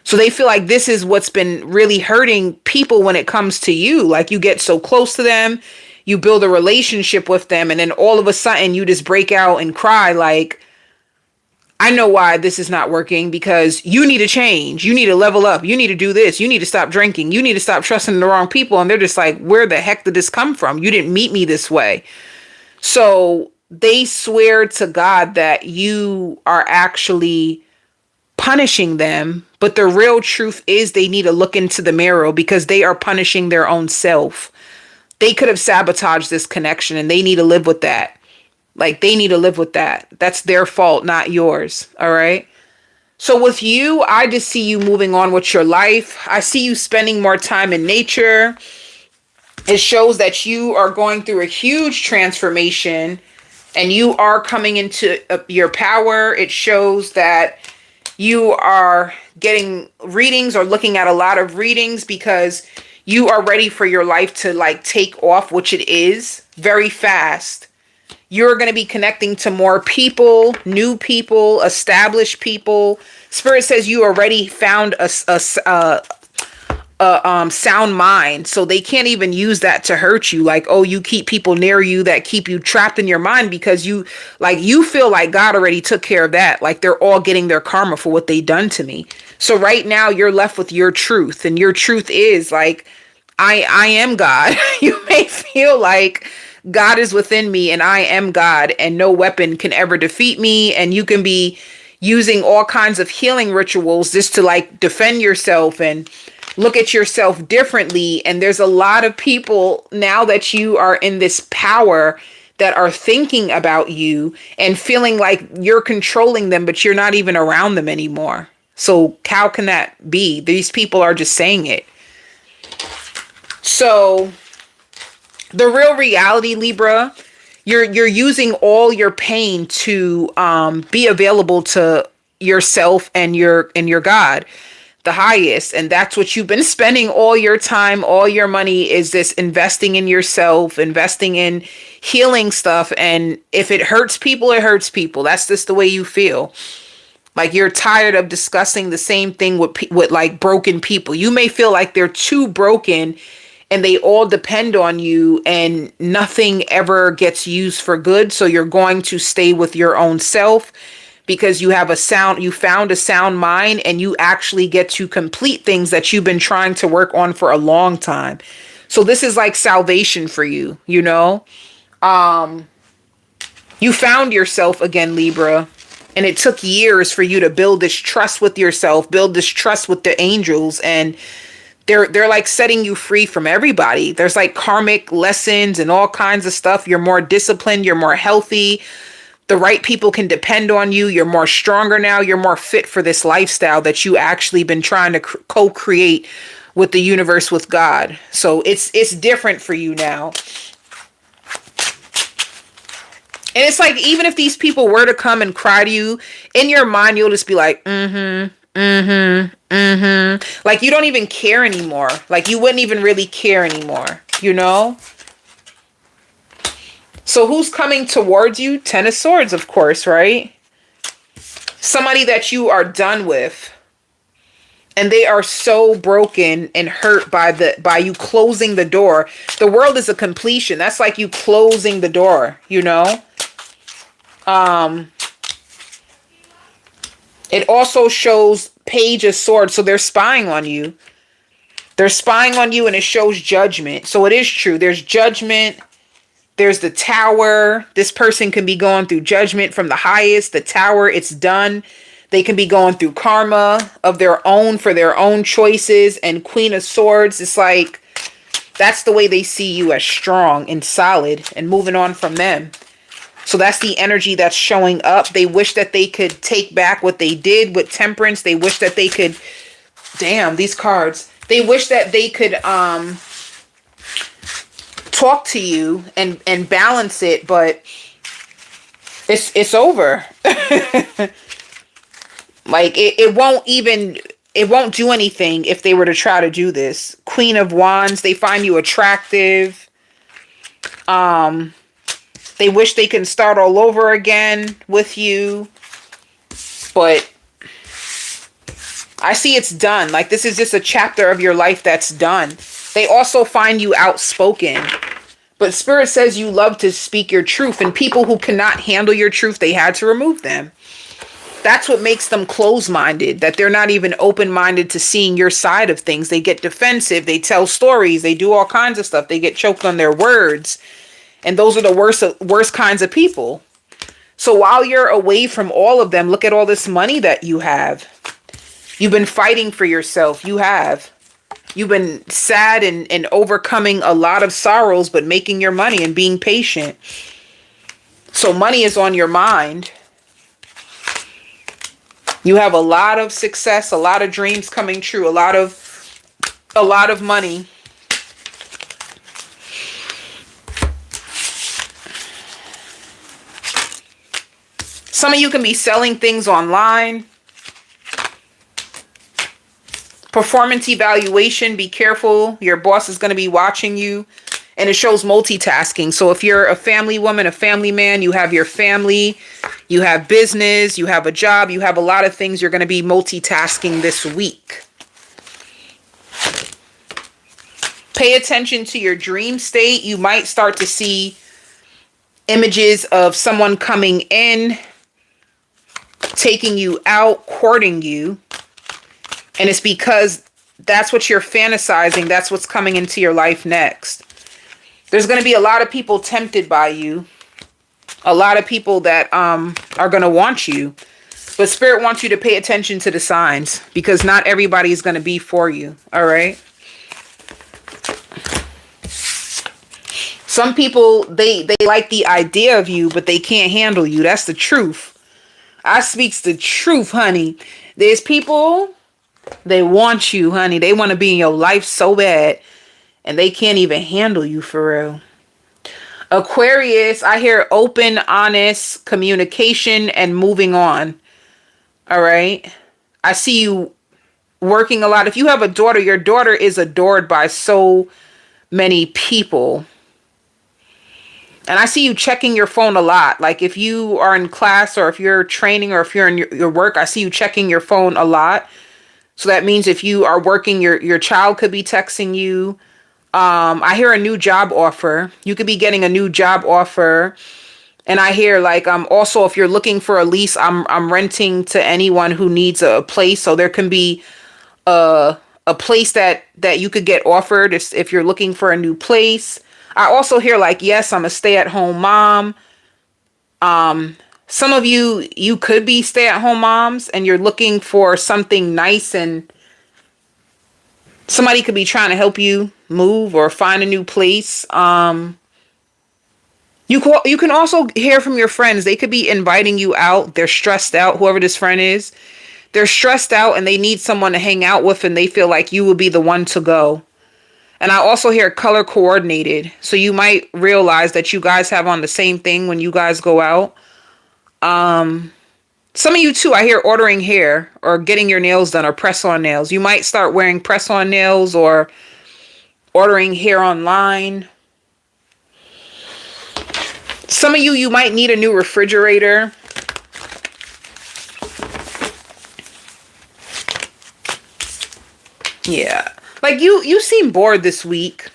So they feel like this is what's been really hurting people when it comes to you. Like, you get so close to them, you build a relationship with them, and then all of a sudden you just break out and cry like, I know why this is not working, because you need to change. You need to level up. You need to do this. You need to stop drinking. You need to stop trusting the wrong people. And they're just like, where the heck did this come from? You didn't meet me this way. So they swear to God that you are actually punishing them. But the real truth is they need to look into the mirror because they are punishing their own self. They could have sabotaged this connection and they need to live with that. Like, they need to live with that. That's their fault, not yours. All right. So with you, I just see you moving on with your life. I see you spending more time in nature. It shows that you are going through a huge transformation and you are coming into your power. It shows that you are getting readings or looking at a lot of readings because you are ready for your life to like take off, which it is very fast. You're going to be connecting to more people, new people, established people. Spirit says you already found a sound mind, so they can't even use that to hurt you. Like, oh, you keep people near you that keep you trapped in your mind because you feel like God already took care of that. Like, they're all getting their karma for what they done to me. So right now you're left with your truth, and your truth is like, I am God. You may feel like God is within me and I am God and no weapon can ever defeat me. And you can be using all kinds of healing rituals just to like defend yourself and look at yourself differently. And there's a lot of people now that you are in this power that are thinking about you and feeling like you're controlling them, but you're not even around them anymore. So how can that be? These people are just saying it. So the real reality, Libra, you're using all your pain to be available to yourself and your God, the highest. And that's what you've been spending all your time, all your money, is this investing in yourself, investing in healing stuff. And if it hurts people, it hurts people. That's just the way you feel. Like you're tired of discussing the same thing with like broken people. You may feel like they're too broken and they all depend on you and nothing ever gets used for good. So you're going to stay with your own self because you found a sound mind, and you actually get to complete things that you've been trying to work on for a long time. So this is like salvation for you, you know? You found yourself again, Libra, and it took years for you to build this trust with yourself, build this trust with the angels, and they're like setting you free from everybody. There's like karmic lessons and all kinds of stuff. You're more disciplined, you're more healthy. The right people can depend on you. You're more stronger now. You're more fit for this lifestyle that you actually been trying to co-create with the universe, with God. So it's different for you now. And it's like, even if these people were to come and cry to you, in your mind, you'll just be like, like you don't even care anymore. Like you wouldn't even really care anymore, you know? So who's coming towards you? Ten of Swords, of course, right? Somebody that you are done with. And they are so broken and hurt by you closing the door. The world is a completion. That's like you closing the door, you know? It also shows Page of Swords. So they're spying on you. They're spying on you, and it shows judgment. So it is true. There's judgment. There's the Tower. This person can be going through judgment from the highest. The Tower, it's done. They can be going through karma of their own for their own choices. And Queen of Swords, it's like, that's the way they see you, as strong and solid and moving on from them. So that's the energy that's showing up. They wish that they could take back what they did with Temperance. They wish that they could, damn, these cards. They wish that they could talk to you and balance it, but it's over. Like it won't do anything if they were to try to do this. Queen of Wands, they find you attractive. They wish they can start all over again with you, but I see it's done. Like this is just a chapter of your life that's done. They also find you outspoken, but Spirit says you love to speak your truth, and people who cannot handle your truth, they had to remove them. That's what makes them closed-minded, that they're not even open-minded to seeing your side of things. They get defensive. They tell stories. They do all kinds of stuff. They get choked on their words. And those are the worst kinds of people. So while you're away from all of them, look at all this money that you have. You've been fighting for yourself. You have. You've been sad and overcoming a lot of sorrows, but making your money and being patient. So money is on your mind. You have a lot of success, a lot of dreams coming true, a lot of money. Some of you can be selling things online. Performance evaluation, be careful. Your boss is going to be watching you. And it shows multitasking. So if you're a family woman, a family man, you have your family, you have business, you have a job, you have a lot of things you're going to be multitasking this week. Pay attention to your dream state. You might start to see images of someone coming in, taking you out, courting you. And it's because that's what you're fantasizing. That's what's coming into your life next. There's going to be a lot of people tempted by you. A lot of people that are going to want you. But Spirit wants you to pay attention to the signs because not everybody is going to be for you. All right. Some people, they like the idea of you, but they can't handle you. That's the truth. I speaks the truth, honey. There's people, they want you, honey. They want to be in your life so bad, and they can't even handle you for real. Aquarius, I hear open, honest communication and moving on. All right. I see you working a lot. If you have a daughter, your daughter is adored by so many people. And I see you checking your phone a lot. Like if you are in class or if you're training or if you're in your work, I see you checking your phone a lot. So that means if you are working, your child could be texting you. I hear a new job offer. You could be getting a new job offer. And I hear like also if you're looking for a lease, I'm renting to anyone who needs a place. So there can be a place that you could get offered if you're looking for a new place. I also hear like, yes, I'm a stay-at-home mom. Some of you could be stay-at-home moms and you're looking for something nice, and somebody could be trying to help you move or find a new place. You can also hear from your friends. They could be inviting you out. They're stressed out, whoever this friend is. They're stressed out and they need someone to hang out with, and they feel like you will be the one to go. And I also hear color coordinated. So you might realize that you guys have on the same thing when you guys go out. Some of you too, I hear ordering hair or getting your nails done or press-on nails. You might start wearing press-on nails or ordering hair online. Some of you might need a new refrigerator. Yeah. Like you seem bored this week.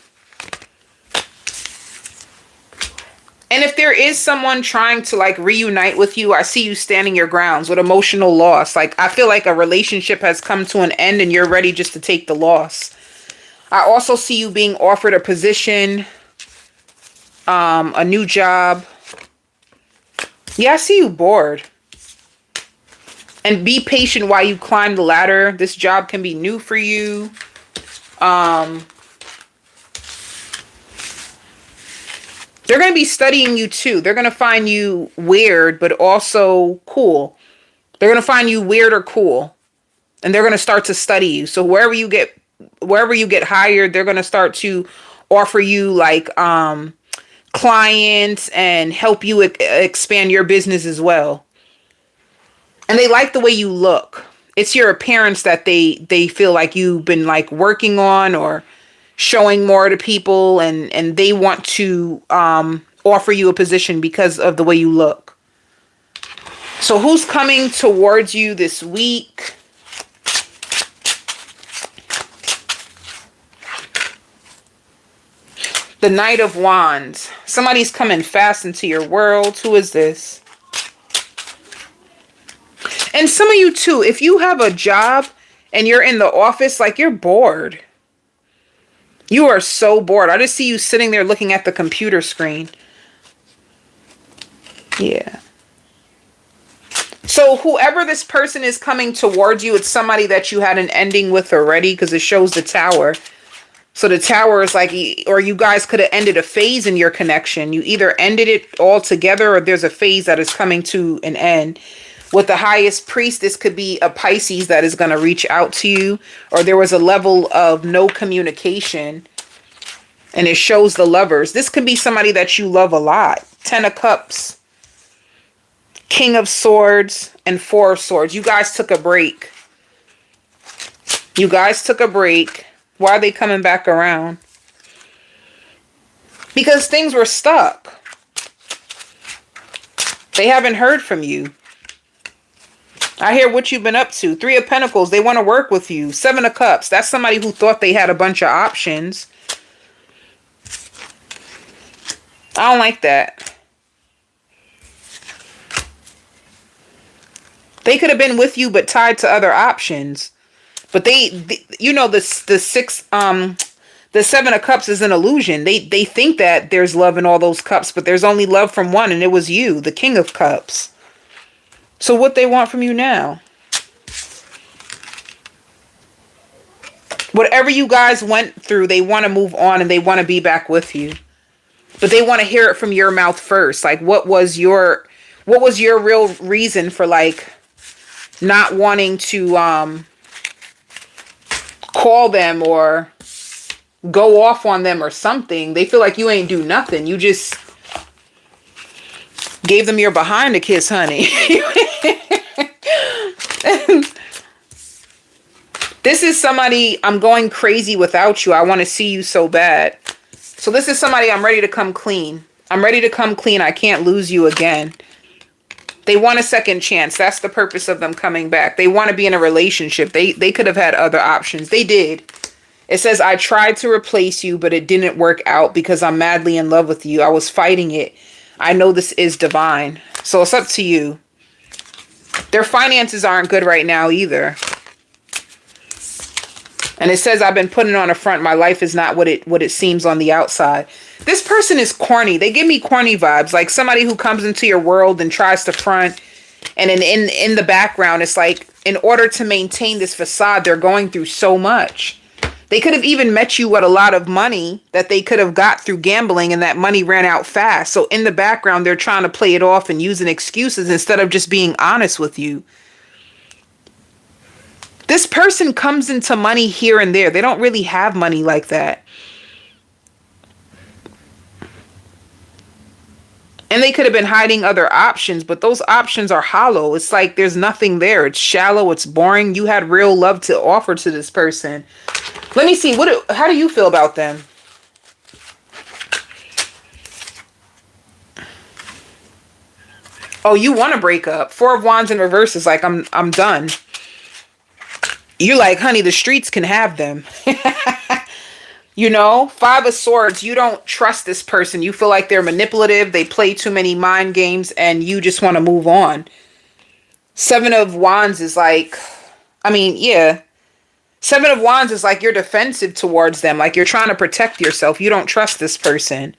And if there is someone trying to like reunite with you, I see you standing your grounds with emotional loss. Like I feel like a relationship has come to an end and you're ready just to take the loss. I also see you being offered a position, a new job. Yeah, I see you bored. And be patient while you climb the ladder. This job can be new for you. They're going to be studying you too. They're going to find you weird, but also cool. They're going to find you weird or cool. And they're going to start to study you. So wherever you get hired, they're going to start to offer you like, clients and help you expand your business as well. And they like the way you look. It's your appearance that they feel like you've been like working on or showing more to people, and they want to offer you a position because of the way you look. So who's coming towards you this week? The Knight of Wands. Somebody's coming fast into your world. Who is this? And some of you too, if you have a job and you're in the office, like you're bored. You are so bored. I just see you sitting there looking at the computer screen. Yeah. So whoever this person is coming towards you, it's somebody that you had an ending with already, because it shows the Tower. So the Tower is like, or you guys could have ended a phase in your connection. You either ended it all together or there's a phase that is coming to an end. With the Highest Priest, this could be a Pisces that is going to reach out to you, or there was a level of no communication, and it shows the Lovers. This could be somebody that you love a lot. 10 of Cups, King of Swords, and 4 of Swords. You guys took a break. You guys took a break. Why are they coming back around? Because things were stuck. They haven't heard from you. I hear what you've been up to. 3 of Pentacles. They want to work with you. 7 of Cups. That's somebody who thought they had a bunch of options. I don't like that. They could have been with you but tied to other options. But you know, the 7 of Cups is an illusion. They think that there's love in all those cups, but there's only love from one, and it was you, the King of Cups. So what they want from you now? Whatever you guys went through, they want to move on and they want to be back with you. But they want to hear it from your mouth first. Like, what was your real reason for, like, not wanting to call them or go off on them or something? They feel like you ain't do nothing. You just gave them your behind a kiss, honey. This is somebody, I'm going crazy without you. I want to see you so bad. So this is somebody, I'm ready to come clean. I'm ready to come clean. I can't lose you again. They want a second chance. That's the purpose of them coming back. They want to be in a relationship. They could have had other options. They did. It says, I tried to replace you, but it didn't work out because I'm madly in love with you. I was fighting it. I know this is divine. So it's up to you. Their finances aren't good right now either. And it says, I've been putting on a front. My life is not what it seems on the outside. This person is corny. They give me corny vibes. Like somebody who comes into your world and tries to front. And in the background, it's like, in order to maintain this facade, they're going through so much. They could have even met you with a lot of money that they could have got through gambling, and that money ran out fast. So in the background, they're trying to play it off and using excuses instead of just being honest with you. This person comes into money here and there. They don't really have money like that. And they could have been hiding other options, but those options are hollow. It's like there's nothing there. It's shallow. It's boring. You had real love to offer to this person. Let me see. How do you feel about them? Oh, you want to break up. Four of Wands in reverse is like, I'm done. You're like, honey, the streets can have them. You know, Five of Swords, you don't trust this person. You feel like they're manipulative. They play too many mind games and you just want to move on. Seven of Wands is like, yeah. Seven of Wands is like you're defensive towards them. Like you're trying to protect yourself. You don't trust this person.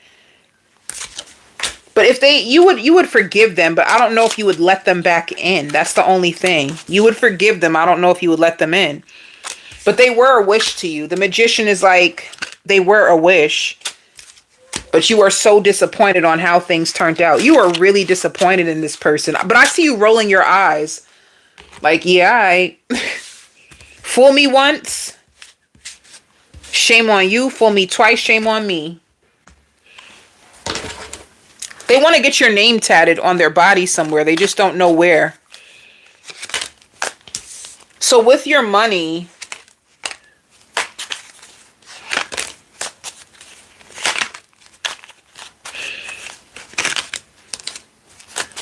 But if you would forgive them, but I don't know if you would let them back in. That's the only thing. You would forgive them. I don't know if you would let them in. But they were a wish to you. The Magician is like, they were a wish. But you are so disappointed on how things turned out. You are really disappointed in this person. But I see you rolling your eyes. Like, yeah, fool me once. Shame on you. Fool me twice. Shame on me. They want to get your name tatted on their body somewhere. They just don't know where. So with your money,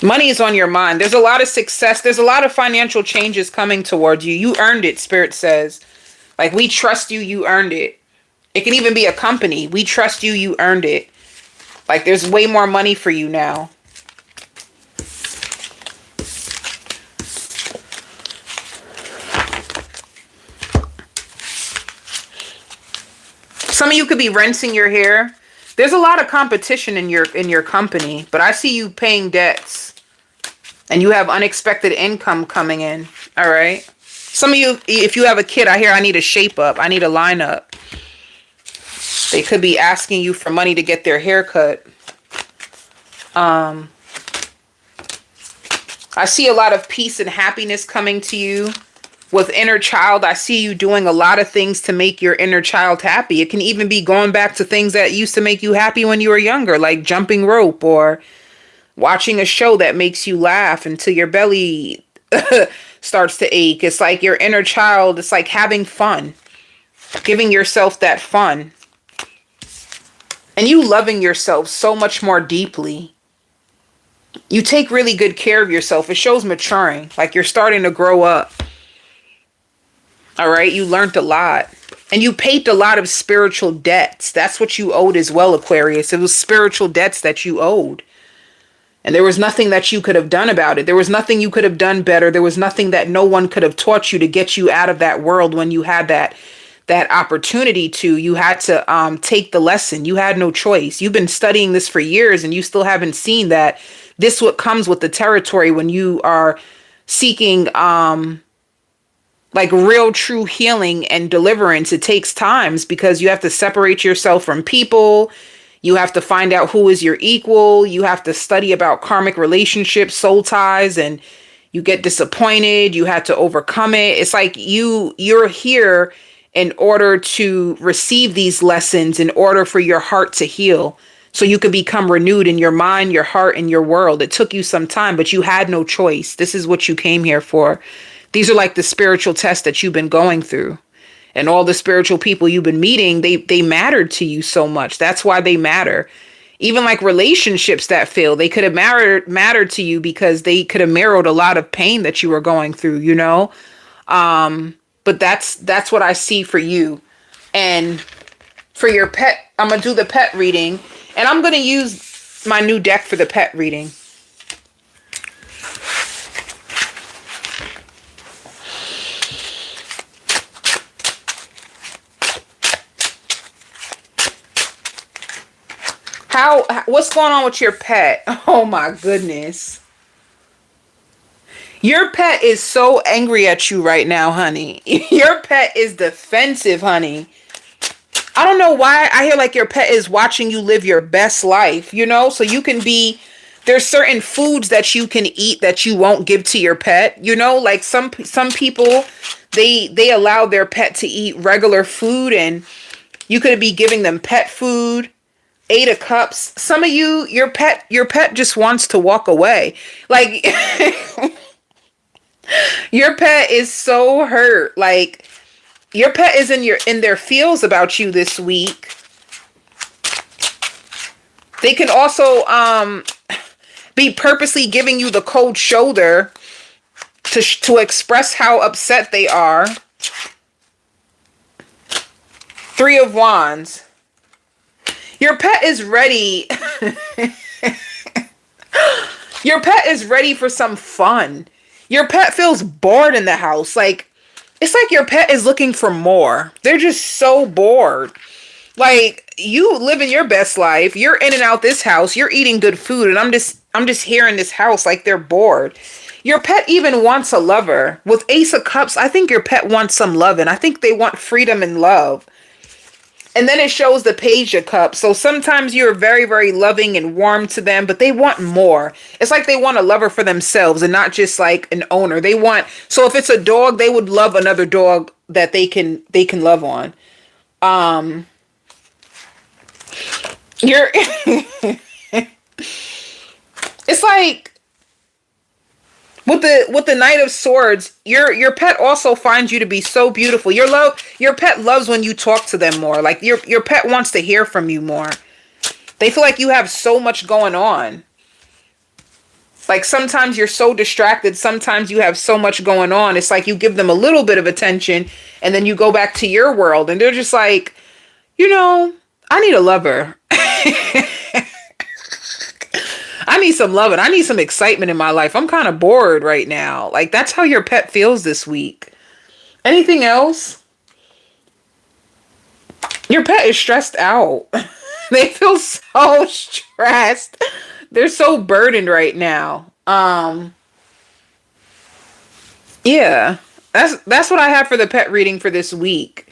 money is on your mind. There's a lot of success. There's a lot of financial changes coming towards you. You earned it, Spirit says. Like, we trust you. You earned it. It can even be a company. We trust you. You earned it. Like, there's way more money for you now. Some of you could be rinsing your hair. There's a lot of competition in your company, but I see you paying debts. And you have unexpected income coming in. All right. Some of you, if you have a kid, I need a shape up. I need a line up. They could be asking you for money to get their hair cut. I see a lot of peace and happiness coming to you. With inner child, I see you doing a lot of things to make your inner child happy. It can even be going back to things that used to make you happy when you were younger, like jumping rope or watching a show that makes you laugh until your belly starts to ache. It's like your inner child. It's like having fun, giving yourself that fun. And you loving yourself so much more deeply. You take really good care of yourself. It shows maturing, like you're starting to grow up. All right, you learned a lot. And you paid a lot of spiritual debts. That's what you owed as well, Aquarius. It was spiritual debts that you owed. And there was nothing that you could have done about it. There was nothing you could have done better. There was nothing that no one could have taught you to get you out of that world when you had that opportunity to. You had to take the lesson. You had no choice. You've been studying this for years and you still haven't seen that this what comes with the territory when you are seeking like real true healing and deliverance, it takes times because you have to separate yourself from people. You have to find out who is your equal. You have to study about karmic relationships, soul ties, and you get disappointed. You have to overcome it. It's like you're here in order to receive these lessons, in order for your heart to heal, so you could become renewed in your mind, your heart, and your world. It took you some time, but you had no choice. This is what you came here for. These are like the spiritual tests that you've been going through. And all the spiritual people you've been meeting, they mattered to you so much. That's why they matter. Even like relationships that fail, they could have mattered to you because they could have mirrored a lot of pain that you were going through, you know? But that's what I see for you. And for your pet, I'm going to do the pet reading. And I'm going to use my new deck for the pet reading. What's going on with your pet? Oh my goodness. Your pet is so angry at you right now, honey. Your pet is defensive, honey. I don't know why I hear like your pet is watching you live your best life, you know? So you can be, there's certain foods that you can eat that you won't give to your pet, you know? Like some people, they allow their pet to eat regular food, and you could be giving them pet food. 8 of Cups. Some of you, your pet just wants to walk away. Like your pet is so hurt. Like your pet is in their feels about you this week. They can also be purposely giving you the cold shoulder to express how upset they are. 3 of Wands. Your pet is ready. Your pet is ready for some fun. Your pet feels bored in the house. Like, it's like your pet is looking for more. They're just so bored. Like, you living your best life. You're in and out this house. You're eating good food. And I'm just here in this house like they're bored. Your pet even wants a lover. With Ace of Cups, I think your pet wants some loving. I think they want freedom and love. And then it shows the Page of Cups. So sometimes you're very, very loving and warm to them, but they want more. It's like they want a lover for themselves and not just like an owner. They want, so if it's a dog, they would love another dog that they can love on. You're it's like with the Knight of Swords, your pet also finds you to be so beautiful. Your pet loves when you talk to them more. Like your pet wants to hear from you more. They feel like you have so much going on. Like sometimes you're so distracted, sometimes you have so much going on. It's like you give them a little bit of attention and then you go back to your world and they're just like, you know, I need a lover. I need some loving. I need some excitement in my life. I'm kind of bored right now. Like, that's how your pet feels this week. Anything else? Your pet is stressed out. They feel so stressed. They're so burdened right now. Yeah. That's what I have for the pet reading for this week.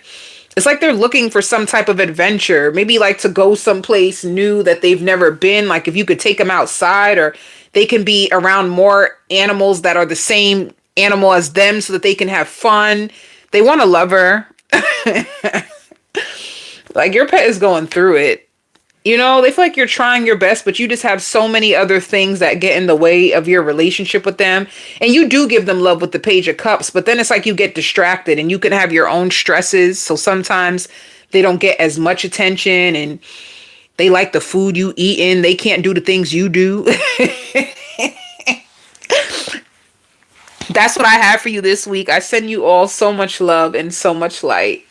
It's like they're looking for some type of adventure, maybe like to go someplace new that they've never been. Like if you could take them outside, or they can be around more animals that are the same animal as them so that they can have fun. They want a lover. Like your pet is going through it. You know, they feel like you're trying your best, but you just have so many other things that get in the way of your relationship with them. And you do give them love with the Page of Cups, but then it's like you get distracted and you can have your own stresses. So sometimes they don't get as much attention and they like the food you eat in. They can't do the things you do. That's what I have for you this week. I send you all so much love and so much light.